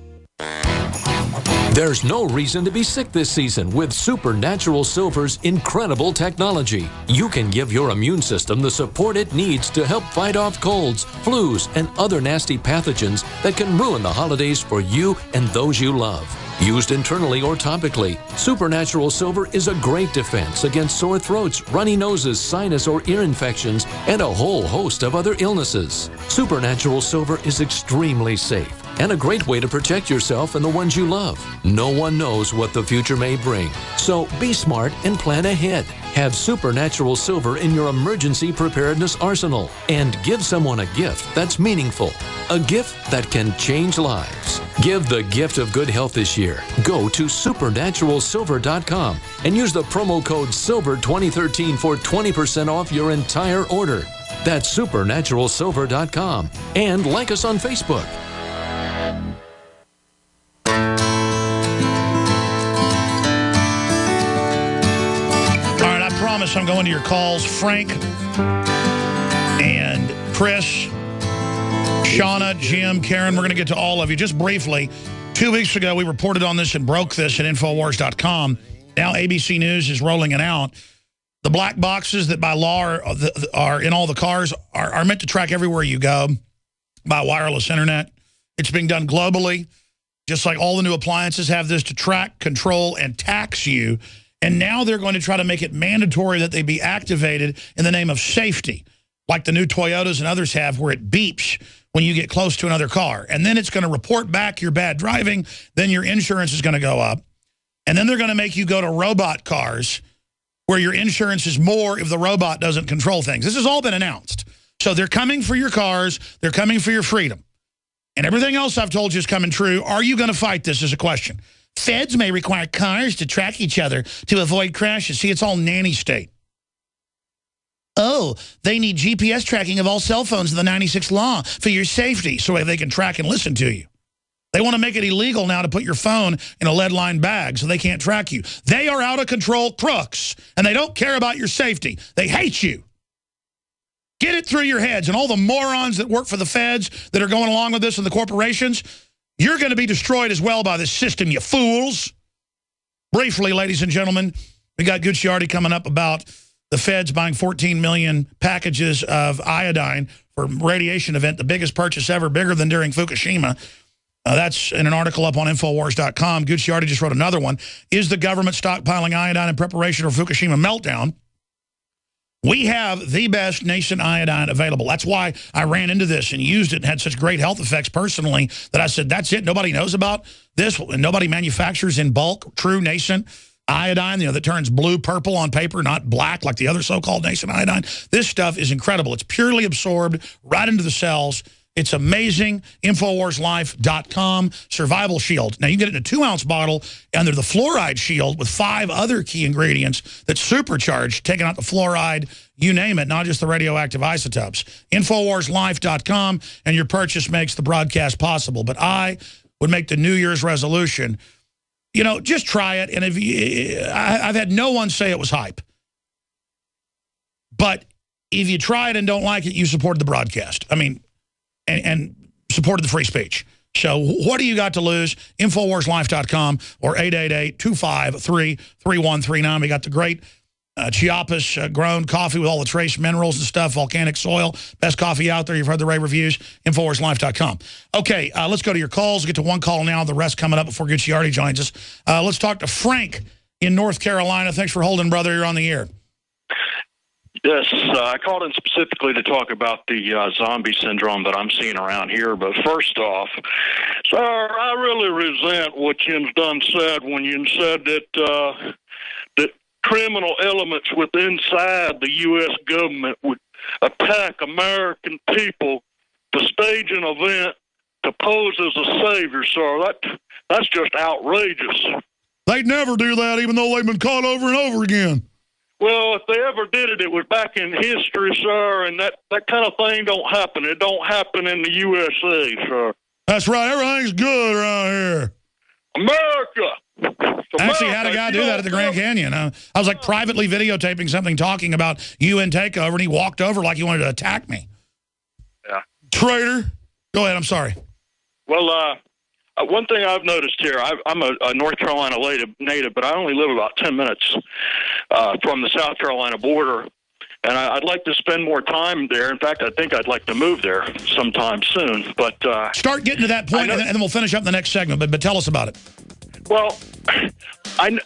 There's no reason to be sick this season with Supernatural Silver's incredible technology. You can give your immune system the support it needs to help fight off colds, flus, and other nasty pathogens that can ruin the holidays for you and those you love. Used internally or topically, Supernatural Silver is a great defense against sore throats, runny noses, sinus or ear infections, and a whole host of other illnesses. Supernatural Silver is extremely safe and a great way to protect yourself and the ones you love. No one knows what the future may bring, so be smart and plan ahead. Have Supernatural Silver in your emergency preparedness arsenal and give someone a gift that's meaningful, a gift that can change lives. Give the gift of good health this year. Go to supernaturalsilver.com and use the promo code SILVER2013 for 20% off your entire order. That's supernaturalsilver.com, and like us on Facebook. this, I'm going to your calls. Frank and Chris, Shauna, Jim, Karen, we're going to get to all of you. Just briefly, 2 weeks ago, we reported on this and broke this at Infowars.com. Now ABC News is rolling it out. The black boxes that by law are in all the cars are meant to track everywhere you go by wireless internet. It's being done globally. Just like all the new appliances have this to track, control, and tax you. And now they're going to try to make it mandatory that they be activated in the name of safety, like the new Toyotas and others have, where it beeps when you get close to another car. And then it's going to report back your bad driving. Then your insurance is going to go up. And then they're going to make you go to robot cars where your insurance is more if the robot doesn't control things. This has all been announced. So they're coming for your cars. They're coming for your freedom. And everything else I've told you is coming true. Are you going to fight this is a question. Feds may require cars to track each other to avoid crashes. See, it's all nanny state. Oh, they need GPS tracking of all cell phones in the 96th law for your safety so they can track and listen to you. They want to make it illegal now to put your phone in a lead-lined bag so they can't track you. They are out-of-control crooks, and they don't care about your safety. They hate you. Get it through your heads. And all the morons that work for the feds that are going along with this and the corporations, you're going to be destroyed as well by this system, you fools. Briefly, ladies and gentlemen, we got Gucciardi coming up about the feds buying 14 million packages of iodine for radiation event, the biggest purchase ever, bigger than during Fukushima. That's in an article up on Infowars.com. Gucciardi just wrote another one. Is the government stockpiling iodine in preparation for Fukushima meltdown? We have the best nascent iodine available. That's why I ran into this and used it and had such great health effects personally that I said, that's it. Nobody knows about this, and nobody manufactures in bulk true nascent iodine, that turns blue, purple on paper, not black like the other so-called nascent iodine. This stuff is incredible. It's purely absorbed right into the cells. It's amazing. InfoWarsLife.com. Survival Shield. Now, you get it in a 2-ounce bottle under the fluoride shield with 5 other key ingredients that's supercharged, taking out the fluoride, you name it, not just the radioactive isotopes. InfoWarsLife.com, and your purchase makes the broadcast possible. But I would make the New Year's resolution, just try it. And I've had no one say it was hype. But if you try it and don't like it, you supported the broadcast. I mean, and supported the free speech. So what do you got to lose? InfoWarsLife.com or 888-253-3139. We got the great Chiapas grown coffee with all the trace minerals and stuff, volcanic soil. Best coffee out there. You've heard the rave reviews. InfoWarsLife.com. Okay, let's go to your calls. We'll get to one call now. The rest coming up before Gucciardi joins us. Let's talk to Frank in North Carolina. Thanks for holding, brother. You're on the air. Yes, I called in specifically to talk about the zombie syndrome that I'm seeing around here. But first off, sir, I really resent what Jim's done said when you said that that criminal elements within the U.S. government would attack American people to stage an event to pose as a savior, sir. That's just outrageous. They'd never do that, even though they've been caught over and over again. Well, if they ever did it, it was back in history, sir, and that kind of thing don't happen. It don't happen in the USA, sir. That's right. Everything's good around here. America! I actually had a guy do that at the Grand Canyon. I was like privately videotaping something talking about UN takeover, and he walked over like he wanted to attack me. Yeah. Traitor. Go ahead. I'm sorry. Well, one thing I've noticed here, I'm a North Carolina native, but I only live about 10 minutes from the South Carolina border, and I'd like to spend more time there. In fact, I think I'd like to move there sometime soon. But start getting to that point, and then we'll finish up the next segment, but tell us about it. Well,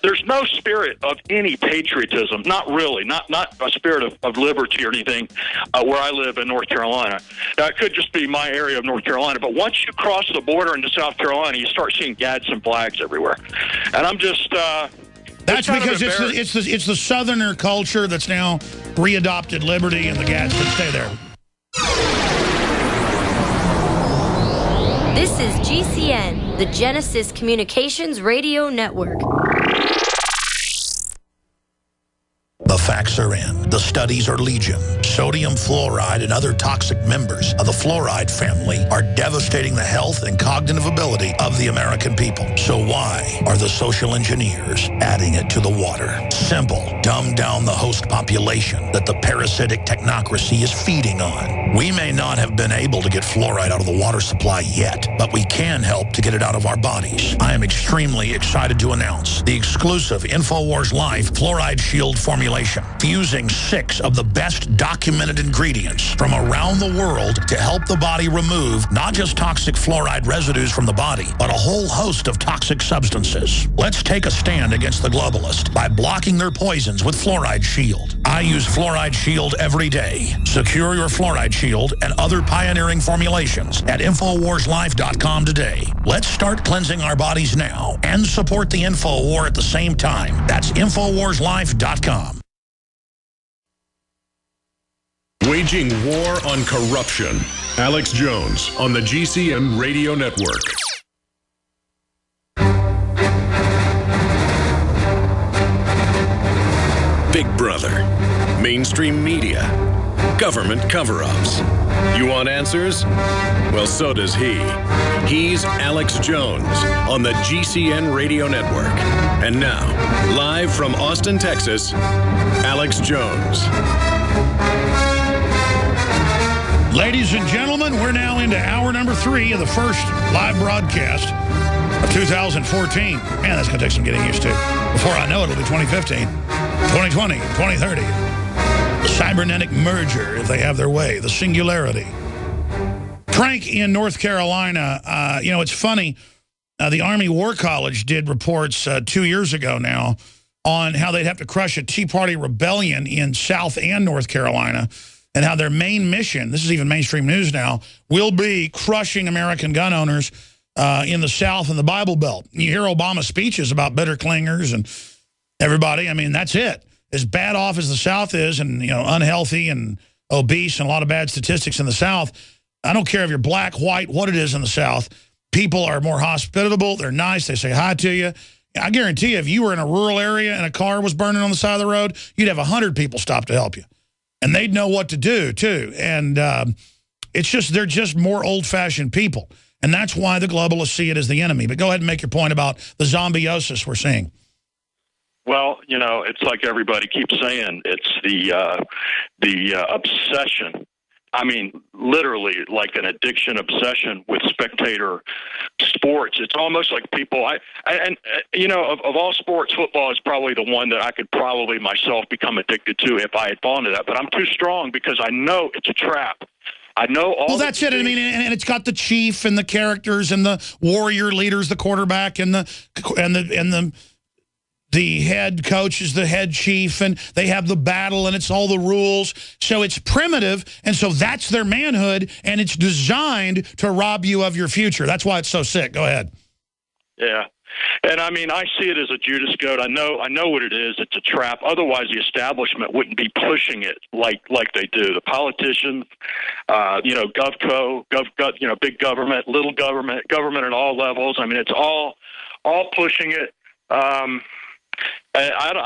there's no spirit of any patriotism, not really, not a spirit of liberty or anything where I live in North Carolina. Now, it could just be my area of North Carolina, but once you cross the border into South Carolina, you start seeing Gadsden flags everywhere. And I'm just... That's because it's the Southerner culture that's now readopted liberty, and the Gadsden stay there. This is GCN, the Genesis Communications Radio Network. The facts are in. The studies are legion. Sodium fluoride and other toxic members of the fluoride family are devastating the health and cognitive ability of the American people. So why are the social engineers adding it to the water? Simple. Dumb down the host population that the parasitic technocracy is feeding on. We may not have been able to get fluoride out of the water supply yet, but we can help to get it out of our bodies. I am extremely excited to announce the exclusive InfoWars Life Fluoride Shield formulation, fusing 6 of the best documented ingredients from around the world to help the body remove not just toxic fluoride residues from the body, but a whole host of toxic substances. Let's take a stand against the globalists by blocking their poisons with Fluoride Shield. I use Fluoride Shield every day. Secure your Fluoride Shield and other pioneering formulations at InfoWarsLife.com today. Let's start cleansing our bodies now and support the info war at the same time. That's InfoWarsLife.com. Waging war on corruption. Alex Jones on the GCN Radio Network. Big Brother, mainstream media, government cover-ups. You want answers? Well, so does he. He's Alex Jones on the GCN Radio Network. And now, live from Austin, Texas, Alex Jones. Ladies and gentlemen, we're now into hour number 3 of the first live broadcast of 2014. Man, that's going to take some getting used to. Before I know it, it'll be 2015, 2020, 2030. The cybernetic merger, if they have their way, the singularity. Frank in North Carolina, you know, it's funny. The Army War College did reports 2 years ago now on how they'd have to crush a Tea Party rebellion in South and North Carolina, and how their main mission, this is even mainstream news now, will be crushing American gun owners in the South and the Bible Belt. You hear Obama's speeches about bitter clingers and everybody. I mean, that's it. As bad off as the South is, and, you know, unhealthy and obese and a lot of bad statistics in the South, I don't care if you're black, white, what it is in the South. People are more hospitable. They're nice. They say hi to you. I guarantee you, if you were in a rural area and a car was burning on the side of the road, you'd have 100 people stop to help you. And they'd know what to do, too. And it's just, they're just more old-fashioned people. And that's why the globalists see it as the enemy. But go ahead and make your point about the zombiosis we're seeing. Well, you know, it's like everybody keeps saying, it's the obsession. I mean, literally like an addiction obsession with spectator sports. It's almost like people, you know, of all sports, football is probably the one that I could probably myself become addicted to if I had fallen to that. But I'm too strong because I know it's a trap. I know all. Well, that's it. I mean, and it's got the chief and the characters and the warrior leaders, the quarterback and the head coach is the head chief, and they have the battle, and it's all the rules. So it's primitive, and so that's their manhood, and it's designed to rob you of your future. That's why it's so sick. Go ahead. Yeah. And I mean, I see it as a Judas goat. I know what it is. It's a trap. Otherwise, the establishment wouldn't be pushing it like they do. The politicians, you know, GovCo, you know, big government, little government at all levels. I mean, it's all pushing it. I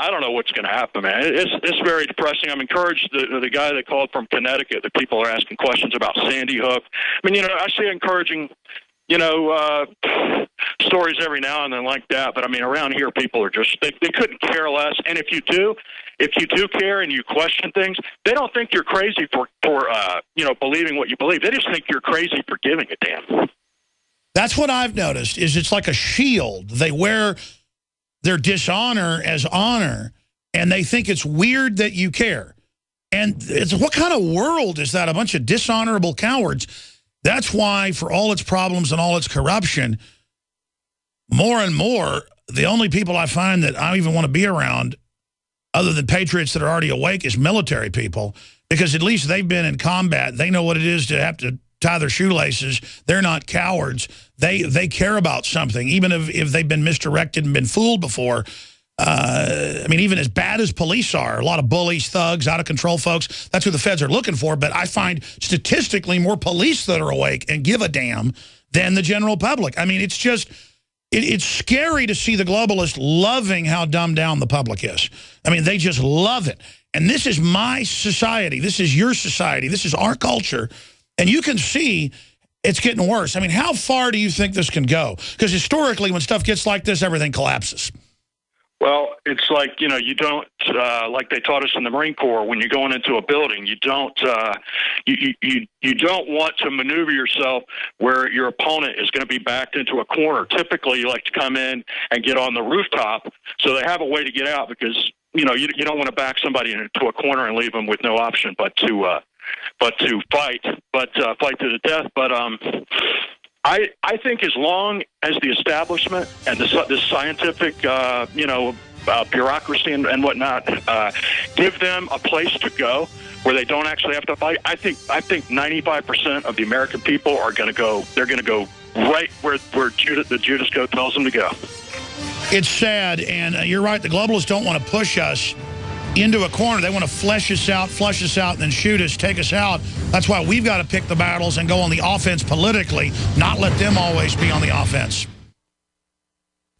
don't know what's going to happen, man. It's very depressing. I'm encouraged. The guy that called from Connecticut, the people are asking questions about Sandy Hook. I mean, you know, I see encouraging, you know, stories every now and then like that. But I mean, around here, people are just they couldn't care less. And if you do care and you question things, they don't think you're crazy for you know, believing what you believe. They just think you're crazy for giving a damn. That's what I've noticed. Is it's like a shield. They wear their dishonor as honor, and they think it's weird that you care. And it's, what kind of world is that? A bunch of dishonorable cowards. That's why, for all its problems and all its corruption, more and more, the only people I find that I even want to be around, other than patriots that are already awake, is military people, because at least they've been in combat. They know what it is to have to tie their shoelaces. They're not cowards. They care about something, even if they've been misdirected and been fooled before. I mean, even as bad as police are, a lot of bullies, thugs, out-of-control folks, that's who the feds are looking for. But I find statistically more police that are awake and give a damn than the general public. I mean, it's just, It's scary to see the globalists loving how dumbed down the public is. I mean, they just love it. And this is my society. This is your society. This is our culture. And you can see it's getting worse. I mean, how far do you think this can go? Because historically, when stuff gets like this, everything collapses. Well, it's like, you know, you don't, like they taught us in the Marine Corps, when you're going into a building, you don't, you don't want to maneuver yourself where your opponent is going to be backed into a corner. Typically, you like to come in and get on the rooftop, so they have a way to get out, because, you know, you don't want to back somebody into a corner and leave them with no option but to fight to the death. But I think as long as the establishment and this scientific, bureaucracy and whatnot, give them a place to go where they don't actually have to fight, I think 95% of the American people are going to go. They're going to go right where the Judas Goat tells them to go. It's sad, and you're right. The globalists don't want to push us into a corner. They want to flush us out, and then shoot us, take us out. That's why we've got to pick the battles and go on the offense politically, not let them always be on the offense.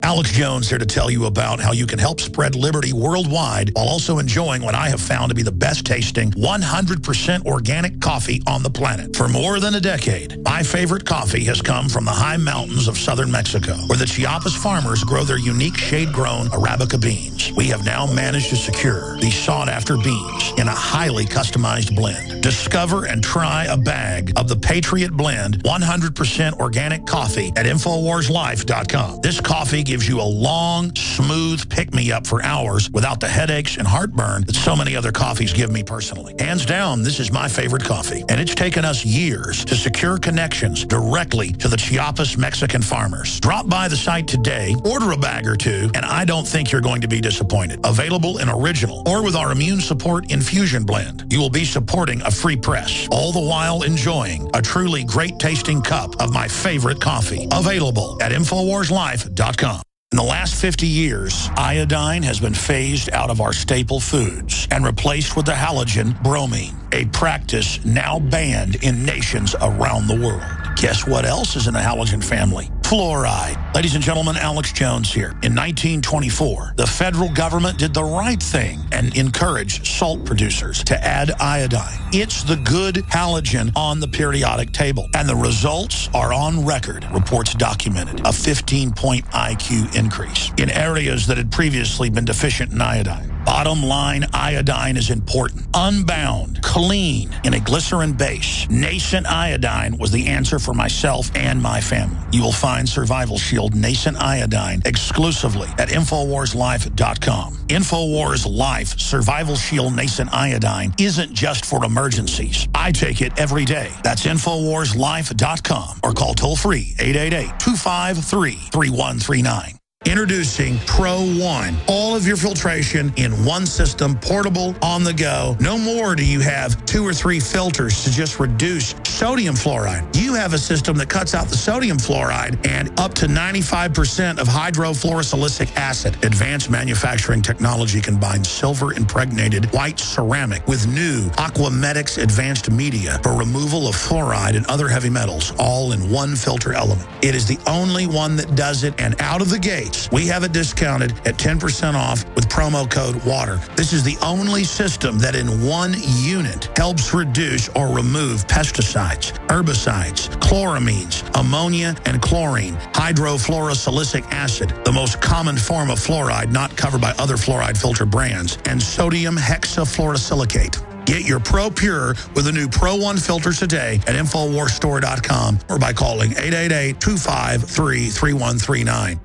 Alex Jones here to tell you about how you can help spread liberty worldwide while also enjoying what I have found to be the best tasting 100% organic coffee on the planet. For more than a decade, my favorite coffee has come from the high mountains of southern Mexico, where the Chiapas farmers grow their unique shade-grown Arabica beans. We have now managed to secure these sought-after beans in a highly customized blend. Discover and try a bag of the Patriot Blend 100% organic coffee at InfoWarsLife.com. This coffee gives you a long, smooth pick-me-up for hours without the headaches and heartburn that so many other coffees give me personally. Hands down, this is my favorite coffee, and it's taken us years to secure connections directly to the Chiapas Mexican farmers. Drop by the site today, order a bag or two, and I don't think you're going to be disappointed. Available in original or with our Immune Support Infusion Blend. You will be supporting a free press, all the while enjoying a truly great-tasting cup of my favorite coffee. Available at InfoWarsLife.com. In the last 50 years, iodine has been phased out of our staple foods and replaced with the halogen bromine, a practice now banned in nations around the world. Guess what else is in the halogen family? Fluoride. Ladies and gentlemen, Alex Jones here. In 1924, the federal government did the right thing and encouraged salt producers to add iodine. It's the good halogen on the periodic table, and the results are on record. Reports documented a 15-point IQ increase in areas that had previously been deficient in iodine. Bottom line, iodine is important. Unbound, clean, in a glycerin base. Nascent iodine was the answer for myself and my family. You will find Survival Shield Nascent Iodine exclusively at InfoWarsLife.com. InfoWars Life Survival Shield Nascent Iodine isn't just for emergencies. I take it every day. That's InfoWarsLife.com or call toll-free 888-253-3139. Introducing Pro One. All of your filtration in one system, portable, on the go. No more do you have 2 or 3 filters to just reduce sodium fluoride. You have a system that cuts out the sodium fluoride and up to 95% of hydrofluorosilicic acid. Advanced manufacturing technology combines silver-impregnated white ceramic with new Aquamedics advanced media for removal of fluoride and other heavy metals, all in one filter element. It is the only one that does it, and out of the gate, we have it discounted at 10% off with promo code WATER. This is the only system that in one unit helps reduce or remove pesticides, herbicides, chloramines, ammonia and chlorine, hydrofluorosilicic acid, the most common form of fluoride not covered by other fluoride filter brands, and sodium hexafluorosilicate. Get your Pro Pure with the new Pro One filters today at InfoWarsStore.com or by calling 888-253-3139.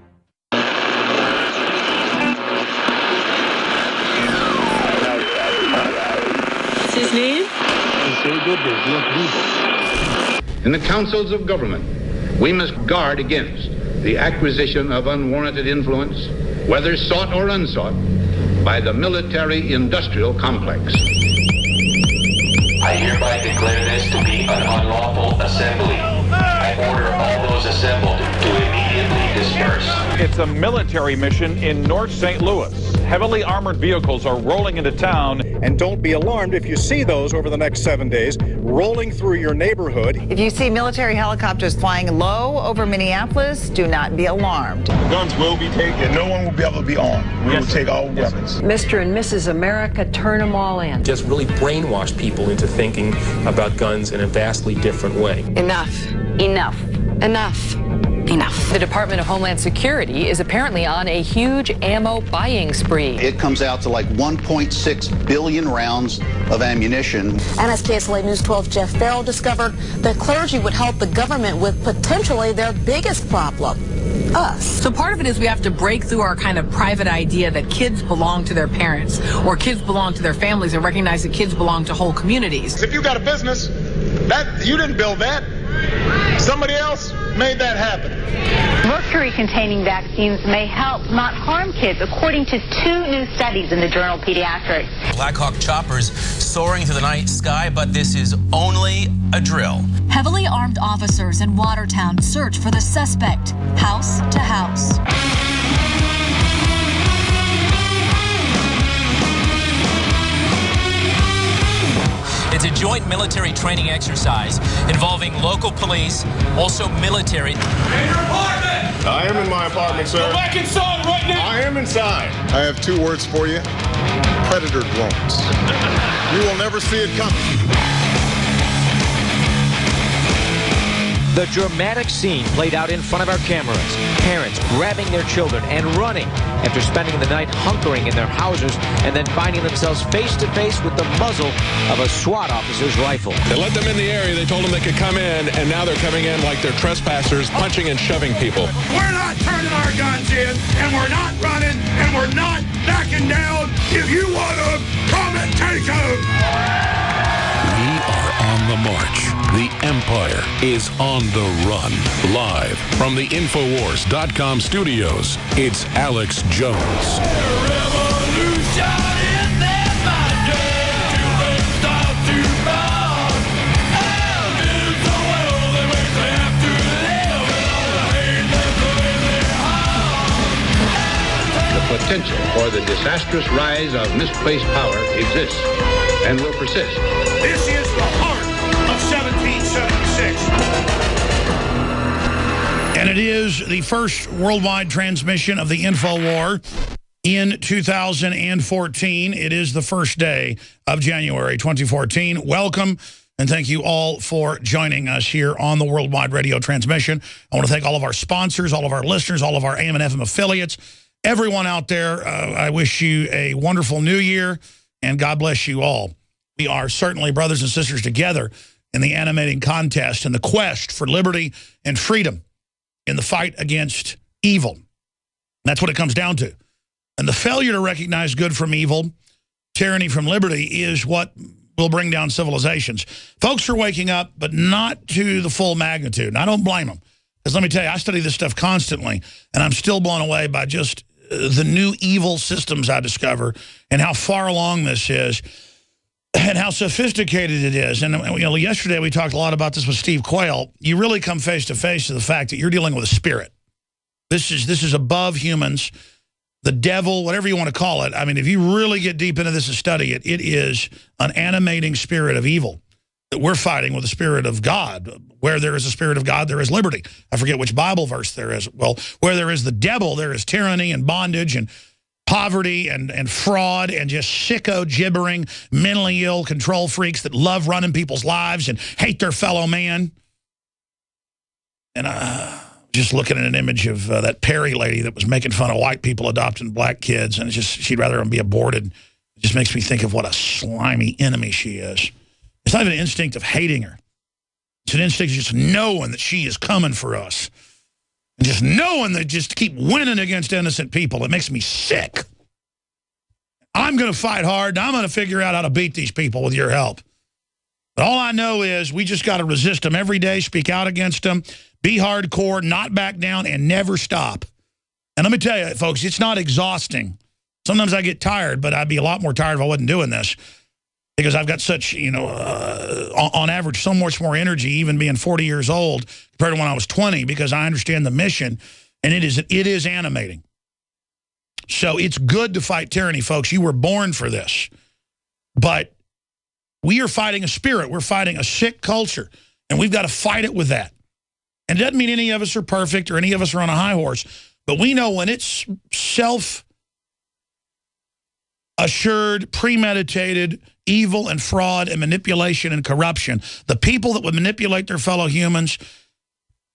His name? In the councils of government, we must guard against the acquisition of unwarranted influence, whether sought or unsought, by the military-industrial complex. I hereby declare this to be an unlawful assembly. I order all those assembled to immediately disperse. It's a military mission in North St. Louis. Heavily armored vehicles are rolling into town, And don't be alarmed if you see those over the next 7 days rolling through your neighborhood. If you see military helicopters flying low over Minneapolis, do not be alarmed. The guns will be taken. No one will be able to be armed. We will take all weapons. Mr. and Mrs. America, turn them all in. Just really brainwash people into thinking about guns in a vastly different way. Enough. Enough. Enough. Enough. The Department of Homeland Security is apparently on a huge ammo buying spree. It comes out to like 1.6 billion rounds of ammunition. NSKSLA News 12 Jeff Farrell discovered that clergy would help the government with potentially their biggest problem, us. So part of it is we have to break through our kind of private idea that kids belong to their parents or kids belong to their families and recognize that kids belong to whole communities. If you got a business, that you didn't build that. Somebody else made that happen. Mercury-containing vaccines may help, not harm kids, according to 2 new studies in the journal Pediatrics. Black Hawk choppers soaring through the night sky, but this is only a drill. Heavily armed officers in Watertown search for the suspect, house to house. It's a joint military training exercise involving local police, also military. In your apartment! I am in my apartment, sir. Go back inside right now! I am inside. I have 2 words for you. Predator drones. You will never see it coming. The dramatic scene played out in front of our cameras. Parents grabbing their children and running after spending the night hunkering in their houses and then finding themselves face to face with the muzzle of a SWAT officer's rifle. They let them in the area. They told them they could come in, and now they're coming in like they're trespassers, punching and shoving people. We're not turning our guns in, and we're not running, and we're not backing down. If you want them, come and take them. We are on the march. The Empire is on the run. Live from the Infowars.com studios, it's Alex Jones. The potential for the disastrous rise of misplaced power exists and will persist. This is the heart of 1776. And it is the first worldwide transmission of the InfoWar in 2014. It is the first day of January 2014. Welcome, and thank you all for joining us here on the worldwide radio transmission. I want to thank all of our sponsors, all of our listeners, all of our AM and FM affiliates, everyone out there. I wish you a wonderful new year, and God bless you all. We are certainly brothers and sisters together in the animating contest and the quest for liberty and freedom in the fight against evil. That's what it comes down to. And the failure to recognize good from evil, tyranny from liberty, is what will bring down civilizations. Folks are waking up, but not to the full magnitude. And I don't blame them. Because let me tell you, I study this stuff constantly, and I'm still blown away by just the new evil systems I discover and how far along this is and how sophisticated it is. And you know, yesterday we talked a lot about this with Steve Quayle. You really come face to face to the fact that you're dealing with a spirit. This is above humans, the devil, whatever you want to call it. I mean, if you really get deep into this and study it, it is an animating spirit of evil that we're fighting with the spirit of God. Where there is a spirit of God, there is liberty. I forget which Bible verse there is. Well, where there is the devil, there is tyranny and bondage and poverty and fraud and just sicko, gibbering, mentally ill control freaks that love running people's lives and hate their fellow man. And just looking at an image of that Perry lady that was making fun of white people adopting black kids, and it's just she'd rather them be aborted. It just makes me think of what a slimy enemy she is. It's not even an instinct of hating her. It's an instinct of just knowing that she is coming for us. And just knowing that just keep winning against innocent people. It makes me sick. I'm going to fight hard, and I'm going to figure out how to beat these people with your help. But all I know is we just got to resist them every day, speak out against them, be hardcore, not back down, and never stop. And let me tell you, folks, it's not exhausting. Sometimes I get tired, but I'd be a lot more tired if I wasn't doing this. Because I've got such, you know, on average, so much more energy, even being 40 years old, compared to when I was 20, because I understand the mission, and it is animating. So it's good to fight tyranny, folks. You were born for this. But we are fighting a spirit. We're fighting a sick culture. And we've got to fight it with that. And it doesn't mean any of us are perfect or any of us are on a high horse. But we know when it's self-assured, premeditated, evil and fraud and manipulation and corruption, the people that would manipulate their fellow humans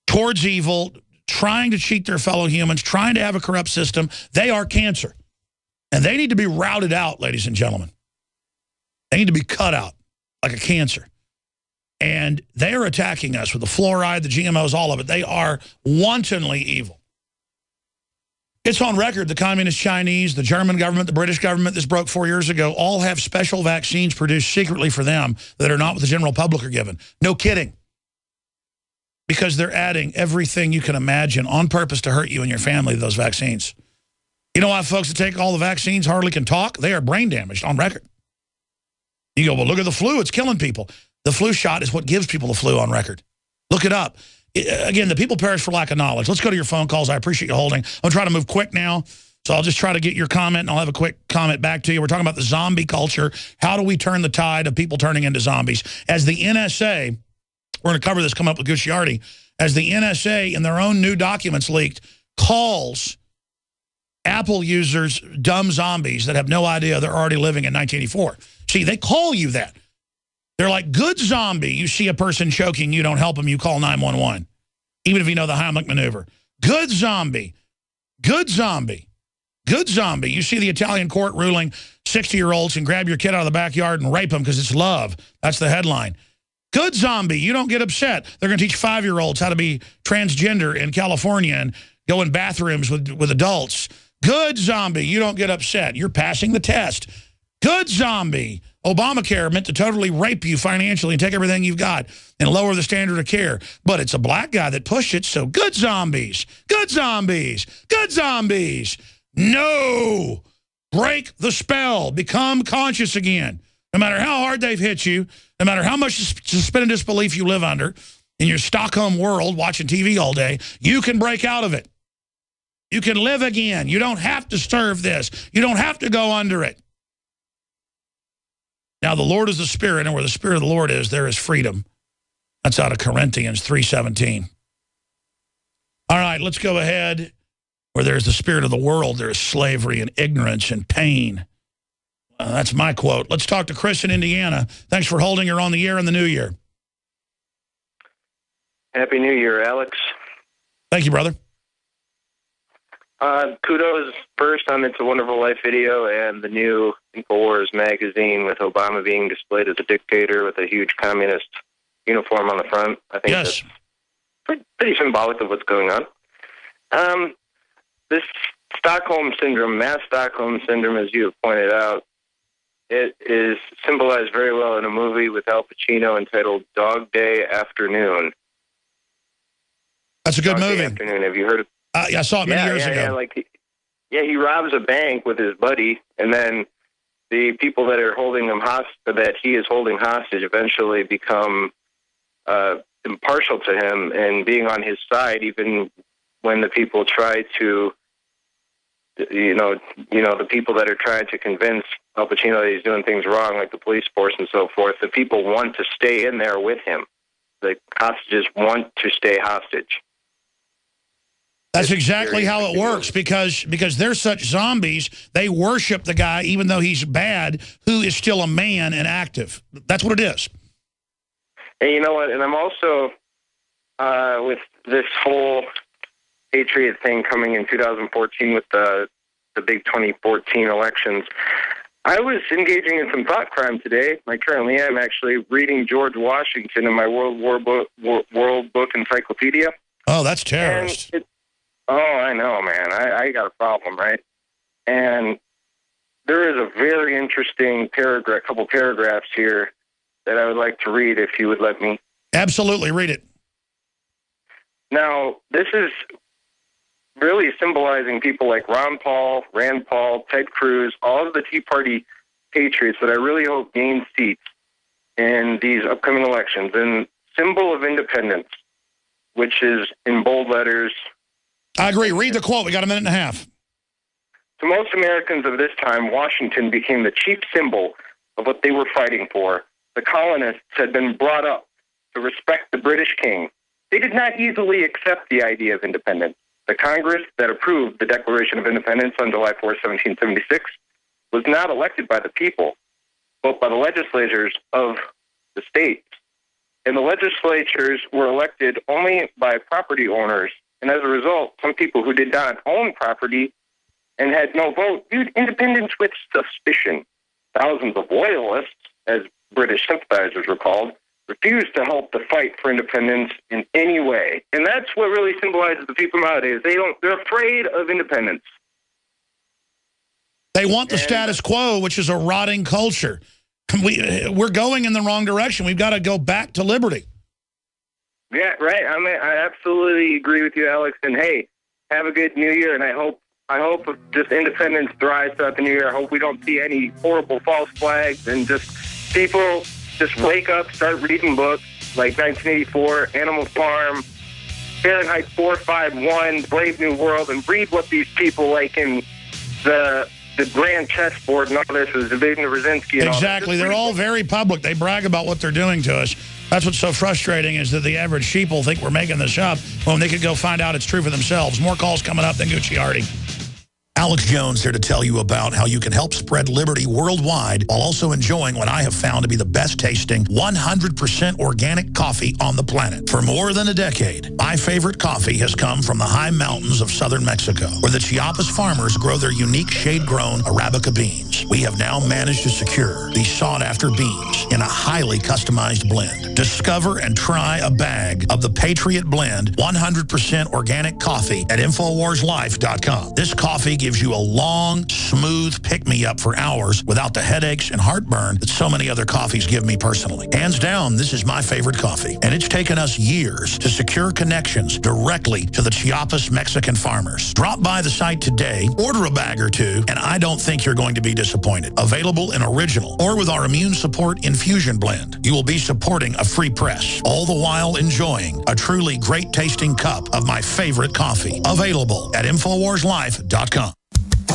towards evil, trying to cheat their fellow humans, trying to have a corrupt system, they are cancer. And they need to be routed out, ladies and gentlemen. They need to be cut out like a cancer. And they are attacking us with the fluoride, the GMOs, all of it. They are wantonly evil. It's on record, the communist Chinese, the German government, the British government, this broke 4 years ago, all have special vaccines produced secretly for them that are not what the general public are given. No kidding. Because they're adding everything you can imagine on purpose to hurt you and your family to those vaccines. You know why folks that take all the vaccines hardly can talk? They are brain damaged on record. You go, well, look at the flu. It's killing people. The flu shot is what gives people the flu on record. Look it up. Again, the people perish for lack of knowledge. Let's go to your phone calls. I appreciate you holding. I'm going to try to move quick now, so I'll just try to get your comment, and I'll have a quick comment back to you. We're talking about the zombie culture. How do we turn the tide of people turning into zombies? As the NSA, we're going to cover this coming up with Gucciardi, as the NSA in their own new documents leaked, calls Apple users dumb zombies that have no idea they're already living in 1984. See, they call you that. They're like, good zombie. You see a person choking, you don't help them, you call 911. Even if you know the Heimlich maneuver. Good zombie. Good zombie. Good zombie. You see the Italian court ruling 60-year-olds can grab your kid out of the backyard and rape them because it's love. That's the headline. Good zombie. You don't get upset. They're going to teach 5-year-olds how to be transgender in California and go in bathrooms with adults. Good zombie. You don't get upset. You're passing the test. Good zombie. Obamacare meant to totally rape you financially and take everything you've got and lower the standard of care. But it's a black guy that pushed it, so good zombies. Good zombies. Good zombies. No. Break the spell. Become conscious again. No matter how hard they've hit you, no matter how much suspended disbelief you live under in your Stockholm world watching TV all day, you can break out of it. You can live again. You don't have to serve this. You don't have to go under it. Now, the Lord is the Spirit, and where the Spirit of the Lord is, there is freedom. That's out of Corinthians 3:17. All right, let's go ahead. Where there's the spirit of the world, there is slavery and ignorance and pain. That's my quote. Let's talk to Chris in Indiana. Thanks for holding her on the air in the new year. Happy New Year, Alex. Thank you, brother. Kudos first on It's a Wonderful Life video and the new InfoWars magazine with Obama being displayed as a dictator with a huge communist uniform on the front. I think that's pretty symbolic of what's going on. This Stockholm Syndrome, mass Stockholm Syndrome, as you have pointed out, it is symbolized very well in a movie with Al Pacino entitled Dog Day Afternoon. That's a good movie. Afternoon. Have you heard of it? Yeah, I saw it many years ago. He robs a bank with his buddy, and then the people that are holding him that he is holding hostage eventually become impartial to him and being on his side, even when the people try to, the people that are trying to convince Al Pacino that he's doing things wrong, like the police force and so forth, the people want to stay in there with him. The hostages want to stay hostage. That's exactly how it works, because they're such zombies, they worship the guy, even though he's bad, who is still a man and active. That's what it is. And you know what? And I'm also, with this whole Patriot thing coming in 2014 with the big 2014 elections, I was engaging in some thought crime today. I currently am actually reading George Washington in my World Book Encyclopedia. Oh, that's terrorist. Oh, I know, man. I got a problem, right? And there is a very interesting couple paragraphs here that I would like to read if you would let me. Absolutely, read it. Now, this is really symbolizing people like Ron Paul, Rand Paul, Ted Cruz, all of the Tea Party patriots that I really hope gain seats in these upcoming elections. And symbol of independence, which is in bold letters. I agree. Read the quote. We got a minute and a half. To most Americans of this time, Washington became the chief symbol of what they were fighting for, the colonists had been brought up to respect the British king. They did not easily accept the idea of independence. The Congress that approved the Declaration of Independence on July 4, 1776, was not elected by the people, but by the legislatures of the states. And the legislatures were elected only by property owners. And as a result, some people who did not own property and had no vote viewed independence with suspicion. Thousands of loyalists, as British sympathizers were called, refused to help the fight for independence in any way. And that's what really symbolizes the people nowadays. They're afraid of independence. They want the status quo, which is a rotting culture. We're going in the wrong direction. We've got to go back to liberty. Yeah, right. I mean, I absolutely agree with you, Alex. And hey, have a good New Year. And I hope just independence thrives throughout the New Year. I hope we don't see any horrible false flags and just people just wake up, start reading books like 1984, Animal Farm, Fahrenheit 451, Brave New World, and read what these people like in the Grand Chessboard and all this is Division of Brzezinski. Exactly. They're all very public. They brag about what they're doing to us. That's what's so frustrating is that the average sheeple think we're making this up when they could go find out it's true for themselves. More calls coming up than Gucciardi. Alex Jones here to tell you about how you can help spread liberty worldwide while also enjoying what I have found to be the best tasting 100% organic coffee on the planet. For more than a decade, my favorite coffee has come from the high mountains of southern Mexico, where the Chiapas farmers grow their unique shade-grown Arabica beans. We have now managed to secure these sought-after beans in a highly customized blend. Discover and try a bag of the Patriot Blend 100% organic coffee at InfoWarsLife.com. This coffee gives you a long, smooth pick-me-up for hours without the headaches and heartburn that so many other coffees give me personally. Hands down, this is my favorite coffee, and it's taken us years to secure connections directly to the Chiapas Mexican farmers. Drop by the site today, order a bag or two, and I don't think you're going to be disappointed. Available in original or with our Immune Support Infusion Blend. You will be supporting a free press, all the while enjoying a truly great-tasting cup of my favorite coffee. Available at InfoWarsLife.com.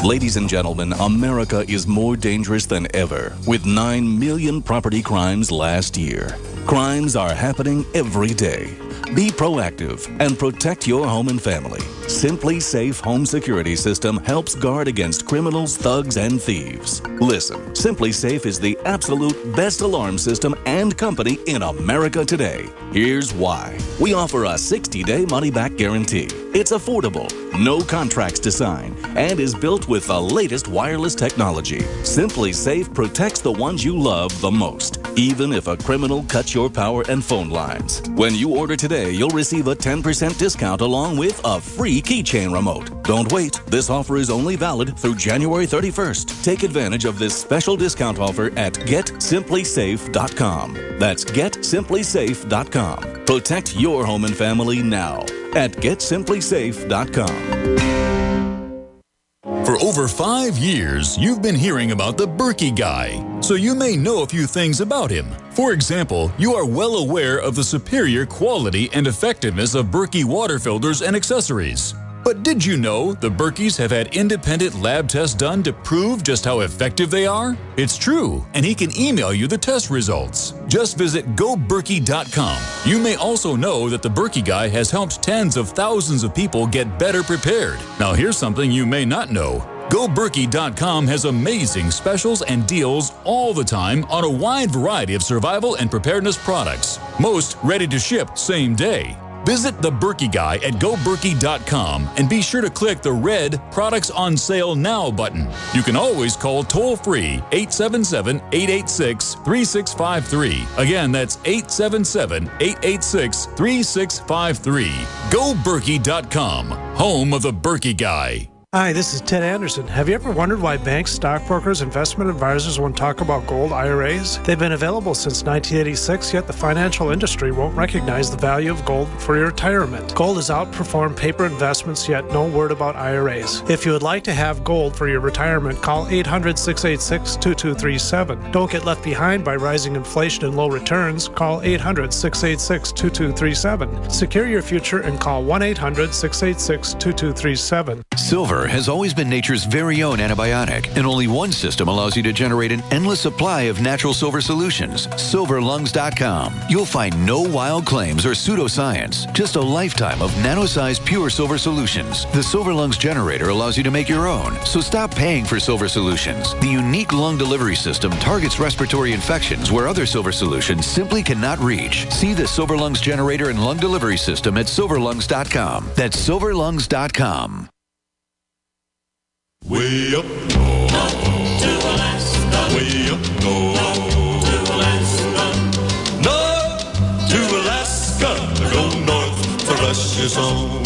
Ladies and gentlemen, America is more dangerous than ever, with 9 million property crimes last year. Crimes are happening every day. Be proactive and protect your home and family. Simply Safe Home Security System helps guard against criminals, thugs, and thieves. Listen, Simply Safe is the absolute best alarm system and company in America today. Here's why. We offer a 60-day money-back guarantee. It's affordable, no contracts to sign, and is built with the latest wireless technology. Simply Safe protects the ones you love the most, even if a criminal cuts your power and phone lines. When you order today, you'll receive a 10% discount along with a free keychain remote. Don't wait. This offer is only valid through January 31st. Take advantage of this special discount offer at GetSimplySafe.com. That's GetSimplySafe.com. Protect your home and family now at GetSimplySafe.com. For over 5 years, you've been hearing about the Berkey Guy, so you may know a few things about him. For example, you are well aware of the superior quality and effectiveness of Berkey water filters and accessories. But did you know the Berkeys have had independent lab tests done to prove just how effective they are? It's true, and he can email you the test results. Just visit GoBerkey.com. You may also know that the Berkey Guy has helped tens of thousands of people get better prepared. Now here's something you may not know. GoBerkey.com has amazing specials and deals all the time on a wide variety of survival and preparedness products. Most ready to ship same day. Visit the Berkey Guy at GoBerkey.com and be sure to click the red Products on Sale Now button. You can always call toll-free 877-886-3653. Again, that's 877-886-3653. GoBerkey.com, home of the Berkey Guy. Hi, this is Ted Anderson. Have you ever wondered why banks, stockbrokers, investment advisors won't talk about gold IRAs? They've been available since 1986, yet the financial industry won't recognize the value of gold for your retirement. Gold has outperformed paper investments, yet no word about IRAs. If you would like to have gold for your retirement, call 800-686-2237. Don't get left behind by rising inflation and low returns. Call 800-686-2237. Secure your future and call 1-800-686-2237. Silver Silver has always been nature's very own antibiotic, and only one system allows you to generate an endless supply of natural silver solutions. Silverlungs.com. You'll find no wild claims or pseudoscience, just a lifetime of nano-sized pure silver solutions. The Silver Lungs generator allows you to make your own, so stop paying for silver solutions. The unique lung delivery system targets respiratory infections where other silver solutions simply cannot reach. See the Silver Lungs generator and lung delivery system at silverlungs.com. That's silverlungs.com. Way up north to Alaska. Way up north to Alaska. North to Alaska. Go north for Russia's own.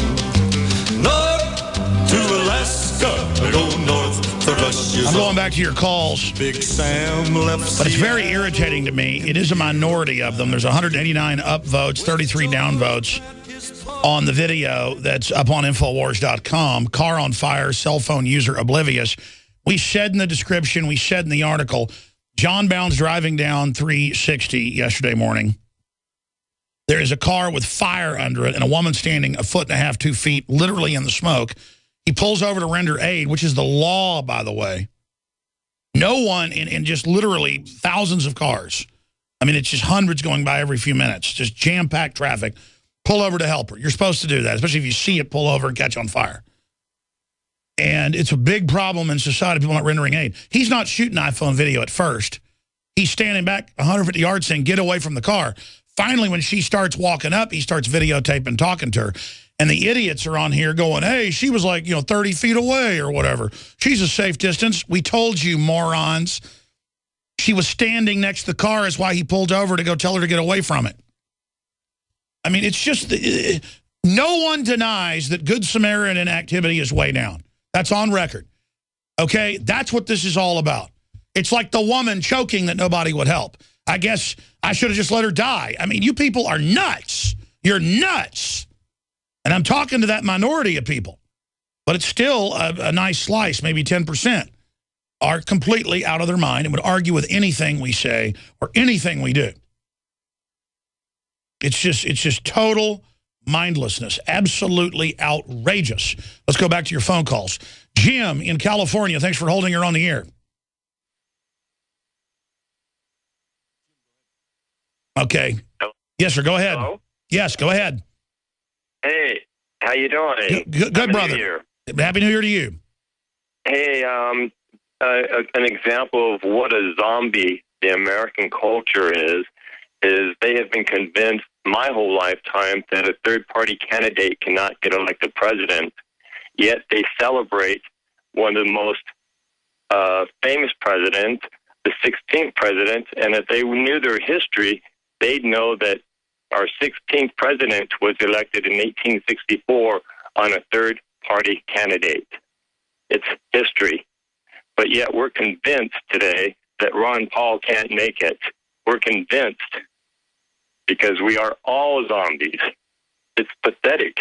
North to Alaska. Go north for Russia's own. I'm going back to your calls. Big Sam left. But it's very irritating to me. It is a minority of them. There's 189 up votes, 33 down votes on the video that's up on Infowars.com. Car on fire, cell phone user oblivious. We said in the description, we said in the article, John Bounds driving down 360 yesterday morning. There is a car with fire under it and a woman standing 1.5 feet, 2 feet, literally in the smoke. He pulls over to render aid, which is the law, by the way. No one in just literally thousands of cars. I mean, it's just hundreds going by every few minutes. Just jam-packed traffic. Pull over to help her. You're supposed to do that, especially if you see it, pull over and catch on fire. And it's a big problem in society, people not rendering aid. He's not shooting iPhone video at first. He's standing back 150 yards saying, get away from the car. Finally, when she starts walking up, he starts videotaping, talking to her. And the idiots are on here going, hey, she was like, 30 feet away or whatever. She's a safe distance. We told you, morons. She was standing next to the car. Is why he pulled over to go tell her to get away from it. I mean, it's just, no one denies that Good Samaritan activity is way down. That's on record. Okay? That's what this is all about. It's like the woman choking that nobody would help. I guess I should have just let her die. I mean, you people are nuts. You're nuts. And I'm talking to that minority of people. But it's still a nice slice, maybe 10%, are completely out of their mind and would argue with anything we say or anything we do. It's just total mindlessness, absolutely outrageous. Let's go back to your phone calls. Jim in California, thanks for holding her on the air. Okay. Yes, sir, go ahead. Hello? Yes, go ahead. Hey, how you doing? Good brother. New Year. Happy New Year to you. Hey, an example of what a zombie the American culture is they have been convinced my whole lifetime that a third-party candidate cannot get elected president, yet they celebrate one of the most famous presidents, the 16th president, and if they knew their history, they'd know that our 16th president was elected in 1864 on a third-party candidate. It's history. But yet we're convinced today that Ron Paul can't make it. We're convinced because we are all zombies. It's pathetic.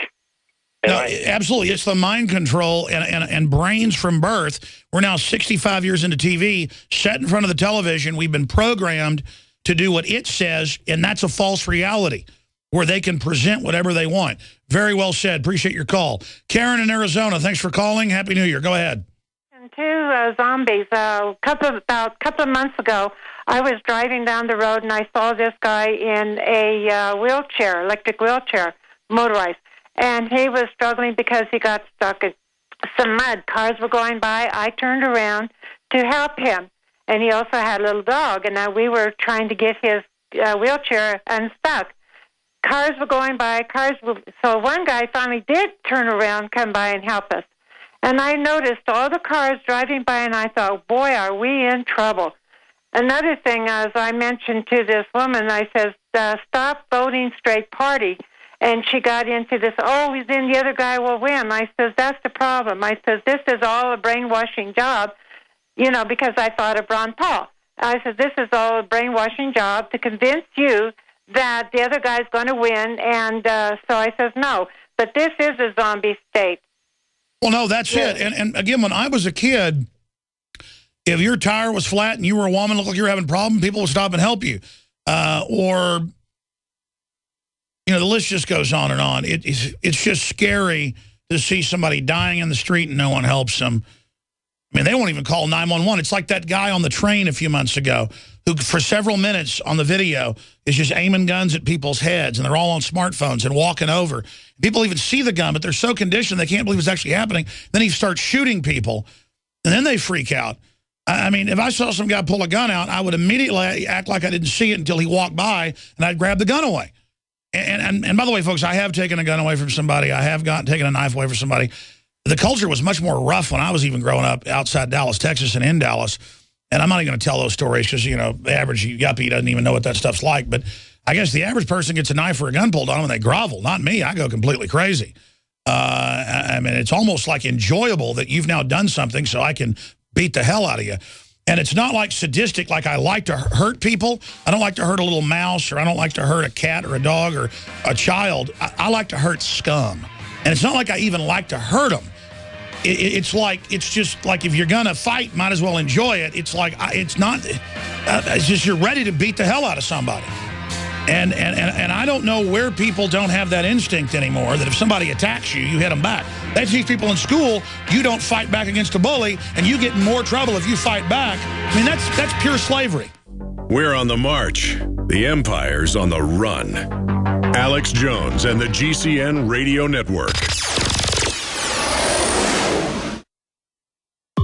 No, absolutely. It's the mind control and brains from birth. We're now 65 years into TV, sat in front of the television. We've been programmed to do what it says, and that's a false reality where they can present whatever they want. Very well said. Appreciate your call. Karen in Arizona, thanks for calling. Happy New Year. Go ahead. Two zombies. About a couple of months ago, I was driving down the road and I saw this guy in a wheelchair, electric wheelchair, motorized. And he was struggling because he got stuck in some mud. Cars were going by. I turned around to help him. And he also had a little dog. And we were trying to get his wheelchair unstuck. Cars were going by. So one guy finally did turn around, come by and help us. And I noticed all the cars driving by, and I thought, boy, are we in trouble. Another thing, as I mentioned to this woman, I says, stop voting straight party. And she got into this, then the other guy will win. I says, that's the problem. I says, this is all a brainwashing job, because I thought of Ron Paul. I said, this is all a brainwashing job to convince you that the other guy's going to win. And so I says, no. But this is a zombie state. Well, no, that's it. And again, when I was a kid, if your tire was flat and you were a woman, looked like you were having a problem, people would stop and help you. Or, the list just goes on and on. It's just scary to see somebody dying in the street and no one helps them. I mean, they won't even call 911. It's like that guy on the train a few months ago who, for several minutes on the video, is just aiming guns at people's heads, and they're all on smartphones and walking over. People even see the gun, but they're so conditioned they can't believe it's actually happening. Then he starts shooting people, and then they freak out. I mean, if I saw some guy pull a gun out, I would immediately act like I didn't see it until he walked by, and I'd grab the gun away. And by the way, folks, I have taken a gun away from somebody. I have taken a knife away from somebody. The culture was much more rough when I was even growing up outside Dallas, Texas, and in Dallas. And I'm not even going to tell those stories because, you know, the average yuppie doesn't even know what that stuff's like. But I guess the average person gets a knife or a gun pulled on them and they grovel. Not me. I go completely crazy. I mean, it's almost like enjoyable that you've now done something so I can beat the hell out of you. And it's not like sadistic, like I like to hurt people. I don't like to hurt a little mouse, or I don't like to hurt a cat or a dog or a child. I like to hurt scum. And it's not like I even like to hurt them. It's just like if you're going to fight, might as well enjoy it. It's like, it's just you're ready to beat the hell out of somebody. And I don't know where people don't have that instinct anymore, that if somebody attacks you, you hit them back. They teach people in school, you don't fight back against a bully, and you get in more trouble if you fight back. I mean, that's pure slavery. We're on the march. The Empire's on the run. Alex Jones and the GCN Radio Network.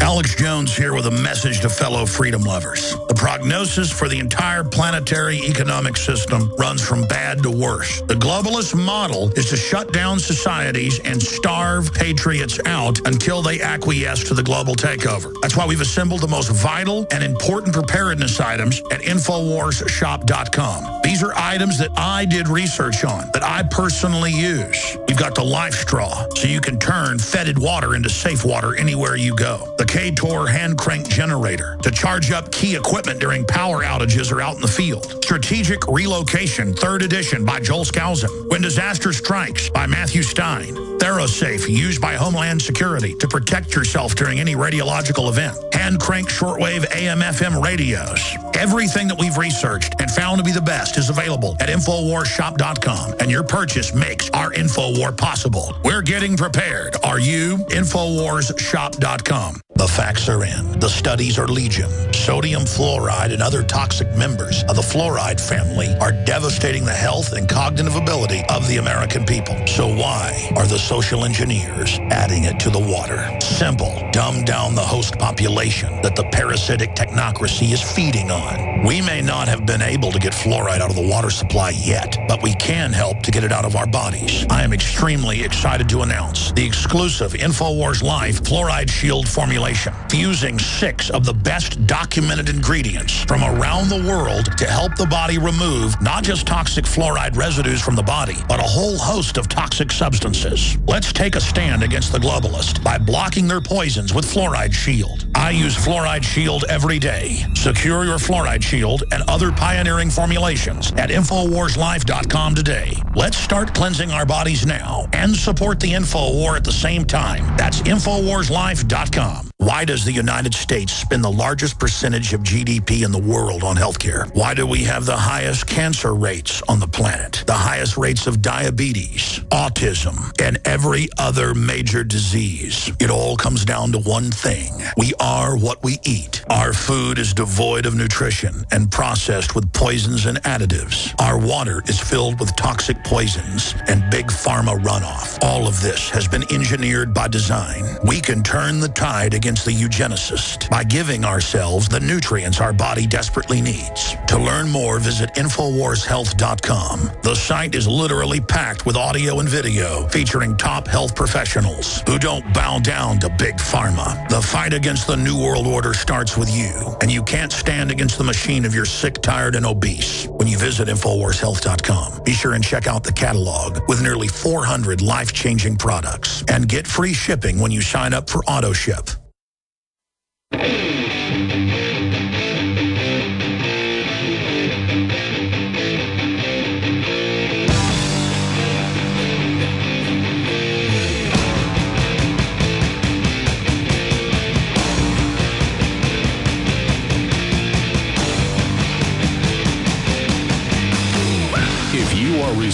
Alex Jones here with a message to fellow freedom lovers. The prognosis for the entire planetary economic system runs from bad to worse. The globalist model is to shut down societies and starve patriots out until they acquiesce to the global takeover. That's why we've assembled the most vital and important preparedness items at InfoWarsShop.com. These are items that I did research on, that I personally use. You've got the Life Straw, so you can turn fetid water into safe water anywhere you go. The K-Tor hand crank generator to charge up key equipment during power outages or out in the field. Strategic Relocation, 3rd edition by Joel Skousen. When Disaster Strikes by Matthew Stein. ThyroSafe, used by Homeland Security to protect yourself during any radiological event. Hand crank shortwave AM/FM radios. Everything that we've researched and found to be the best is available at InfoWarsShop.com, and your purchase makes our InfoWar possible. We're getting prepared. Are you? InfoWarsShop.com. The facts are in. The studies are legion. Sodium fluoride and other toxic members of the fluoride family are devastating the health and cognitive ability of the American people. So why are the social engineers adding it to the water? Simple. Dumb down the host population that the parasitic technocracy is feeding on. We may not have been able to get fluoride out of the water supply yet, but we can help to get it out of our bodies. I am extremely excited to announce the exclusive InfoWars Life Fluoride Shield formulation, fusing 6 of the best documented ingredients from around the world to help the body remove not just toxic fluoride residues from the body, but a whole host of toxic substances. Let's take a stand against the globalists by blocking their poisons with Fluoride Shield. I use Fluoride Shield every day. Secure your Fluoride Shield and other pioneering formulations at InfoWarsLife.com today. Let's start cleansing our bodies now and support the InfoWar at the same time. That's InfoWarsLife.com. Why does the United States spend the largest percentage of GDP in the world on healthcare? Why do we have the highest cancer rates on the planet, the highest rates of diabetes, autism, and every other major disease? It all comes down to one thing. We are what we eat. Our food is devoid of nutrition and processed with poisons and additives. Our water is filled with toxic poisons and big pharma runoff. All of this has been engineered by design. We can turn the tide against the eugenicist by giving ourselves the nutrients our body desperately needs. To learn more, visit InfoWarsHealth.com. The site is literally packed with audio and video featuring top health professionals who don't bow down to big pharma. The fight against the New World Order starts with you, and you can't stand against the machine if you're sick, tired, and obese. When you visit InfoWarsHealth.com, be sure and check out the catalog with nearly 400 life-changing products, and get free shipping when you sign up for AutoShip.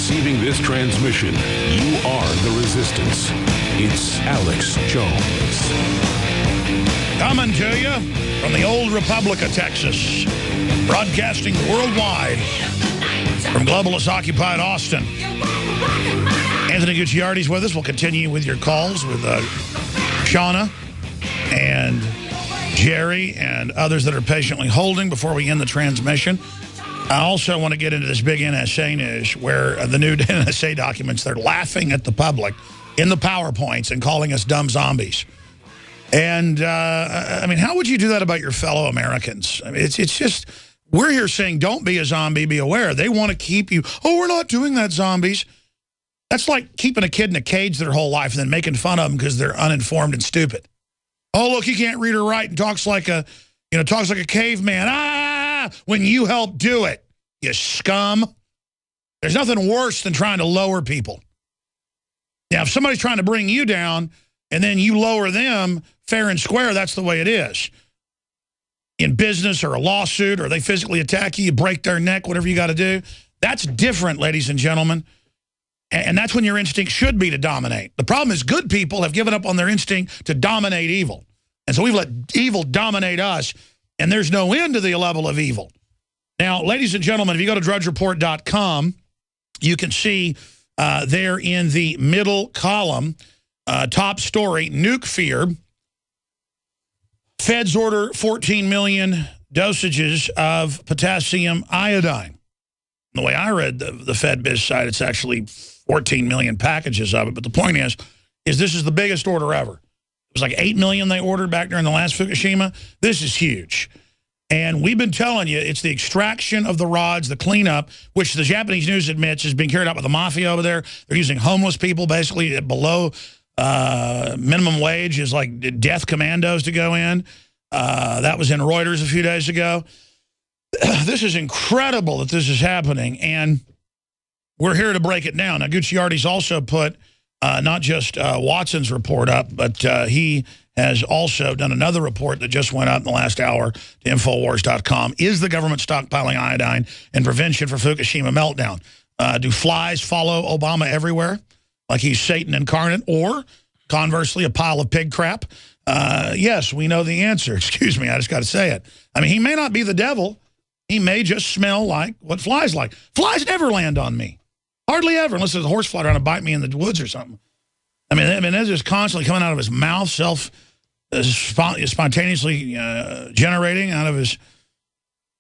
receiving this transmission, you are the resistance. It's Alex Jones. Coming to you from the old Republic of Texas, broadcasting worldwide from globalist-occupied Austin. Anthony Gucciardi's with us. We'll continue with your calls with Shauna and Jerry and others that are patiently holding before we end the transmission. I also want to get into this big NSA news where the new NSA documents, they're laughing at the public in the PowerPoints and calling us dumb zombies. And, I mean, how would you do that about your fellow Americans? I mean, it's just, we're here saying don't be a zombie, be aware. They want to keep you, oh, we're not doing that, zombies. That's like keeping a kid in a cage their whole life and then making fun of them because they're uninformed and stupid. Oh, look, he can't read or write and talks like a caveman. When you help do it, you scum. There's nothing worse than trying to lower people. Now, if somebody's trying to bring you down and then you lower them fair and square, that's the way it is. In business or a lawsuit, or they physically attack you, you break their neck, whatever you got to do. That's different, ladies and gentlemen. And that's when your instinct should be to dominate. The problem is good people have given up on their instinct to dominate evil. And so we've let evil dominate us, and there's no end to the level of evil. Now, ladies and gentlemen, if you go to drudgereport.com, you can see there in the middle column, top story, nuke fear. Feds order 14 million dosages of potassium iodine. The way I read the FedBiz site, it's actually 14 million packages of it. But the point is this is the biggest order ever. It was like 8 million they ordered back during the last Fukushima. This is huge. And we've been telling you, it's the extraction of the rods, the cleanup, which the Japanese news admits is being carried out by the mafia over there. They're using homeless people basically below minimum wage is like death commandos to go in. That was in Reuters a few days ago. This is incredible that this is happening, and we're here to break it down. Now, Gucciardi's also put not just Watson's report up, but he has also done another report that just went out in the last hour to Infowars.com. Is the government stockpiling iodine in prevention for Fukushima meltdown? Do flies follow Obama everywhere, like he's Satan incarnate, or conversely, a pile of pig crap? Yes, we know the answer. Excuse me, I just got to say it. I mean, he may not be the devil. He may just smell like what flies like. Flies never land on me. Hardly ever, unless there's a horse fly trying to bite me in the woods or something. I mean, they're just constantly coming out of his mouth, spontaneously generating out of his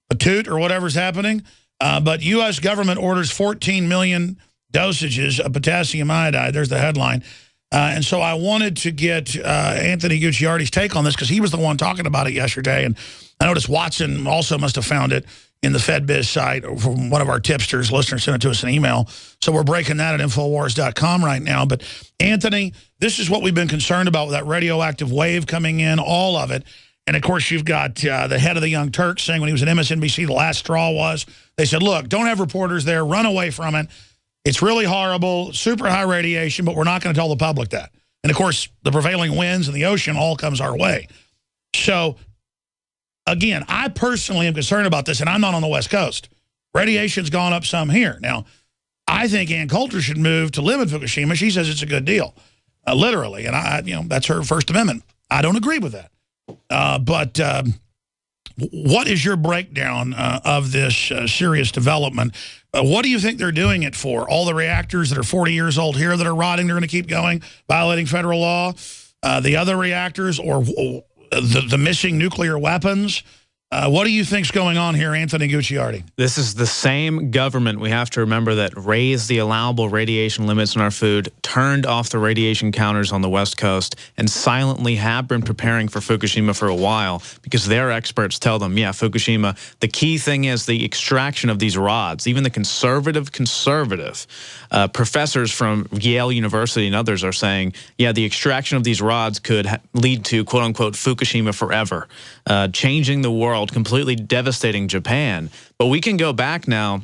patoot or whatever's happening. But U.S. government orders 14 million dosages of potassium iodide. There's the headline. And so I wanted to get Anthony Gucciardi's take on this because he was the one talking about it yesterday. And I noticed Watson also must have found it in the FedBiz site from one of our tipsters. Listeners sent it to us in email. So we're breaking that at Infowars.com right now. But, Anthony, this is what we've been concerned about with that radioactive wave coming in, all of it. And, of course, you've got the head of the Young Turks saying when he was at MSNBC, the last straw was, they said, look, don't have reporters there. Run away from it. It's really horrible, super high radiation, but we're not going to tell the public that. And, of course, the prevailing winds in the ocean all comes our way. So, again, I personally am concerned about this, and I'm not on the West Coast. Radiation's gone up some here. Now, I think Ann Coulter should move to live in Fukushima. She says it's a good deal, literally. And, that's her First Amendment. I don't agree with that. But what is your breakdown of this serious development? What do you think they're doing it for? All the reactors that are 40 years old here that are rotting, they're going to keep going, violating federal law? The other reactors or the missing nuclear weapons? What do you think's going on here, Anthony Gucciardi? This is the same government, we have to remember, that raised the allowable radiation limits on our food, turned off the radiation counters on the West Coast, and silently have been preparing for Fukushima for a while because their experts tell them, yeah, Fukushima, the key thing is the extraction of these rods. Even the conservative professors from Yale University and others are saying, yeah, the extraction of these rods could lead to, quote-unquote, Fukushima forever, changing the world, completely devastating Japan. But we can go back now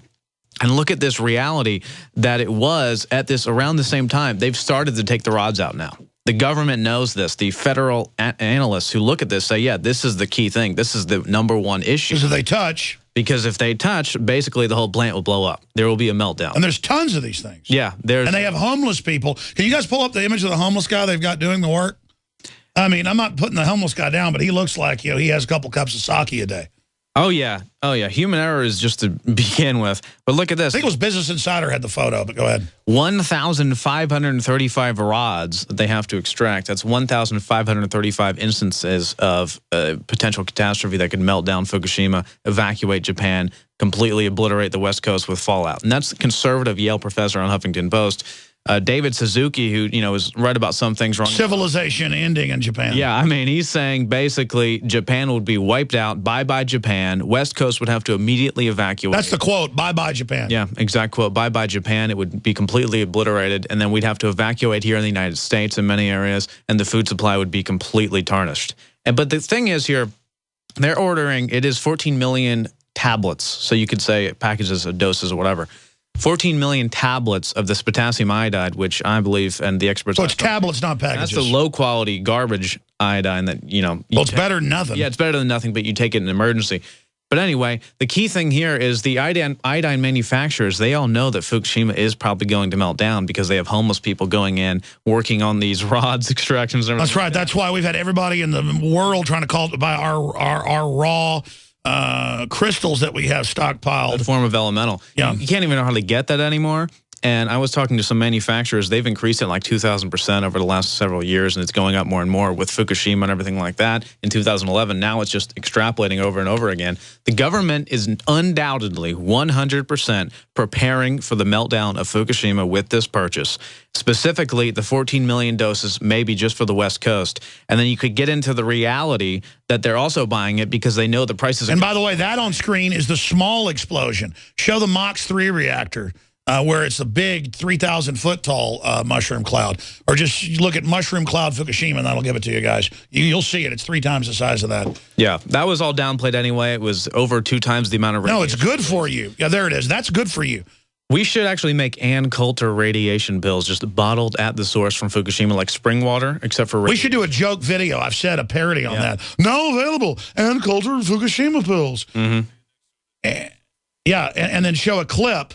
and look at this reality that it was at this around the same time. They've started to take the rods out now. The government knows this. The federal analysts who look at this say, yeah, this is the key thing. This is the #1 issue. Because if they touch, because if they touch, basically the whole plant will blow up. There will be a meltdown. And there's tons of these things. Yeah. And they have homeless people. Can you guys pull up the image of the homeless guy they've got doing the work? I mean, I'm not putting the homeless guy down, but he looks like, you know, he has a couple cups of sake a day. Oh, yeah. Oh, yeah. Human error is just to begin with. But look at this. I think it was Business Insider had the photo, but go ahead. 1,535 rods that they have to extract. That's 1,535 instances of potential catastrophe that could melt down Fukushima, evacuate Japan, completely obliterate the West Coast with fallout. And that's conservative Yale professor on Huffington Post. David Suzuki, who, you know, is right about some things wrong. Civilization ending in Japan. Yeah, I mean, he's saying basically Japan would be wiped out. Bye-bye Japan. West Coast would have to immediately evacuate. That's the quote, bye-bye Japan. Yeah, exact quote, bye-bye Japan. It would be completely obliterated, and then we'd have to evacuate here in the United States in many areas, and the food supply would be completely tarnished. But the thing is here, they're ordering, it is 14 million tablets, so you could say packages of doses or whatever. 14 million tablets of this potassium iodide, which I believe, and the experts... So it's tablets, not packages. That's the low-quality garbage iodine that, you know... Well, it's better than nothing. Yeah, it's better than nothing, but you take it in an emergency. But anyway, the key thing here is the iodine manufacturers, they all know that Fukushima is probably going to melt down because they have homeless people going in, working on these rods, extractions, and everything. That's right. That's why we've had everybody in the world trying to buy our raw... crystals that we have stockpiled. A form of elemental. Yeah. You can't even hardly get that anymore. And I was talking to some manufacturers. They've increased it like 2,000% over the last several years, and it's going up more and more with Fukushima and everything like that. In 2011, now it's just extrapolating over and over again. The government is undoubtedly 100% preparing for the meltdown of Fukushima with this purchase. Specifically, the 14 million doses maybe just for the West Coast. And then you could get into the reality that they're also buying it because they know the prices. And by the way, that on screen is the small explosion. Show the MOX 3 reactor. Where it's a big 3,000-foot tall mushroom cloud. Or just look at mushroom cloud Fukushima, and that'll give it to you guys. You'll see it. It's 3 times the size of that. Yeah, that was all downplayed anyway. It was over 2 times the amount of radiation. No, it's good for you. Yeah, there it is. That's good for you. We should actually make Ann Coulter radiation pills just bottled at the source from Fukushima like spring water, except for... We should do a joke video. I've said a parody on that. Now available, Ann Coulter Fukushima pills. Yeah, and then show a clip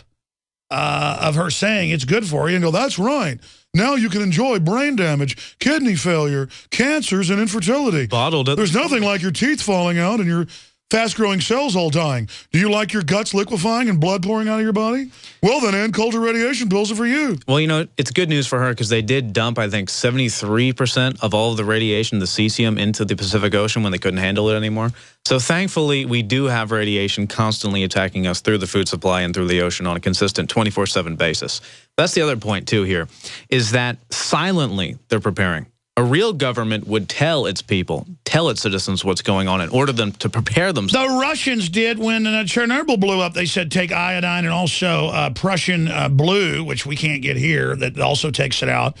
of her saying it's good for you and go, that's right. Now you can enjoy brain damage, kidney failure, cancers, and infertility. Bottled it. There's nothing like your teeth falling out and your fast-growing cells all dying. Do you like your guts liquefying and blood pouring out of your body? Well, then Ann Coulter radiation pills are for you. Well, you know, it's good news for her because they did dump, I think, 73% of all of the radiation, the cesium, into the Pacific Ocean when they couldn't handle it anymore. So thankfully, we do have radiation constantly attacking us through the food supply and through the ocean on a consistent 24/7 basis. That's the other point, too, here, is that silently they're preparing. A real government would tell its people, tell its citizens what's going on and order them to prepare themselves. The Russians did when Chernobyl blew up. They said take iodine and also Prussian blue, which we can't get here, that also takes it out.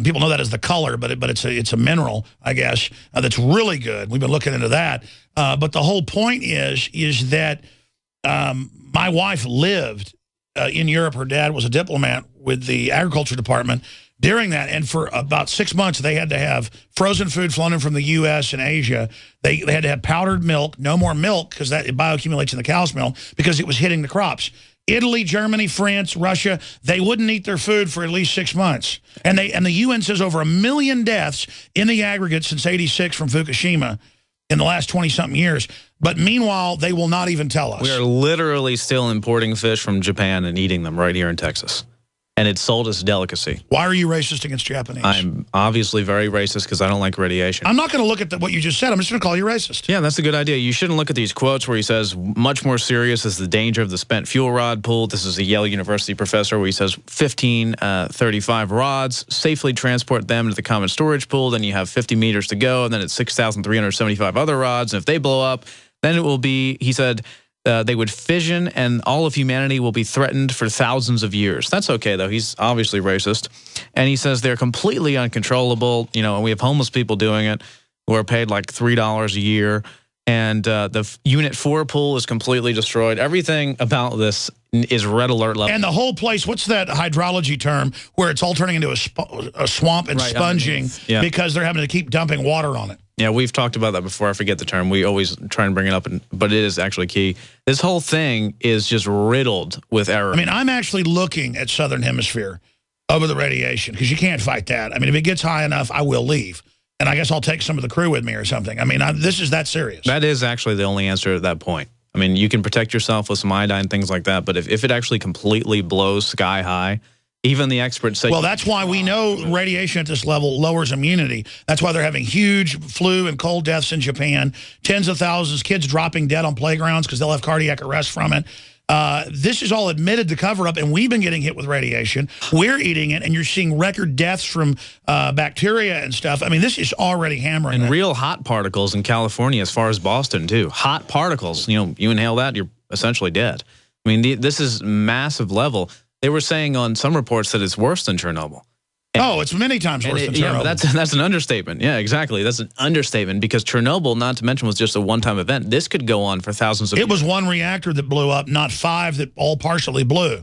People know that as the color, but it's a mineral, I guess, that's really good. We've been looking into that. But the whole point is that my wife lived in Europe. Her dad was a diplomat with the agriculture department during that, and for about 6 months, they had to have frozen food flown in from the U.S. and Asia. They had to have powdered milk, no more milk, because that it bioaccumulates in the cow's milk, because it was hitting the crops. Italy, Germany, France, Russia, they wouldn't eat their food for at least 6 months. And the UN says over 1 million deaths in the aggregate since '86 from Fukushima in the last 20-something years. But meanwhile, they will not even tell us. We are literally still importing fish from Japan and eating them right here in Texas. And it's sold as a delicacy. Why are you racist against Japanese? I'm obviously very racist because I don't like radiation. I'm not going to look at what you just said. I'm just going to call you racist. Yeah, that's a good idea. You shouldn't look at these quotes where he says, much more serious is the danger of the spent fuel rod pool. This is a Yale University professor where he says 1535 rods, safely transport them to the common storage pool. Then you have 50 meters to go, and then it's 6,375 other rods. And if they blow up, then it will be, he said, they would fission and all of humanity will be threatened for thousands of years. That's okay, though. He's obviously racist. And he says they're completely uncontrollable. You know, and we have homeless people doing it who are paid like $3 a year. And the Unit 4 pool is completely destroyed. Everything about this is red alert level. And the whole place, what's that hydrology term where it's all turning into a swamp and sponging because they're having to keep dumping water on it? Yeah, we've talked about that before. I forget the term. We always try and bring it up, but it is actually key. This whole thing is just riddled with error. I mean, I'm actually looking at Southern Hemisphere over the radiation because you can't fight that. I mean, if it gets high enough, I will leave. And I guess I'll take some of the crew with me or something. I mean, this is that serious. That is actually the only answer at that point. I mean, you can protect yourself with some iodine, things like that. But if it actually completely blows sky high, even the experts say... Well, that's why we know radiation at this level lowers immunity. That's why they're having huge flu and cold deaths in Japan. Tens of thousands, kids dropping dead on playgrounds because they'll have cardiac arrest from it. This is all admitted to cover up, and we've been getting hit with radiation. We're eating it, and you're seeing record deaths from bacteria and stuff. I mean, this is already hammering. And real hot particles in California as far as Boston, too. Hot particles. You know, you inhale that, you're essentially dead. I mean, this is massive level. They were saying on some reports that it's worse than Chernobyl. And, it's many times worse than Chernobyl. Yeah, that's an understatement. Yeah, exactly. That's an understatement because Chernobyl, not to mention, was just a one-time event. This could go on for thousands of years. It was one reactor that blew up, not 5 that all partially blew,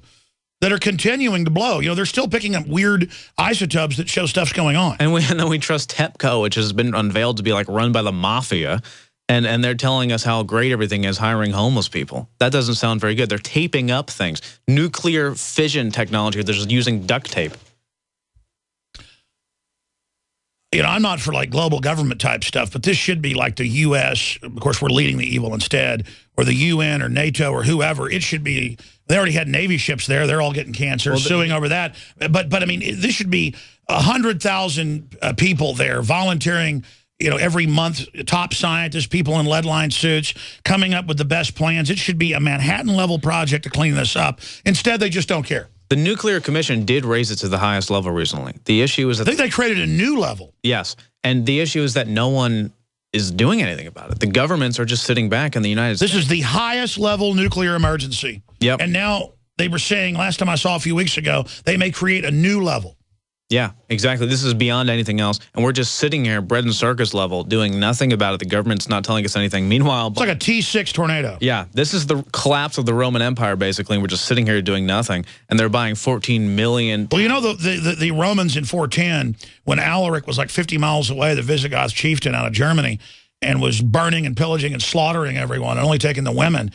that are continuing to blow. You know, they're still picking up weird isotopes that show stuff's going on. And then we trust TEPCO, which has been unveiled to be like run by the mafia. And they're telling us how great everything is, hiring homeless people. That doesn't sound very good. They're taping up things. Nuclear fission technology, they're just using duct tape. You know, I'm not for like global government type stuff, but this should be like the U.S. Of course, we're leading the evil instead, or the UN or NATO or whoever. It should be, they already had Navy ships there. They're all getting cancer, suing over that. But I mean, this should be 100,000 people there volunteering, you know, every month, top scientists, people in lead-lined suits, coming up with the best plans. It should be a Manhattan-level project to clean this up. Instead, they just don't care. The Nuclear Commission did raise it to the highest level recently. The issue is that... I think they created a new level. Yes. And the issue is that no one is doing anything about it. The governments are just sitting back in the United States. This is the highest level nuclear emergency. Yep. And now they were saying, last time I saw a few weeks ago, they may create a new level. Yeah, exactly. This is beyond anything else. And we're just sitting here, bread and circus level, doing nothing about it. The government's not telling us anything. Meanwhile... It's like a T6 tornado. Yeah, this is the collapse of the Roman Empire, basically. And we're just sitting here doing nothing. And they're buying 14 million... Well, you know, the Romans in 410, when Alaric was like 50 miles away, the Visigoth chieftain out of Germany, and was burning and pillaging and slaughtering everyone and only taking the women...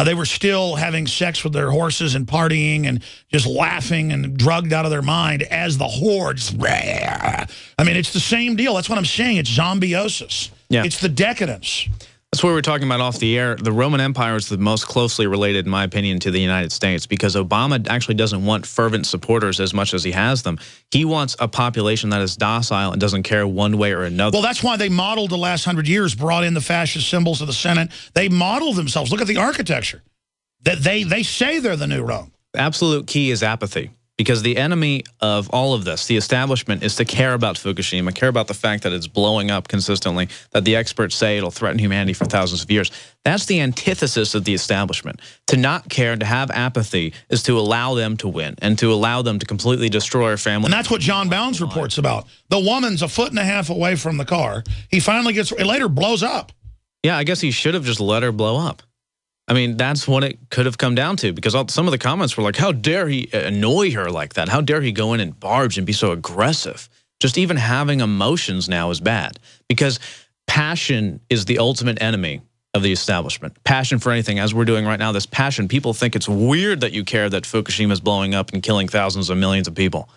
they were still having sex with their horses and partying and just laughing and drugged out of their mind as the hordes. I mean, it's the same deal. That's what I'm saying. It's zombiosis. Yeah. It's the decadence. That's what we were talking about off the air. The Roman Empire is the most closely related, in my opinion, to the United States because Obama actually doesn't want fervent supporters as much as he has them. He wants a population that is docile and doesn't care one way or another. Well, that's why they modeled the last 100 years, brought in the fascist symbols of the Senate. They modeled themselves. Look at the architecture. That they say they're the new Rome. Absolute key is apathy. Because the enemy of all of this, the establishment, is to care about Fukushima, care about the fact that it's blowing up consistently, that the experts say it'll threaten humanity for thousands of years. That's the antithesis of the establishment. To not care, to have apathy, is to allow them to win and to allow them to completely destroy our family. And that's what John Bounds reports about. The woman's a 1.5 feet away from the car. He finally gets, it later blows up. Yeah, I guess he should have just let her blow up. I mean, that's what it could have come down to because some of the comments were like, how dare he annoy her like that? How dare he go in and barge and be so aggressive? Just even having emotions now is bad because passion is the ultimate enemy of the establishment. Passion for anything, as we're doing right now, this passion, people think it's weird that you care that Fukushima is blowing up and killing thousands of millions of people.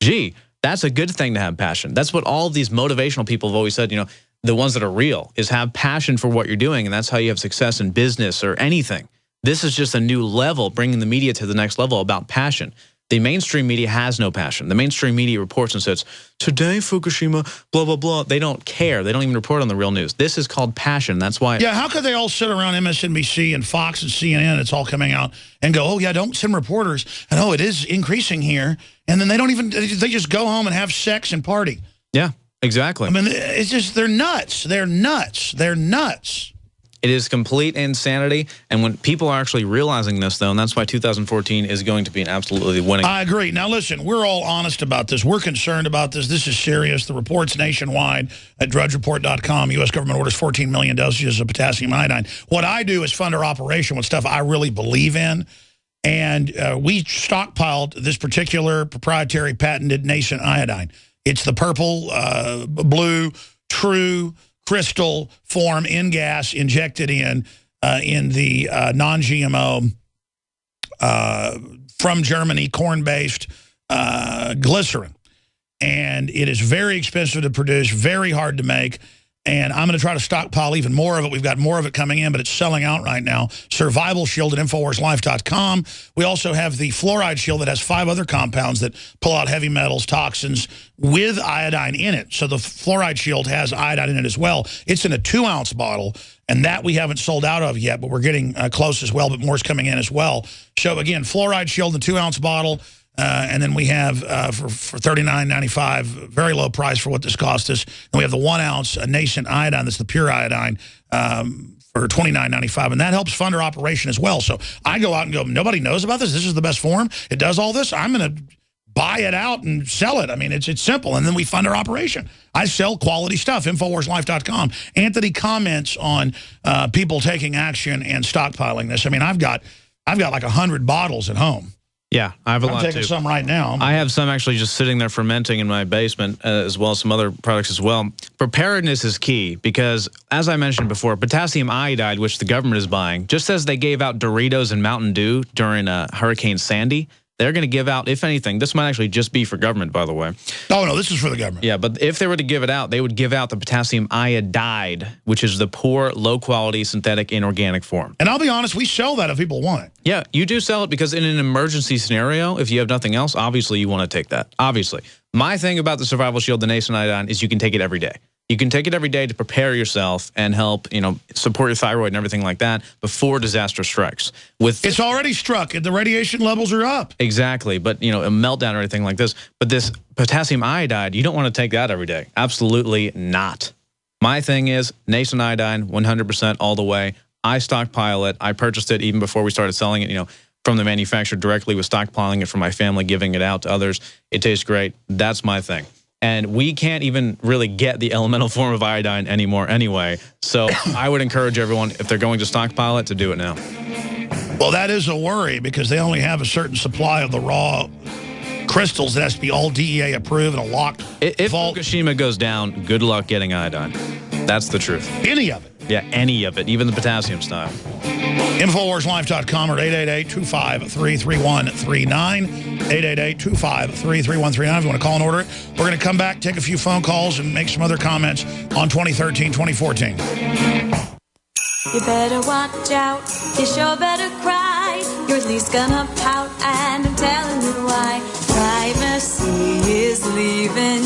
Gee, that's a good thing to have passion. That's what all of these motivational people have always said, you know, the ones that are real, is have passion for what you're doing, and that's how you have success in business or anything. This is just a new level, bringing the media to the next level about passion. The mainstream media has no passion. The mainstream media reports and says, today Fukushima, blah, blah, blah. They don't care. They don't even report on the real news. This is called passion. That's why... Yeah, how could they all sit around MSNBC and Fox and CNN, it's all coming out, and go, oh, yeah, don't send reporters, and oh, it is increasing here, and then they don't even... They just go home and have sex and party. Yeah. Exactly. I mean, it's just, they're nuts. They're nuts. They're nuts. It is complete insanity. And when people are actually realizing this, though, and that's why 2014 is going to be an absolutely winning. I agree. Now, listen, we're all honest about this. We're concerned about this. This is serious. The report's nationwide at drudgereport.com. U.S. government orders 14 million dosages of potassium iodine. What I do is fund our operation with stuff I really believe in. And we stockpiled this particular proprietary patented nascent iodine. It's the purple, blue, true, crystal form in gas injected in the non-GMO from Germany corn-based glycerin. And it is very expensive to produce, very hard to make. And I'm going to try to stockpile even more of it. We've got more of it coming in, but it's selling out right now. Survival Shield at InfoWarsLife.com. We also have the Fluoride Shield that has 5 other compounds that pull out heavy metals, toxins, with iodine in it. So the Fluoride Shield has iodine in it as well. It's in a 2-ounce bottle, and that we haven't sold out of yet, but we're getting close as well, but more's coming in as well. So, again, Fluoride Shield in the 2-ounce bottle. And then we have for $39.95, very low price for what this cost us. And we have the 1-ounce nascent iodine, that's the pure iodine, for $29.95. And that helps fund our operation as well. So I go out and go, nobody knows about this. This is the best form. It does all this. I'm going to buy it out and sell it. I mean, it's simple. And then we fund our operation. I sell quality stuff, InfoWarsLife.com. Anthony comments on people taking action and stockpiling this. I mean, I've got like 100 bottles at home. Yeah, I have a lot too. I'm taking some right now. I have some actually just sitting there fermenting in my basement, as well as some other products as well. Preparedness is key because, as I mentioned before, potassium iodide, which the government is buying, just as they gave out Doritos and Mountain Dew during Hurricane Sandy, they're going to give out, if anything, this might actually just be for government, by the way. Oh, no, this is for the government. Yeah, but if they were to give it out, they would give out the potassium iodide, which is the poor, low-quality, synthetic, inorganic form. And I'll be honest, we sell that if people want it. Yeah, you do sell it because in an emergency scenario, if you have nothing else, obviously you want to take that. Obviously. My thing about the Survival Shield, the nascent iodine, is you can take it every day. You can take it every day to prepare yourself and help, support your thyroid and everything like that before disaster strikes. It's already struck. The radiation levels are up. Exactly. But, a meltdown or anything like this. But this potassium iodide, you don't want to take that every day. Absolutely not. My thing is nascent iodine, 100% all the way. I stockpile it. I purchased it even before we started selling it, from the manufacturer directly, with stockpiling it for my family, giving it out to others. It tastes great. That's my thing. And we can't even really get the elemental form of iodine anymore anyway. So I would encourage everyone, if they're going to stockpile it, to do it now. Well, that is a worry because they only have a certain supply of the raw crystals that has to be all DEA approved and a locked If vault. Fukushima goes down, good luck getting iodine. That's the truth. Any of it. Yeah, any of it, even the potassium style. InfoWarsLife.com or 888-253-3139. 888-253-3139 if you want to call and order it. We're going to come back, take a few phone calls, and make some other comments on 2013-2014. You better watch out, you sure better cry. You're at least gonna pout, and I'm telling you why. Privacy is leaving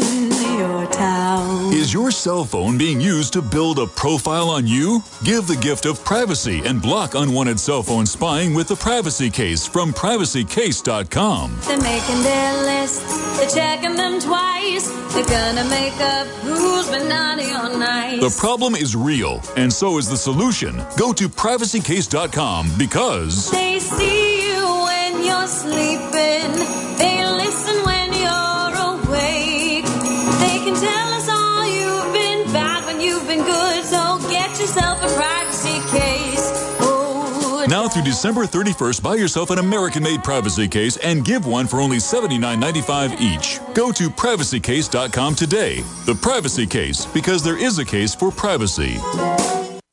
your town. Is your cell phone being used to build a profile on you? Give the gift of privacy and block unwanted cell phone spying with the Privacy Case from PrivacyCase.com. They're making their lists, they're checking them twice. They're gonna make up who's been naughty or nice. The problem is real, and so is the solution. Go to PrivacyCase.com because they see you when you're sleeping. They listen when you're awake. They can tell us all you've been bad when you've been good. So get yourself a privacy case. Oh, now through December 31st, buy yourself an American-made privacy case and give one for only $79.95 each. Go to PrivacyCase.com today. The Privacy Case, because there is a case for privacy.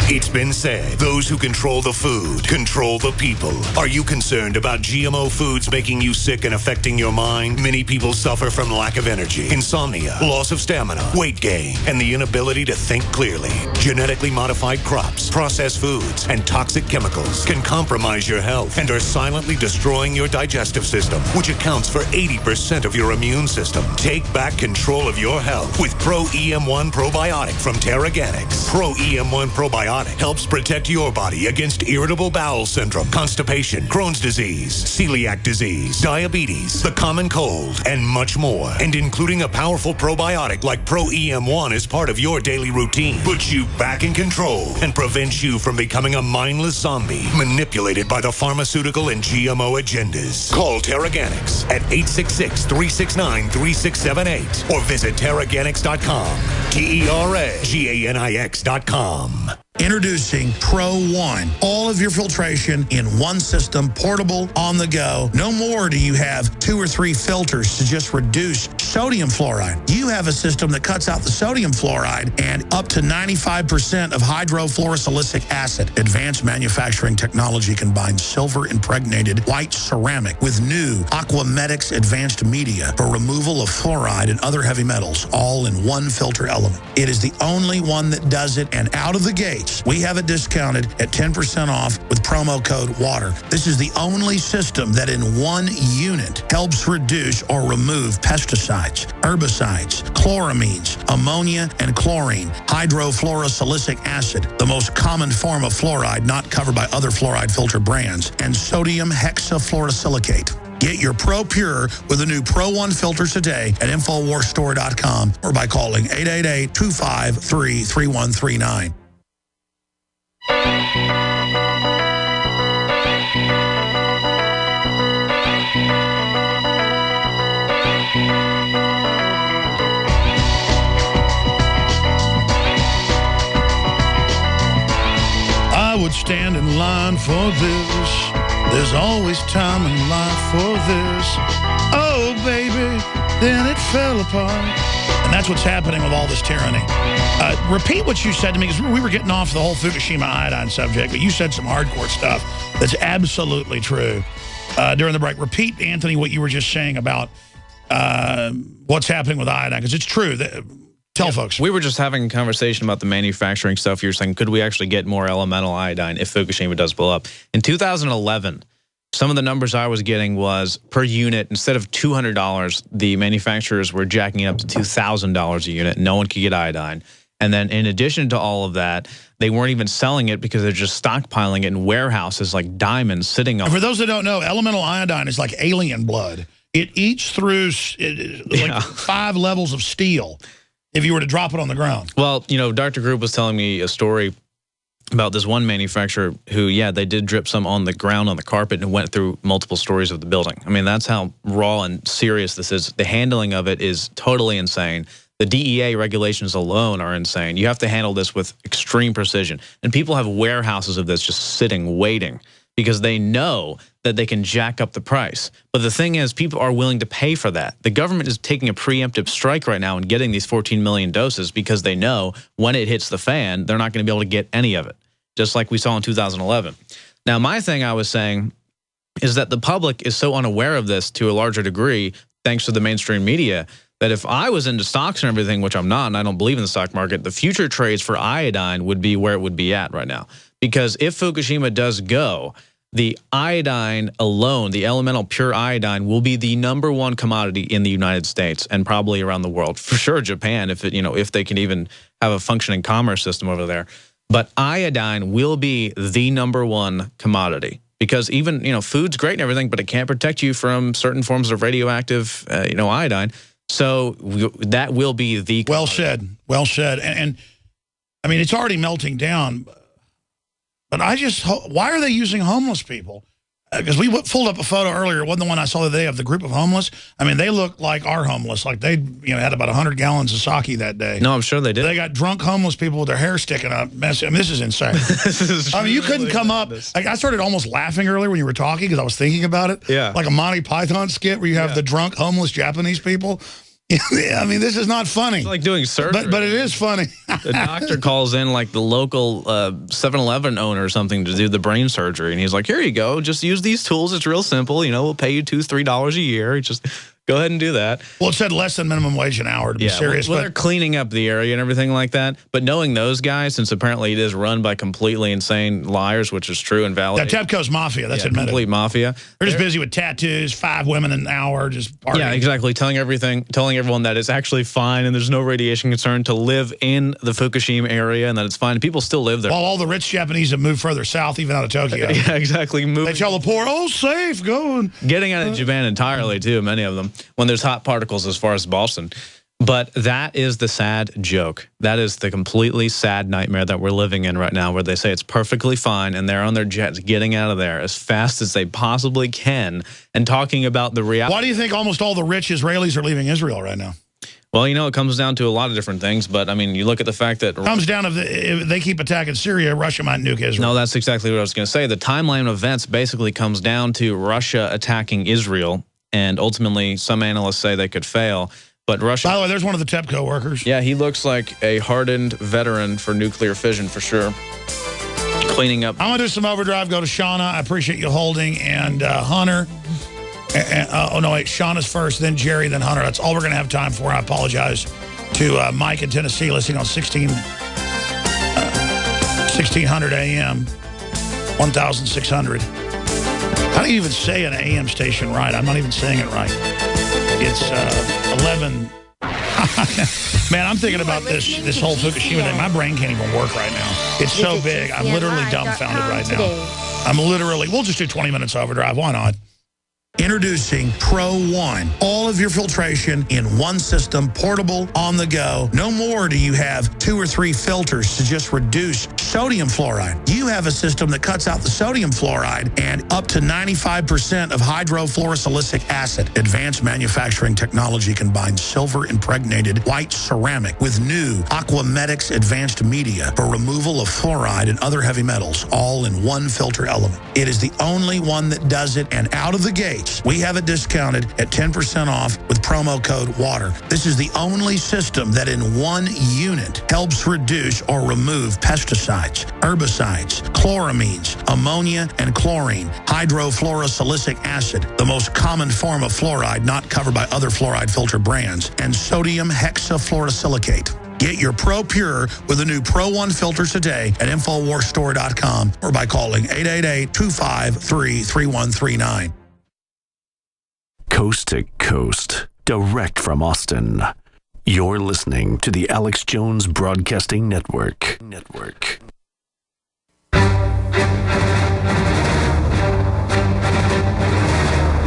It's been said, those who control the food control the people. Are you concerned about GMO foods making you sick and affecting your mind? Many people suffer from lack of energy, insomnia, loss of stamina, weight gain, and the inability to think clearly. Genetically modified crops, processed foods, and toxic chemicals can compromise your health and are silently destroying your digestive system, which accounts for 80% of your immune system. Take back control of your health with Pro EM1 Probiotic from Terraganics. Pro EM1 Probiotic helps protect your body against irritable bowel syndrome, constipation, Crohn's disease, celiac disease, diabetes, the common cold, and much more. And including a powerful probiotic like Pro EM1 is part of your daily routine. Puts you back in control and prevents you from becoming a mindless zombie manipulated by the pharmaceutical and GMO agendas. Call Terraganics at 866-369-3678 or visit Terraganics.com. TERAGANIX.com. Introducing Pro One. All of your filtration in one system, portable, on the go. No more do you have 2 or 3 filters to just reduce sodium fluoride. You have a system that cuts out the sodium fluoride and up to 95% of hydrofluorosilicic acid. Advanced manufacturing technology combines silver-impregnated white ceramic with new Aquamedics advanced media for removal of fluoride and other heavy metals, all in one filter element. It is the only one that does it, and out of the gates, we have it discounted at 10% off with promo code WATER. This is the only system that in one unit helps reduce or remove pesticides, herbicides, chloramines, ammonia, and chlorine, hydrofluorosilicic acid, the most common form of fluoride not covered by other fluoride filter brands, and sodium hexafluorosilicate. Get your Pro Pure with the new Pro 1 filters today at InfoWarsStore.com or by calling 888-253-3139. I would stand in line for this. There's always time in life for this. Oh, baby, then it fell apart. And that's what's happening with all this tyranny. Repeat what you said to me, because we were getting off the whole Fukushima iodine subject, but you said some hardcore stuff that's absolutely true during the break. Repeat, Anthony, what you were just saying about what's happening with iodine, because it's true. Tell folks. We were just having a conversation about the manufacturing stuff. You're saying, could we actually get more elemental iodine if Fukushima does blow up? In 2011, some of the numbers I was getting was per unit, instead of $200, the manufacturers were jacking it up to $2,000 a unit. No one could get iodine. And then in addition to all of that, they weren't even selling it because they're just stockpiling it in warehouses like diamonds sitting on. For those that don't know, elemental iodine is like alien blood. It eats through like 5 levels of steel if you were to drop it on the ground. Well, you know, Dr. Group was telling me a story about this one manufacturer who, yeah, they did drip some on the ground on the carpet and went through multiple stories of the building. I mean, that's how raw and serious this is. The handling of it is totally insane. The DEA regulations alone are insane. You have to handle this with extreme precision. And people have warehouses of this just sitting, waiting, because they know that they can jack up the price. But the thing is, people are willing to pay for that. The government is taking a preemptive strike right now and getting these 14 million doses because they know when it hits the fan, they're not going to be able to get any of it, just like we saw in 2011. Now, my thing I was saying is that the public is so unaware of this to a larger degree, thanks to the mainstream media, that if I was into stocks and everything, which I'm not, and I don't believe in the stock market, the future trades for iodine would be where it would be at right now. Because if Fukushima does go, the iodine alone, the elemental pure iodine, will be the #1 commodity in the United States and probably around the world. For sure, Japan, if it, if they can even have a functioning commerce system over there. But iodine will be the #1 commodity. Because even, food's great and everything, but it can't protect you from certain forms of radioactive, iodine. So that will be the well said, well said. And I mean, it's already melting down. But why are they using homeless people? Because we pulled up a photo earlier. It wasn't the one I saw the other day of the group of homeless. I mean, they look like our homeless. Like they had about 100 gallons of sake that day. No, I'm sure they did. They got drunk homeless people with their hair sticking up. I mean, this is insane. I mean, you couldn't come up. Like, I started almost laughing earlier when you were talking because I was thinking about it. Yeah. Like a Monty Python skit where you have the drunk homeless Japanese people. I mean, this is not funny. It's like doing surgery. But it is funny. The doctor calls in like the local 7-Eleven owner or something to do the brain surgery. And he's like, here you go. Just use these tools. It's real simple. We'll pay you $2-3 a year. Just go ahead and do that. Well, it said less than minimum wage an hour, to be serious. Well, they're cleaning up the area and everything like that. But knowing those guys, since apparently it is run by completely insane liars, which is true and valid. That TEPCO's mafia, that's admitted. Complete mafia. They're just busy with tattoos, 5 women an hour, just partying. Yeah, exactly. Telling everyone that it's actually fine and there's no radiation concern to live in the Fukushima area and that it's fine. People still live there. While all the rich Japanese have moved further south, even out of Tokyo. Yeah, exactly. They tell the poor, oh, safe, go. Getting out of Japan entirely, too, many of them, when there's hot particles as far as Boston. But that is the sad joke. That is the completely sad nightmare that we're living in right now, where they say it's perfectly fine and they're on their jets getting out of there as fast as they possibly can and talking about the reality. Why do you think almost all the rich Israelis are leaving Israel right now? Well, it comes down to a lot of different things, but I mean, you look at the fact that it comes down to if they keep attacking Syria, Russia might nuke Israel. No, that's exactly what I was going to say. The timeline of events basically comes down to Russia attacking Israel, and ultimately some analysts say they could fail. But Russia. By the way, there's one of the TEPCO workers. Yeah, he looks like a hardened veteran for nuclear fission for sure. Cleaning up. I'm going to do some overdrive. Go to Shauna. I appreciate you holding. And Hunter. Oh, no, wait. Shauna's first, then Jerry, then Hunter. That's all we're going to have time for. I apologize to Mike in Tennessee listening on 1600 AM, 1600. How do you even say an AM station right? I'm not even saying it right. It's 11. Man, I'm thinking about this whole Fukushima thing. My brain can't even work right now. It's so big. I'm literally dumbfounded right now. We'll just do 20 minutes overdrive. Why not? Introducing Pro One. All of your filtration in one system, portable, on the go. No more do you have 2 or 3 filters to just reduce sodium fluoride. You have a system that cuts out the sodium fluoride and up to 95% of hydrofluorosilicic acid. Advanced manufacturing technology combines silver-impregnated white ceramic with new Aquamedics advanced media for removal of fluoride and other heavy metals, all in one filter element. It is the only one that does it, and out of the gate, we have it discounted at 10% off with promo code WATER. This is the only system that in one unit helps reduce or remove pesticides, herbicides, chloramines, ammonia, and chlorine, hydrofluorosilicic acid, the most common form of fluoride not covered by other fluoride filter brands, and sodium hexafluorosilicate. Get your Pro Pure with the new Pro One filters today at InfoWarsStore.com or by calling 888-253-3139. Coast to coast, direct from Austin. You're listening to the Alex Jones Broadcasting Network.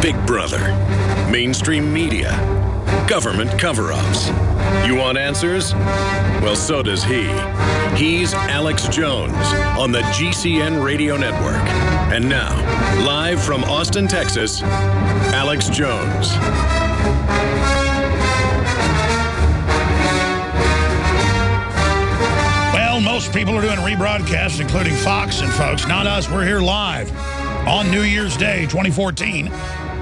Big Brother, mainstream media, government cover-ups. You want answers? Well, so does he. He's Alex Jones on the GCN Radio Network. And now, live from Austin, Texas, Alex Jones. Well, most people are doing rebroadcasts, including Fox and folks. Not us. We're here live on New Year's Day, 2014.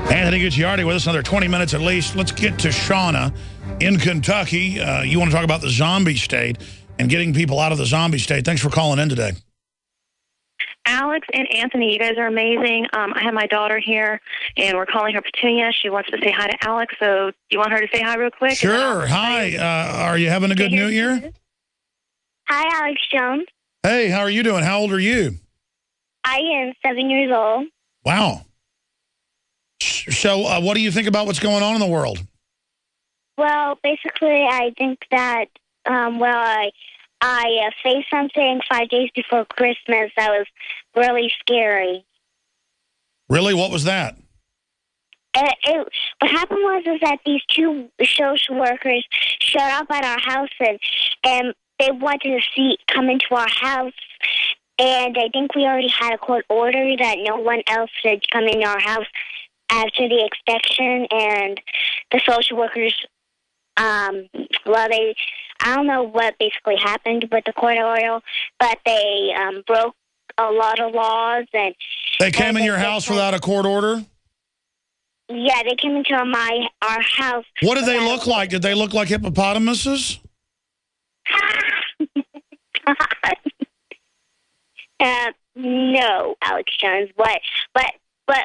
Anthony Gucciardi with us, another 20 minutes at least. Let's get to Shauna in Kentucky. You want to talk about the zombie state and getting people out of the zombie state. Thanks for calling in today. Alex and Anthony, you guys are amazing. I have my daughter here, and we're calling her Petunia. She wants to say hi to Alex, so do you want her to say hi real quick? Sure. Hi. Are you having a good New Year? Hi, Alex Jones. Hey, how are you doing? How old are you? I am 7 years old. Wow. So what do you think about what's going on in the world? Well, basically, I think that, I faced something 5 days before Christmas that was really scary. Really? What was that? What happened was that these 2 social workers showed up at our house and they wanted to come into our house. And I think we already had a court order that no one else should come in our house after the inspection. And the social workers, I don't know what basically happened with the court order, but they broke a lot of laws. And they came in your house without a court order? Yeah, they came into our house. What did they look like? Did they look like hippopotamuses? No, Alex Jones. But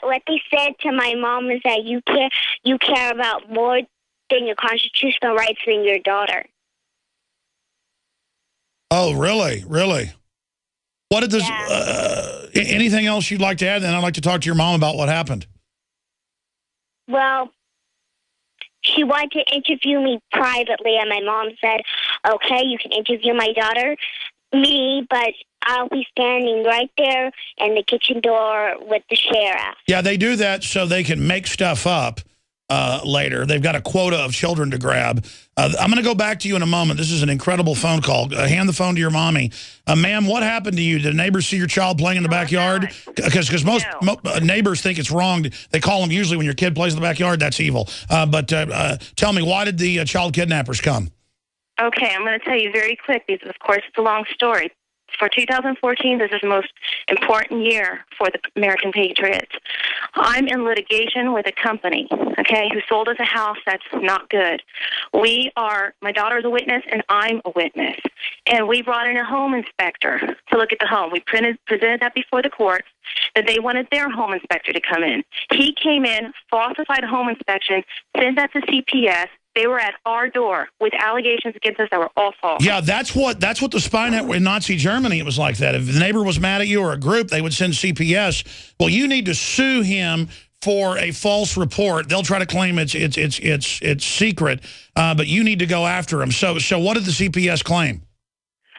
what they said to my mom is that you care about more than your constitutional rights than your daughter. Oh, really? Really? What did this? Anything else you'd like to add? Then I'd like to talk to your mom about what happened. Well, she wanted to interview me privately, and my mom said, "Okay, you can interview my daughter, me, but I'll be standing right there in the kitchen door with the sheriff." Yeah, they do that so they can make stuff up later. They've got a quota of children to grab. I'm going to go back to you in a moment. This is an incredible phone call. Hand the phone to your mommy. Ma'am, what happened to you? Did neighbors see your child playing in the backyard? Because most neighbors think it's wrong. They call them usually when your kid plays in the backyard. That's evil. But tell me, why did the child kidnappers come? Okay, I'm going to tell you very quick because, of course, it's a long story. for 2014, this is the most important year for the American patriots. I'm in litigation with a company, okay, who sold us a house that's not good. My daughter's a witness, and I'm a witness. And we brought in a home inspector to look at the home. We presented that before the court, that they wanted their home inspector to come in. He came in, falsified a home inspection, sent that to CPS. They were at our door with allegations against us that were all false. Yeah, that's what the spy network in Nazi Germany, it was like that. If the neighbor was mad at you or a group, they would send CPS. Well, you need to sue him for a false report. They'll try to claim it's secret, but you need to go after him. So what did the CPS claim?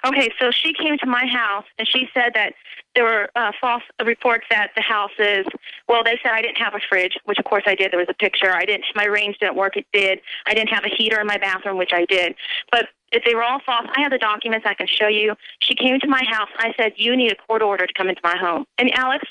Okay, so she came to my house, and she said that there were false reports that the house is, well, they said I didn't have a fridge, which of course I did. There was a picture. My range didn't work. It did. I didn't have a heater in my bathroom, which I did. But if they were all false, I have the documents I can show you. She came to my house. I said, you need a court order to come into my home. And Alex,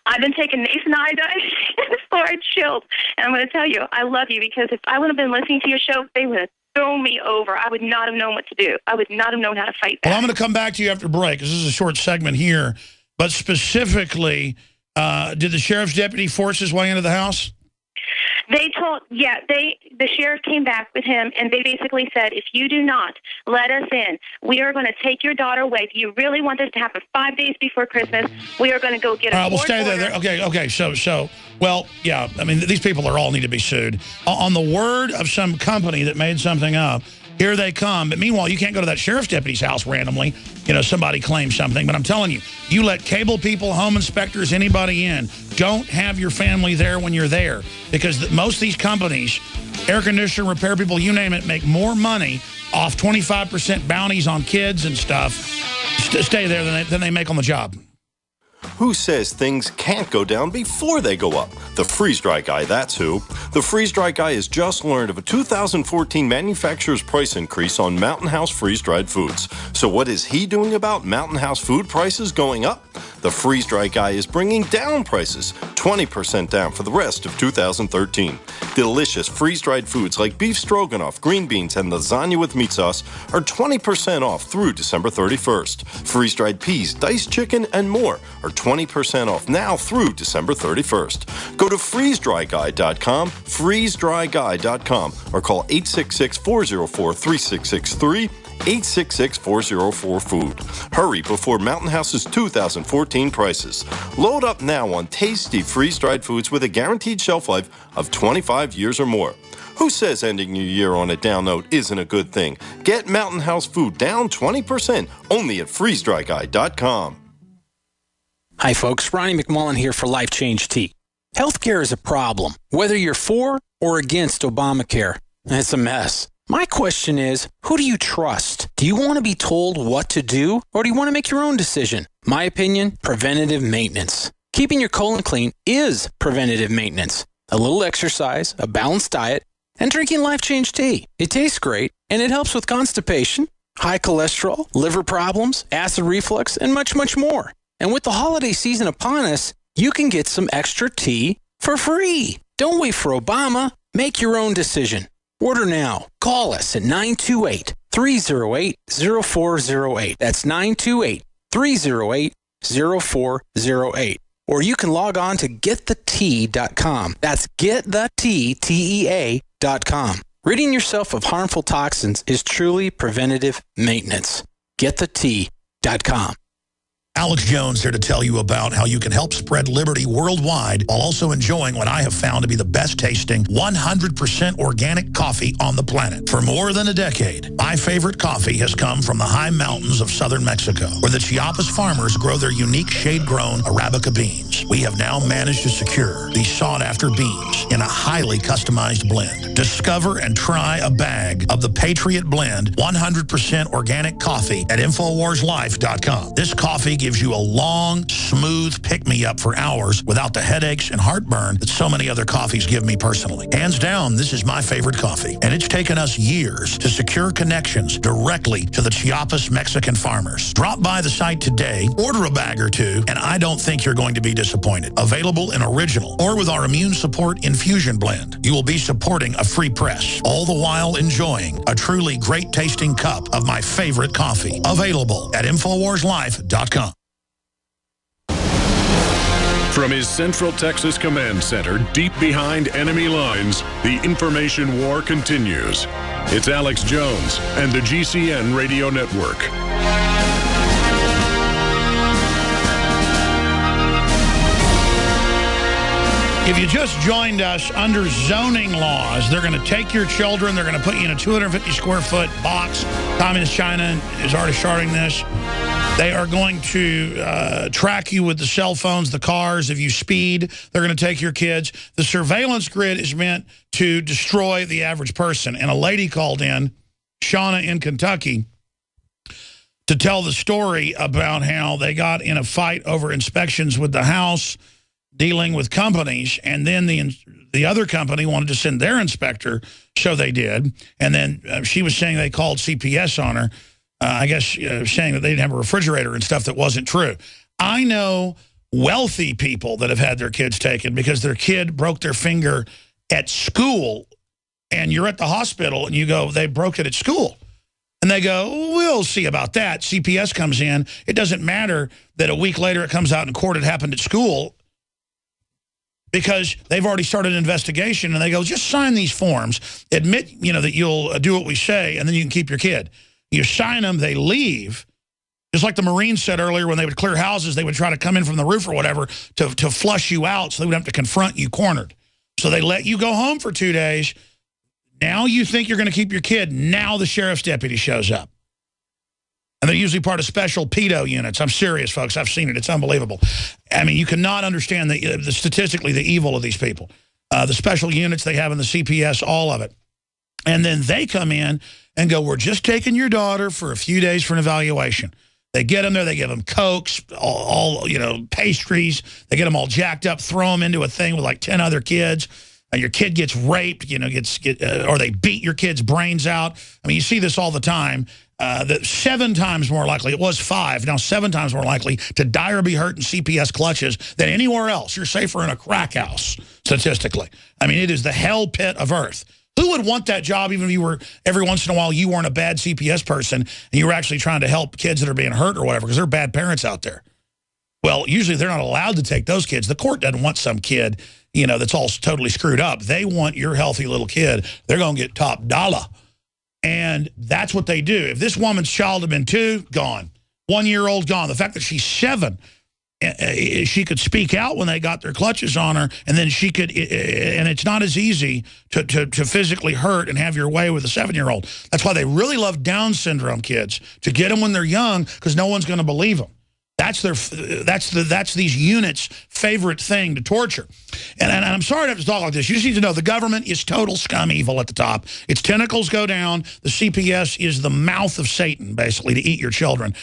I've been taking niacinamide and fluoride chills. And I'm going to tell you, I love you, because if I would have been listening to your show, they would have thrown me over. I would not have known what to do. I would not have known how to fight back. Well, I'm going to come back to you after break, because this is a short segment here. But specifically, did the sheriff's deputy force his way into the house? The sheriff came back with him, and they basically said, if you do not let us in, we are going to take your daughter away. If you really want this to happen 5 days before Christmas, we are going to go get a court order. We'll stay there. Okay. Well, yeah, I mean, these people all need to be sued. On the word of some company that made something up, here they come. But meanwhile, you can't go to that sheriff's deputy's house randomly. Somebody claims something. But I'm telling you, you let cable people, home inspectors, anybody in. Don't have your family there when you're there. Because most of these companies, air conditioner repair people, you name it, make more money off 25% bounties on kids and stuff. Stay there than they make on the job. Who says things can't go down before they go up? The freeze-dry guy, that's who. The freeze-dry guy has just learned of a 2014 manufacturer's price increase on Mountain House freeze-dried foods. So what is he doing about Mountain House food prices going up? The freeze-dry guy is bringing down prices, 20% down for the rest of 2013. Delicious freeze-dried foods like beef stroganoff, green beans, and lasagna with meat sauce are 20% off through December 31st. Freeze-dried peas, diced chicken, and more are 20% off now through December 31st. Go to freezedryguy.com, freezedryguy.com, or call 866-404-3663, 866-404-FOOD. Hurry before Mountain House's 2014 prices. Load up now on tasty freeze-dried foods with a guaranteed shelf life of 25 years or more. Who says ending your year on a down note isn't a good thing? Get Mountain House food down 20% only at freezedryguy.com. Hi folks, Ronnie McMullen here for Life Change Tea. Healthcare is a problem, whether you're for or against Obamacare. It's a mess. My question is, who do you trust? Do you want to be told what to do, or do you want to make your own decision? My opinion, preventative maintenance. Keeping your colon clean is preventative maintenance. A little exercise, a balanced diet, and drinking Life Change Tea. It tastes great, and it helps with constipation, high cholesterol, liver problems, acid reflux, and much, much more. And with the holiday season upon us, you can get some extra tea for free. Don't wait for Obama. Make your own decision. Order now. Call us at 928-308-0408. That's 928-308-0408. Or you can log on to getthetea.com. That's getthetea.com. Ridding yourself of harmful toxins is truly preventative maintenance. Getthetea.com. Alex Jones here to tell you about how you can help spread liberty worldwide while also enjoying what I have found to be the best tasting 100% organic coffee on the planet. For more than a decade, my favorite coffee has come from the high mountains of southern Mexico, where the Chiapas farmers grow their unique shade-grown Arabica beans. We have now managed to secure these sought-after beans in a highly customized blend. Discover and try a bag of the Patriot Blend 100% organic coffee at InfoWarsLife.com. This coffee gives you a long, smooth pick-me-up for hours without the headaches and heartburn that so many other coffees give me personally. Hands down, this is my favorite coffee, and it's taken us years to secure connections directly to the Chiapas Mexican farmers. Drop by the site today, order a bag or two, and I don't think you're going to be disappointed. Available in original or with our immune support infusion blend. You will be supporting a free press, all the while enjoying a truly great-tasting cup of my favorite coffee. Available at InfoWarsLife.com. From his Central Texas Command Center, deep behind enemy lines, the information war continues. It's Alex Jones and the GCN Radio Network. If you just joined us, under zoning laws, they're going to take your children, they're going to put you in a 250-square-foot box. Communist China is already starting this. They are going to track you with the cell phones, the cars. If you speed, they're going to take your kids. The surveillance grid is meant to destroy the average person. And a lady called in, Shauna in Kentucky, to tell the story about how they got in a fight over inspections with the House, dealing with companies, and then the other company wanted to send their inspector, so they did. And then she was saying they called CPS on her, I guess saying that they didn't have a refrigerator and stuff that wasn't true. I know wealthy people that have had their kids taken because their kid broke their finger at school, and you're at the hospital, and you go, they broke it at school. And they go, we'll see about that. CPS comes in. It doesn't matter that a week later it comes out in court it happened at school, because they've already started an investigation, and they go, just sign these forms, admit, that you'll do what we say, and then you can keep your kid. You sign them, they leave. Just like the Marines said earlier, when they would clear houses, they would try to come in from the roof or whatever to flush you out, so they would have to confront you cornered. So they let you go home for 2 days. Now you think you're going to keep your kid. Now the sheriff's deputy shows up. And they're usually part of special pedo units. I'm serious, folks. I've seen it. It's unbelievable. I mean, you cannot understand the statistically the evil of these people. The special units they have in the CPS, all of it. And then they come in and go, we're just taking your daughter for a few days for an evaluation. They get them there. They give them Cokes, all pastries. They get them all jacked up, throw them into a thing with like 10 other kids. Your kid gets raped, or they beat your kid's brains out. I mean, you see this all the time. That 7 times more likely, it was 5, now 7 times more likely to die or be hurt in CPS clutches than anywhere else. You're safer in a crack house, statistically. I mean, it is the hell pit of earth. Who would want that job even if you were, every once in a while, you weren't a bad CPS person and you were actually trying to help kids that are being hurt or whatever, because there are bad parents out there. Well, usually they're not allowed to take those kids. The court doesn't want some kid, that's all totally screwed up. They want your healthy little kid. They're going to get top dollar. And that's what they do. If this woman's child had been 2, gone. 1-year-old, gone. The fact that she's 7, she could speak out when they got their clutches on her, and then she could, and it's not as easy to physically hurt and have your way with a 7-year-old. That's why they really love Down syndrome kids, to get them when they're young, because no one's going to believe them. That's these units' favorite thing, to torture. And I'm sorry to have to talk like this. You just need to know the government is total scum evil at the top. Its tentacles go down. The CPS is the mouth of Satan, basically, to eat your children.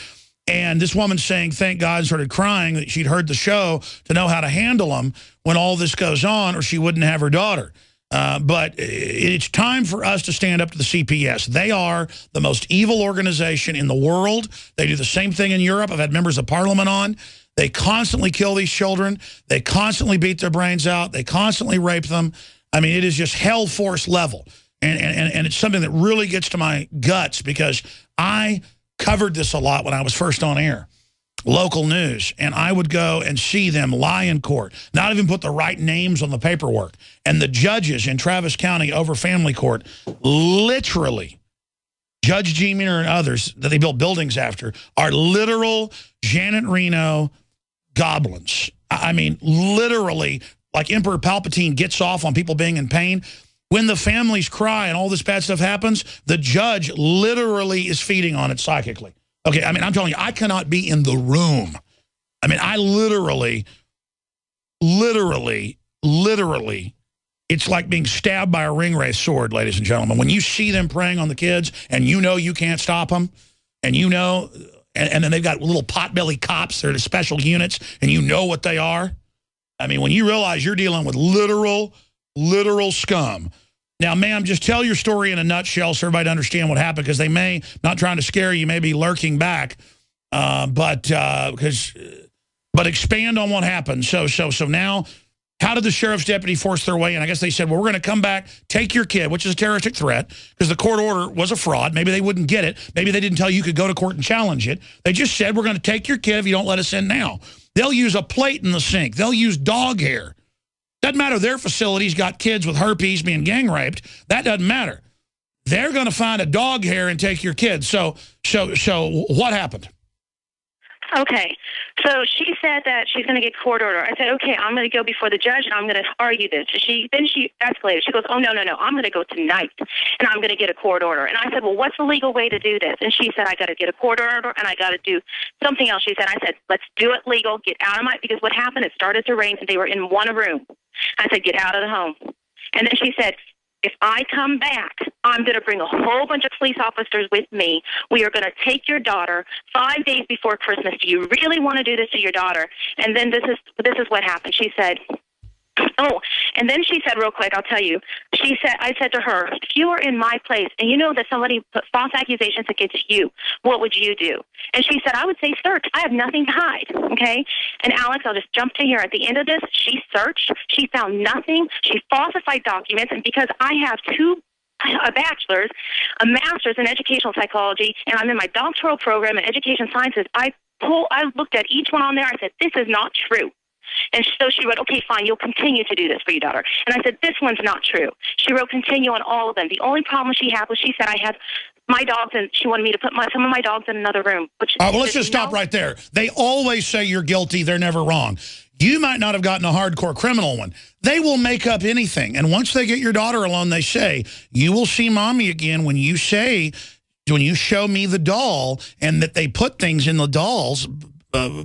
And this woman's saying, thank God, started crying that she'd heard the show to know how to handle them when all this goes on, or she wouldn't have her daughter. But it's time for us to stand up to the CPS. They are the most evil organization in the world. They do the same thing in Europe. I've had members of parliament on. They constantly kill these children. They constantly beat their brains out. They constantly rape them. I mean, it is just hell force level. And it's something that really gets to my guts, because I covered this a lot when I was first on air. Local news, and I would go and see them lie in court, not even put the right names on the paperwork. And the judges in Travis County over family court, literally, Judge G. Meaner and others that they built buildings after, are literal Janet Reno goblins. I mean, literally, like Emperor Palpatine gets off on people being in pain. When the families cry and all this bad stuff happens, the judge literally is feeding on it psychically. Okay, I mean, I'm telling you, I cannot be in the room. I mean, I literally, it's like being stabbed by a ringwraith sword, ladies and gentlemen. When you see them preying on the kids and you know you can't stop them, and and then they've got little potbelly cops. They're the special units, and you know what they are. I mean, when you realize you're dealing with literal scum. Now, ma'am, just tell your story in a nutshell so everybody understand what happened, because they may, not trying to scare you, may be lurking back, but expand on what happened. So now, how did the sheriff's deputy force their way in? I guess they said, well, we're going to come back, take your kid, which is a terroristic threat, because the court order was a fraud. Maybe they wouldn't get it. Maybe they didn't tell you could go to court and challenge it. They just said, we're going to take your kid if you don't let us in now. They'll use a plate in the sink. They'll use dog hair. Doesn't matter if their facility's got kids with herpes being gang raped. That doesn't matter. They're going to find a dog hair and take your kid. So what happened? Okay. So she said that she's going to get court order. I said, okay, I'm going to go before the judge and I'm going to argue this. Then she escalated. She goes, oh, no. I'm going to go tonight and I'm going to get a court order. And I said, well, what's the legal way to do this? And she said, I got to get a court order and I got to do something else. I said, let's do it legal. Get out of because what happened, it started to rain and they were in one room. I said, get out of the home. And then she said, if I come back, I'm going to bring a whole bunch of police officers with me. We are going to take your daughter 5 days before Christmas. Do you really want to do this to your daughter? And then this is what happened. She said, oh, and then she said real quick, I'll tell you, I said to her, if you were in my place and you know that somebody put false accusations against you, what would you do? And she said, I would say search. I have nothing to hide, okay? And Alex, I'll just jump to here. At the end of this, she searched. She found nothing. She falsified documents. And because I have a bachelor's, a master's in educational psychology, and I'm in my doctoral program in education sciences, I looked at each one on there. I said, this is not true. And so she wrote, okay, fine, you'll continue to do this for your daughter. And I said, this one's not true. She wrote, continue on all of them. The only problem she had was she said I had my dogs, and she wanted me to put some of my dogs in another room. Well, let's just stop right there. They always say you're guilty. They're never wrong. You might not have gotten a hardcore criminal one. They will make up anything. And once they get your daughter alone, they say, you will see mommy again when you show me the doll, and that they put things in the dolls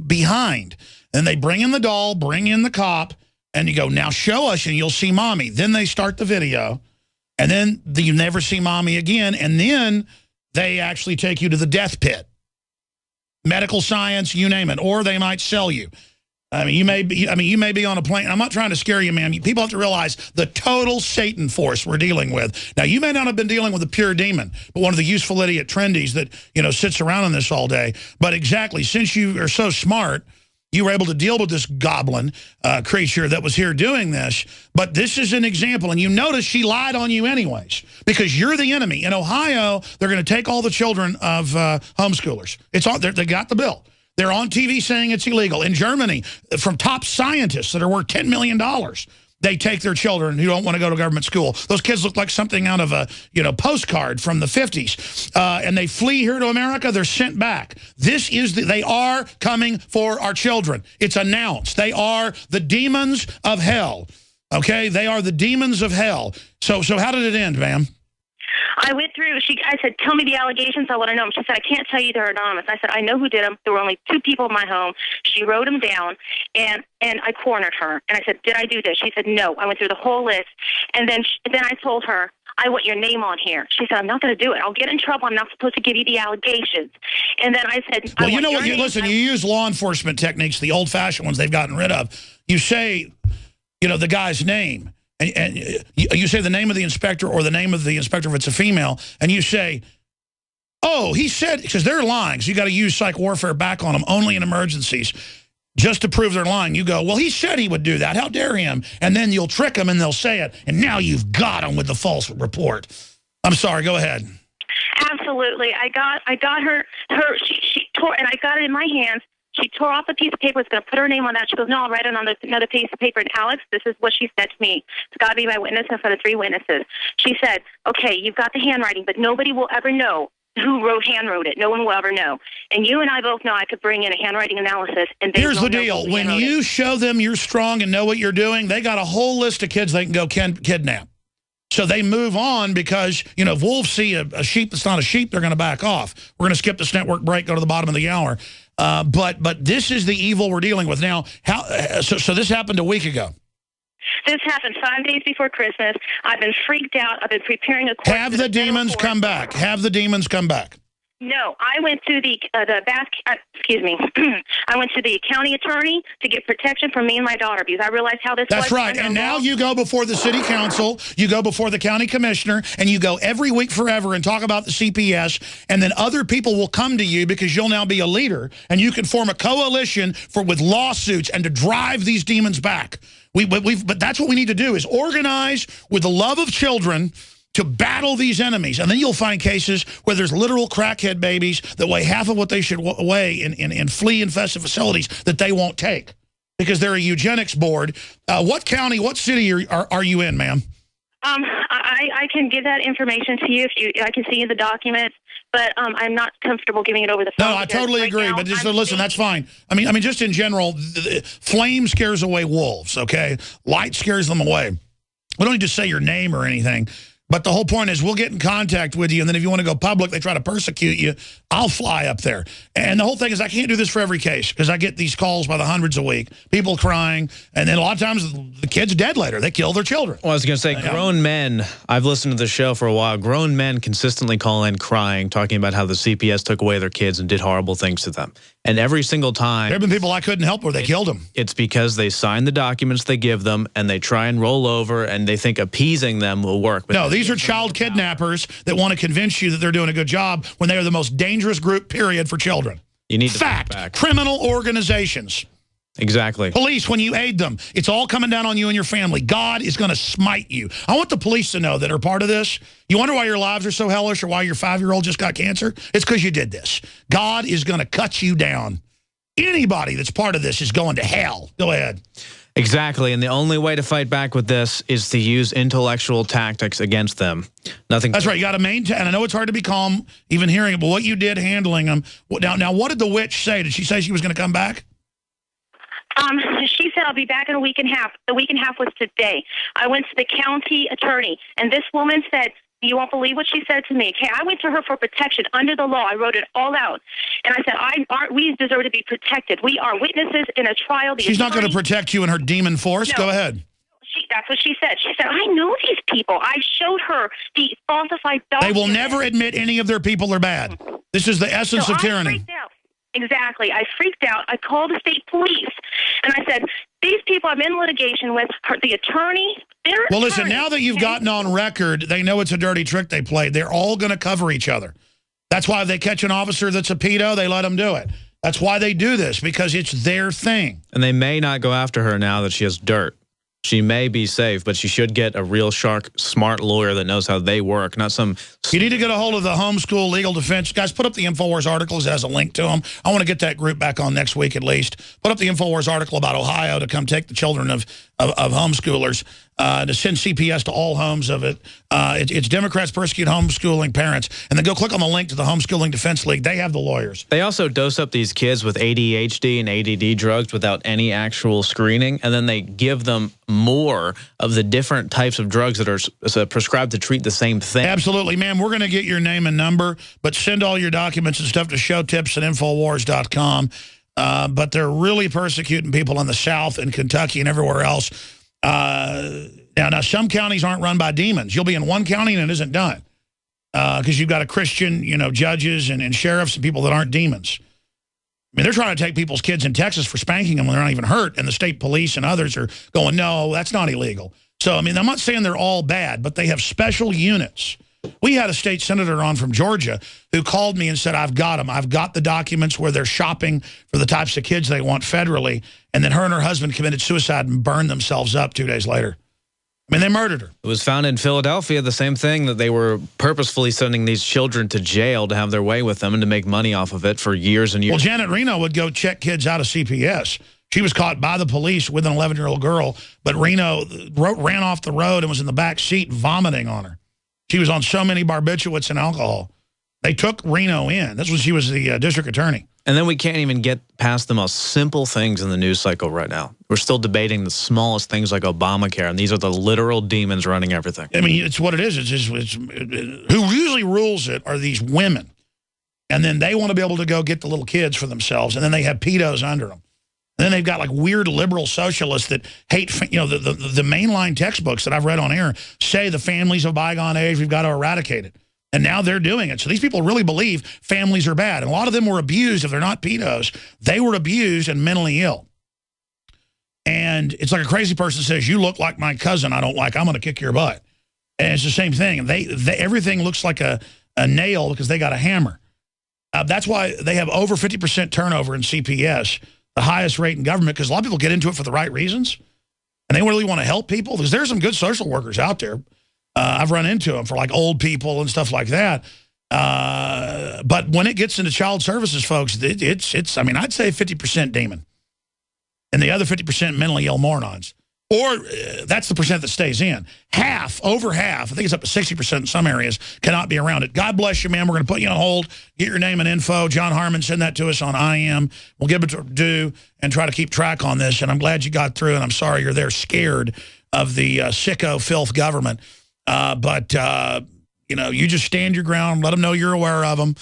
behind. Then they bring in the doll, bring in the cop, and you go, now show us and you'll see mommy. Then they start the video, and then you never see mommy again, and then they actually take you to the death pit. Medical science, you name it, or they might sell you. I mean, you may be on a plane. I'm not trying to scare you, man. People have to realize the total Satan force we're dealing with. Now, you may not have been dealing with a pure demon, but one of the useful idiot trendies that, sits around on this all day. But exactly, since you are so smart, you were able to deal with this goblin creature that was here doing this. But this is an example. And you notice she lied on you anyways, because you're the enemy. In Ohio, they're going to take all the children of homeschoolers. They got the bill. They're on TV saying it's illegal. In Germany, from top scientists that are worth $10 million, they take their children who don't want to go to government school. Those kids look like something out of a postcard from the 50s. And they flee here to America. They're sent back. They are coming for our children. It's announced. They are the demons of hell. Okay? They are the demons of hell. So how did it end, ma'am? I went through, I said, tell me the allegations, I want to know them. She said, I can't tell you they're anonymous. I said, I know who did them. There were only 2 people in my home. She wrote them down, and I cornered her. And I said, did I do this? She said, no. I went through the whole list. And then I told her, I want your name on here. She said, I'm not going to do it. I'll get in trouble. I'm not supposed to give you the allegations. And then I said, well, you know what? Listen, you use law enforcement techniques, the old-fashioned ones they've gotten rid of. You say, the guy's name. And you say the name of the inspector or the name of the inspector if it's a female, and you say, oh, he said, because they're lying, so you got to use psych warfare back on them only in emergencies just to prove they're lying. You go, well, he said he would do that. How dare him? And then you'll trick them and they'll say it. And now you've got them with the false report. I'm sorry. Go ahead. Absolutely. I got her she tore, and I got it in my hands. She tore off a piece of paper, was going to put her name on that. She goes, no, I'll write it on another piece of paper. And Alex, this is what she said to me. It's got to be my witness in front of 3 witnesses. She said, okay, you've got the handwriting, but nobody will ever know who handwrote it. No one will ever know. And you and I both know I could bring in a handwriting analysis. And here's the deal. When you show them you're strong and know what you're doing, they got a whole list of kids they can go kidnap. So they move on because, if wolves see a sheep that's not a sheep, they're going to back off. We're going to skip this network break, go to the bottom of the hour. But this is the evil we're dealing with now. So this happened a week ago. This happened 5 days before Christmas. I've been freaked out. I've been preparing a court. Have the demons come back. Have the demons come back. No, I went to excuse me. I went to the county attorney to get protection for me and my daughter because I realized how this was. That's right. And now you go before the city council, you go before the county commissioner, and you go every week forever and talk about the CPS, and then other people will come to you because you'll now be a leader, and you can form a coalition with lawsuits and to drive these demons back. But that's what we need to do, is organize with the love of children to battle these enemies. And then you'll find cases where there's literal crackhead babies that weigh half of what they should weigh in flea-infested facilities that they won't take because they're a eugenics board. What county, what city are you in, ma'am? I can give that information to you I can see you the documents, but I'm not comfortable giving it over the phone. No, I totally agree. But just listen, that's fine. I mean, just in general, flame scares away wolves. Okay, light scares them away. We don't need to say your name or anything. But the whole point is we'll get in contact with you, and then if you want to go public, they try to persecute you, I'll fly up there. And the whole thing is I can't do this for every case because I get these calls by the hundreds a week, people crying, and then a lot of times the kid's dead later. They kill their children. Well, I was going to say, grown men, I've listened to the show for a while, grown men consistently call in crying, talking about how the CPS took away their kids and did horrible things to them. And every single time... There have been people I couldn't help where they killed them. It's because they sign the documents they give them, and they try and roll over, and they think appeasing them will work. But no, these are child kidnappers that want to convince you that they're doing a good job when they are the most dangerous group, period, for children. You need to fact, back. Criminal organizations. Exactly. Police, when you aid them, it's all coming down on you and your family. God is going to smite you. I want the police to know that are part of this. You wonder why your lives are so hellish or why your 5-year-old just got cancer? It's because you did this. God is going to cut you down. Anybody that's part of this is going to hell. Go ahead. Exactly, and the only way to fight back with this is to use intellectual tactics against them. Nothing. That's right. You got to maintain, and I know it's hard to be calm even hearing it, but what you did handling them. Now, what did the witch say? Did she say she was going to come back? She said, I'll be back in a week and a half. The week and a half was today. I went to the county attorney, and this woman said, you won't believe what she said to me. Okay, I went to her for protection under the law. I wrote it all out. And I said, we deserve to be protected. We are witnesses in a trial. She's not going to protect you in her demon force. No. Go ahead. That's what she said. She said, I know these people. I showed her the falsified documents. They will never admit any of their people are bad. This is the essence of tyranny. I freaked out. Exactly. I freaked out. I called the state police, and I said, these people I'm in litigation with, the attorney, well, listen, now that you've gotten on record, they know it's a dirty trick they played. They're all going to cover each other. That's why if they catch an officer that's a pedo, they let them do it. That's why they do this, because it's their thing. And they may not go after her now that she has dirt. She may be safe, but she should get a real smart lawyer that knows how they work, not some... You need to get a hold of the Homeschool Legal Defense. Guys, put up the InfoWars articles. It has a link to them. I want to get that group back on next week at least. Put up the InfoWars article about Ohio to come take the children of homeschoolers, to send CPS to all homes of it. It's Democrats persecute homeschooling parents. And then go click on the link to the Homeschooling Defense League. They have the lawyers. They also dose up these kids with ADHD and ADD drugs without any actual screening, and then they give them more of the different types of drugs that are prescribed to treat the same thing. Absolutely, ma'am. We're going to get your name and number, but send all your documents and stuff to showtips at Infowars.com. But they're really persecuting people in the South and Kentucky and everywhere else. Now, some counties aren't run by demons. You'll be in one county and it isn't done because you've got a Christian, judges and sheriffs and people that aren't demons. I mean, they're trying to take people's kids in Texas for spanking them when they're not even hurt, and the state police and others are going, no, that's not illegal. So, I mean, I'm not saying they're all bad, but they have special units. We had a state senator on from Georgia who called me and said, I've got them. I've got the documents where they're shopping for the types of kids they want federally. And then her and her husband committed suicide and burned themselves up 2 days later. I mean, they murdered her. It was found in Philadelphia, the same thing, that they were purposefully sending these children to jail to have their way with them and to make money off of it for years and years. Well, Janet Reno would go check kids out of CPS. She was caught by the police with an 11-year-old girl, but Reno ran off the road and was in the back seat vomiting on her. She was on so many barbiturates and alcohol. They took Reno in. That's when she was the district attorney. And then we can't even get past the most simple things in the news cycle right now. We're still debating the smallest things like Obamacare, and these are the literal demons running everything. I mean, it's what it is. It's who usually rules it are these women. And then they want to be able to go get the little kids for themselves, and then they have pedos under them. And then they've got like weird liberal socialists that hate, the mainline textbooks that I've read on air say the families of bygone age, we've got to eradicate it. And now they're doing it. So these people really believe families are bad. And a lot of them were abused. If they're not pedos, they were abused and mentally ill. And it's like a crazy person says, you look like my cousin I don't like. I'm going to kick your butt. And it's the same thing. And everything looks like a nail because they got a hammer. That's why they have over 50% turnover in CPS, the highest rate in government, because a lot of people get into it for the right reasons. And they really want to help people. Because there's some good social workers out there. I've run into them for like old people and stuff like that. But when it gets into child services, folks, it's I mean, I'd say 50% demon. And the other 50% mentally ill morons. Or that's the percent that stays in. Over half, I think it's up to 60% in some areas, cannot be around it. God bless you, man. We're going to put you on hold, get your name and info. John Harmon, send that to us on IM. We'll give it to do and try to keep track on this. And I'm glad you got through, and I'm sorry you're there scared of the sicko filth government. But you know, you just stand your ground, let them know you're aware of them.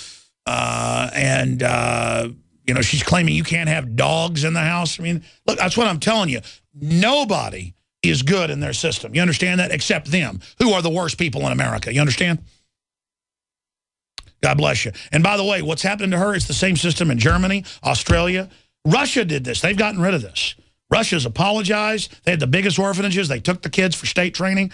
You know, she's claiming you can't have dogs in the house. I mean, look, that's what I'm telling you. Nobody is good in their system. You understand that? Except them, who are the worst people in America. You understand? God bless you. And by the way, what's happening to her is the same system in Germany, Australia. Russia did this. They've gotten rid of this. Russia's apologized. They had the biggest orphanages. They took the kids for state training.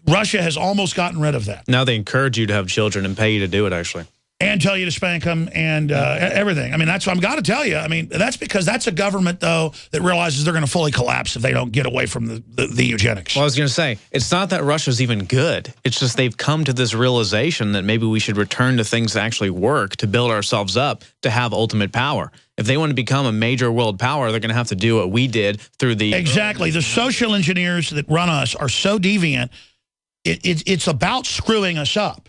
Russia has almost gotten rid of that. Now they encourage you to have children and pay you to do it, actually. And tell you to spank them and everything. I mean, that's what I've got to tell you. I mean, that's because that's a government, though, that realizes they're going to fully collapse if they don't get away from the eugenics. Well, I was going to say, it's not that Russia's even good. It's just they've come to this realization that maybe we should return to things that actually work to build ourselves up to have ultimate power. If they want to become a major world power, they're going to have to do what we did through the... Exactly. The social engineers that run us are so deviant. It's about screwing us up.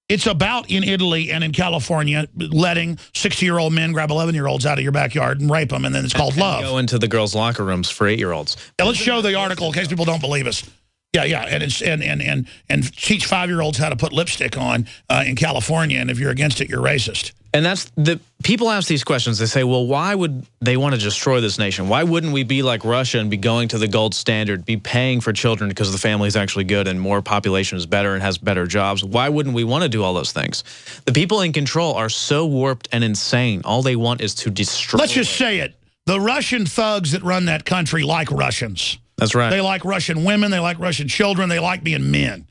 It's about, in Italy and in California, letting 60-year-old men grab 11-year-olds out of your backyard and rape them, and then it's called love. Go into the girls' locker rooms for 8-year-olds. Yeah, let's show the article in case people don't believe us. Yeah, and it's and teach 5-year-olds how to put lipstick on in California, and if you're against it, you're racist. And that's the people ask these questions. They say, well, why would they want to destroy this nation? Why wouldn't we be like Russia and be going to the gold standard, be paying for children because the family is actually good and more population is better and has better jobs? Why wouldn't we want to do all those things? The people in control are so warped and insane. All they want is to destroy. Let's just say it. The Russian thugs that run that country like Russians. That's right. They like Russian women. They like Russian children. They like being men.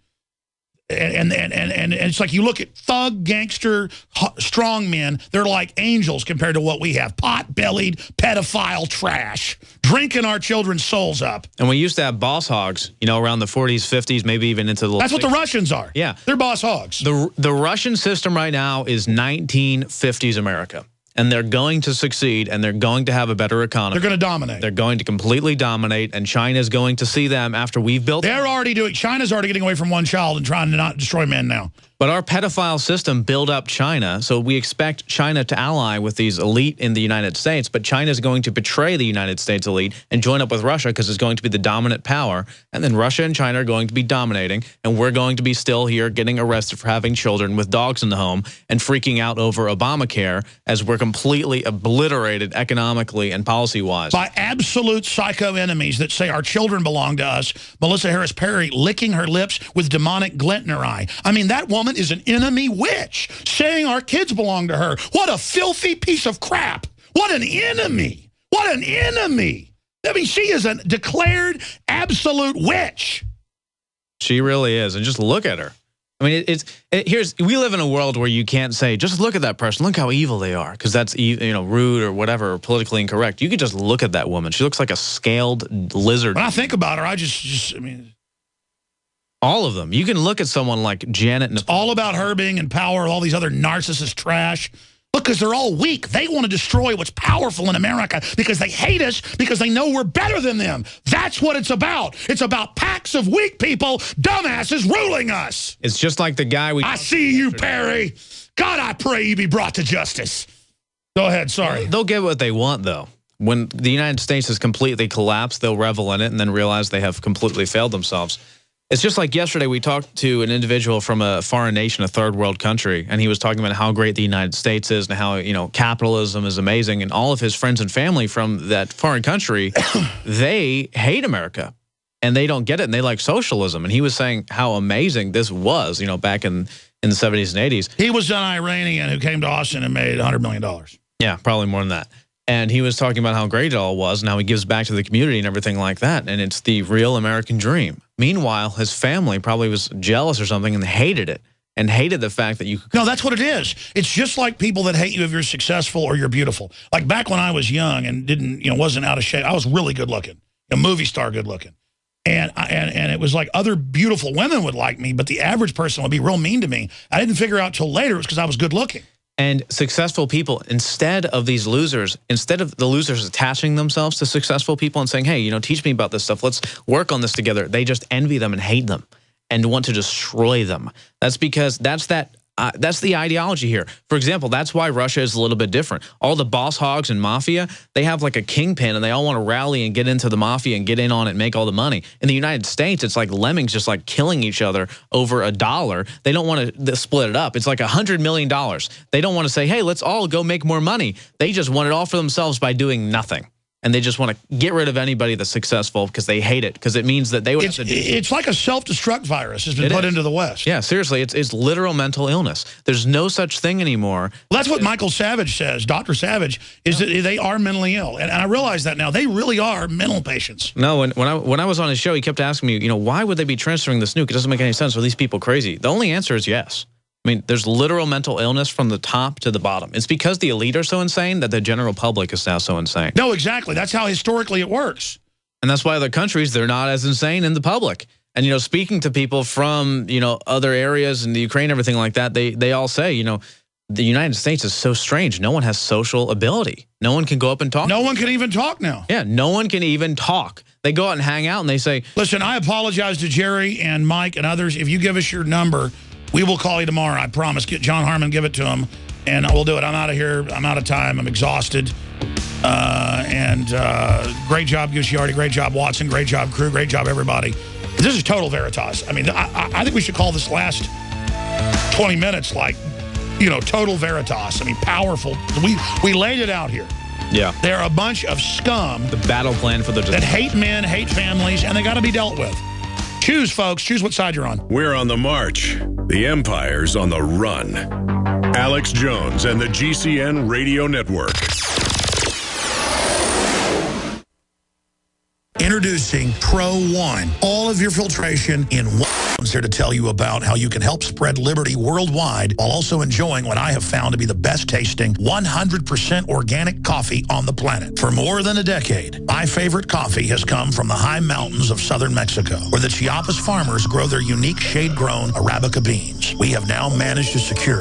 And it's like you look at thug, gangster, strong men, they're like angels compared to what we have. Pot-bellied, pedophile trash, drinking our children's souls up. And we used to have boss hogs, you know, around the 40s, 50s, maybe even into the... That's what the Russians are. Yeah. They're boss hogs. The Russian system right now is 1950s America. And they're going to succeed, and they're going to have a better economy. They're going to dominate. They're going to completely dominate, and China's going to see them after we've built... They're already doing... China's already getting away from one child and trying to not destroy men now. But our pedophile system built up China, so we expect China to ally with these elite in the United States, but China's going to betray the United States elite and join up with Russia because it's going to be the dominant power, and then Russia and China are going to be dominating, and we're going to be still here getting arrested for having children with dogs in the home and freaking out over Obamacare as we're completely obliterated economically and policy-wise. By absolute psycho enemies that say our children belong to us. Melissa Harris Perry licking her lips with demonic glint in her eye. I mean, that woman is an enemy witch saying our kids belong to her. What a filthy piece of crap. What an enemy. What an enemy. I mean, she is a declared absolute witch. She really is. And just look at her. I mean, we live in a world where you can't say, just look at that person, look how evil they are, because that's, you know, rude or whatever, or politically incorrect. You could just look at that woman. She looks like a scaled lizard. When I think about her, I mean... All of them. You can look at someone like Janet. It's all about her being in power, all these other narcissist trash. Look, because they're all weak. They want to destroy what's powerful in America because they hate us, because they know we're better than them. That's what it's about. It's about packs of weak people, dumbasses, ruling us. It's just like the guy we... I see you, Perry. God, I pray you be brought to justice. Go ahead, sorry. They'll get what they want, though. When the United States has completely collapsed, they'll revel in it and then realize they have completely failed themselves. It's just like yesterday we talked to an individual from a foreign nation, a third world country, and he was talking about how great the United States is and how, you know, capitalism is amazing. And all of his friends and family from that foreign country, they hate America. and they don't get it, and they like socialism. And he was saying how amazing this was, back in the 70s and 80s. He was an Iranian who came to Austin and made $100 million. Yeah, probably more than that. And he was talking about how great it all was and how he gives back to the community and everything like that. And it's the real American dream. Meanwhile, his family probably was jealous or something and hated it. And hated the fact that you could... No, that's what it is. It's just like people that hate you if you're successful or you're beautiful. Like back when I was young and wasn't out of shape, I was really good looking, a movie star good looking. And it was like other beautiful women would like me, but the average person would be real mean to me. I didn't figure out till later it was because I was good looking. And successful people, instead of the losers attaching themselves to successful people and saying, hey, teach me about this stuff, let's work on this together, they just envy them and hate them and want to destroy them. That's because that's the ideology here. For example, that's why Russia is a little bit different. All the boss hogs and mafia, they have like a kingpin and they all want to rally and get into the mafia and get in on it and make all the money. In the United States, it's like lemmings just like killing each other over $1. They don't want to split it up. It's like $100 million. They don't want to say, hey, let's all go make more money. They just want it all for themselves by doing nothing. And they just want to get rid of anybody that's successful because they hate it, because it means that they would have to do it. It's like a self-destruct virus has been put into the West. Yeah, seriously, it's literal mental illness. There's no such thing anymore. Well, that's what Michael Savage says, Dr. Savage, is that they are mentally ill. And I realize that now. They really are mental patients. No, when I was on his show, he kept asking me, why would they be transferring this nuke? It doesn't make any sense. Are these people crazy? The only answer is yes. I mean, there's literal mental illness from the top to the bottom. It's because the elite are so insane that the general public is now so insane. No, exactly. That's how historically it works. And that's why other countries, they're not as insane in the public. And, speaking to people from, other areas in the Ukraine, everything like that, they all say, the United States is so strange. No one has social ability. No one can go up and talk. No one can even talk now. Yeah, no one can even talk. They go out and hang out and they say... Listen, I apologize to Jerry and Mike and others. If you give us your number... We will call you tomorrow, I promise. Get John Harmon, give it to him, and we'll do it. I'm out of here. I'm out of time. I'm exhausted. Great job, Gucciardi. Great job, Watson. Great job, crew. Great job, everybody. This is total Veritas. I mean, I think we should call this last 20 minutes like, total Veritas. I mean, powerful. We laid it out here. Yeah. They're a bunch of scum. The battle plan for the... That hate men, hate families, and they got to be dealt with. Choose, folks. Choose what side you're on. We're on the march. The Empire's on the run. Alex Jones and the GCN Radio Network. Introducing Pro One. All of your filtration in one. I'm here to tell you about how you can help spread liberty worldwide while also enjoying what I have found to be the best tasting 100% organic coffee on the planet. For more than a decade, my favorite coffee has come from the high mountains of southern Mexico, where the Chiapas farmers grow their unique shade-grown Arabica beans. We have now managed to secure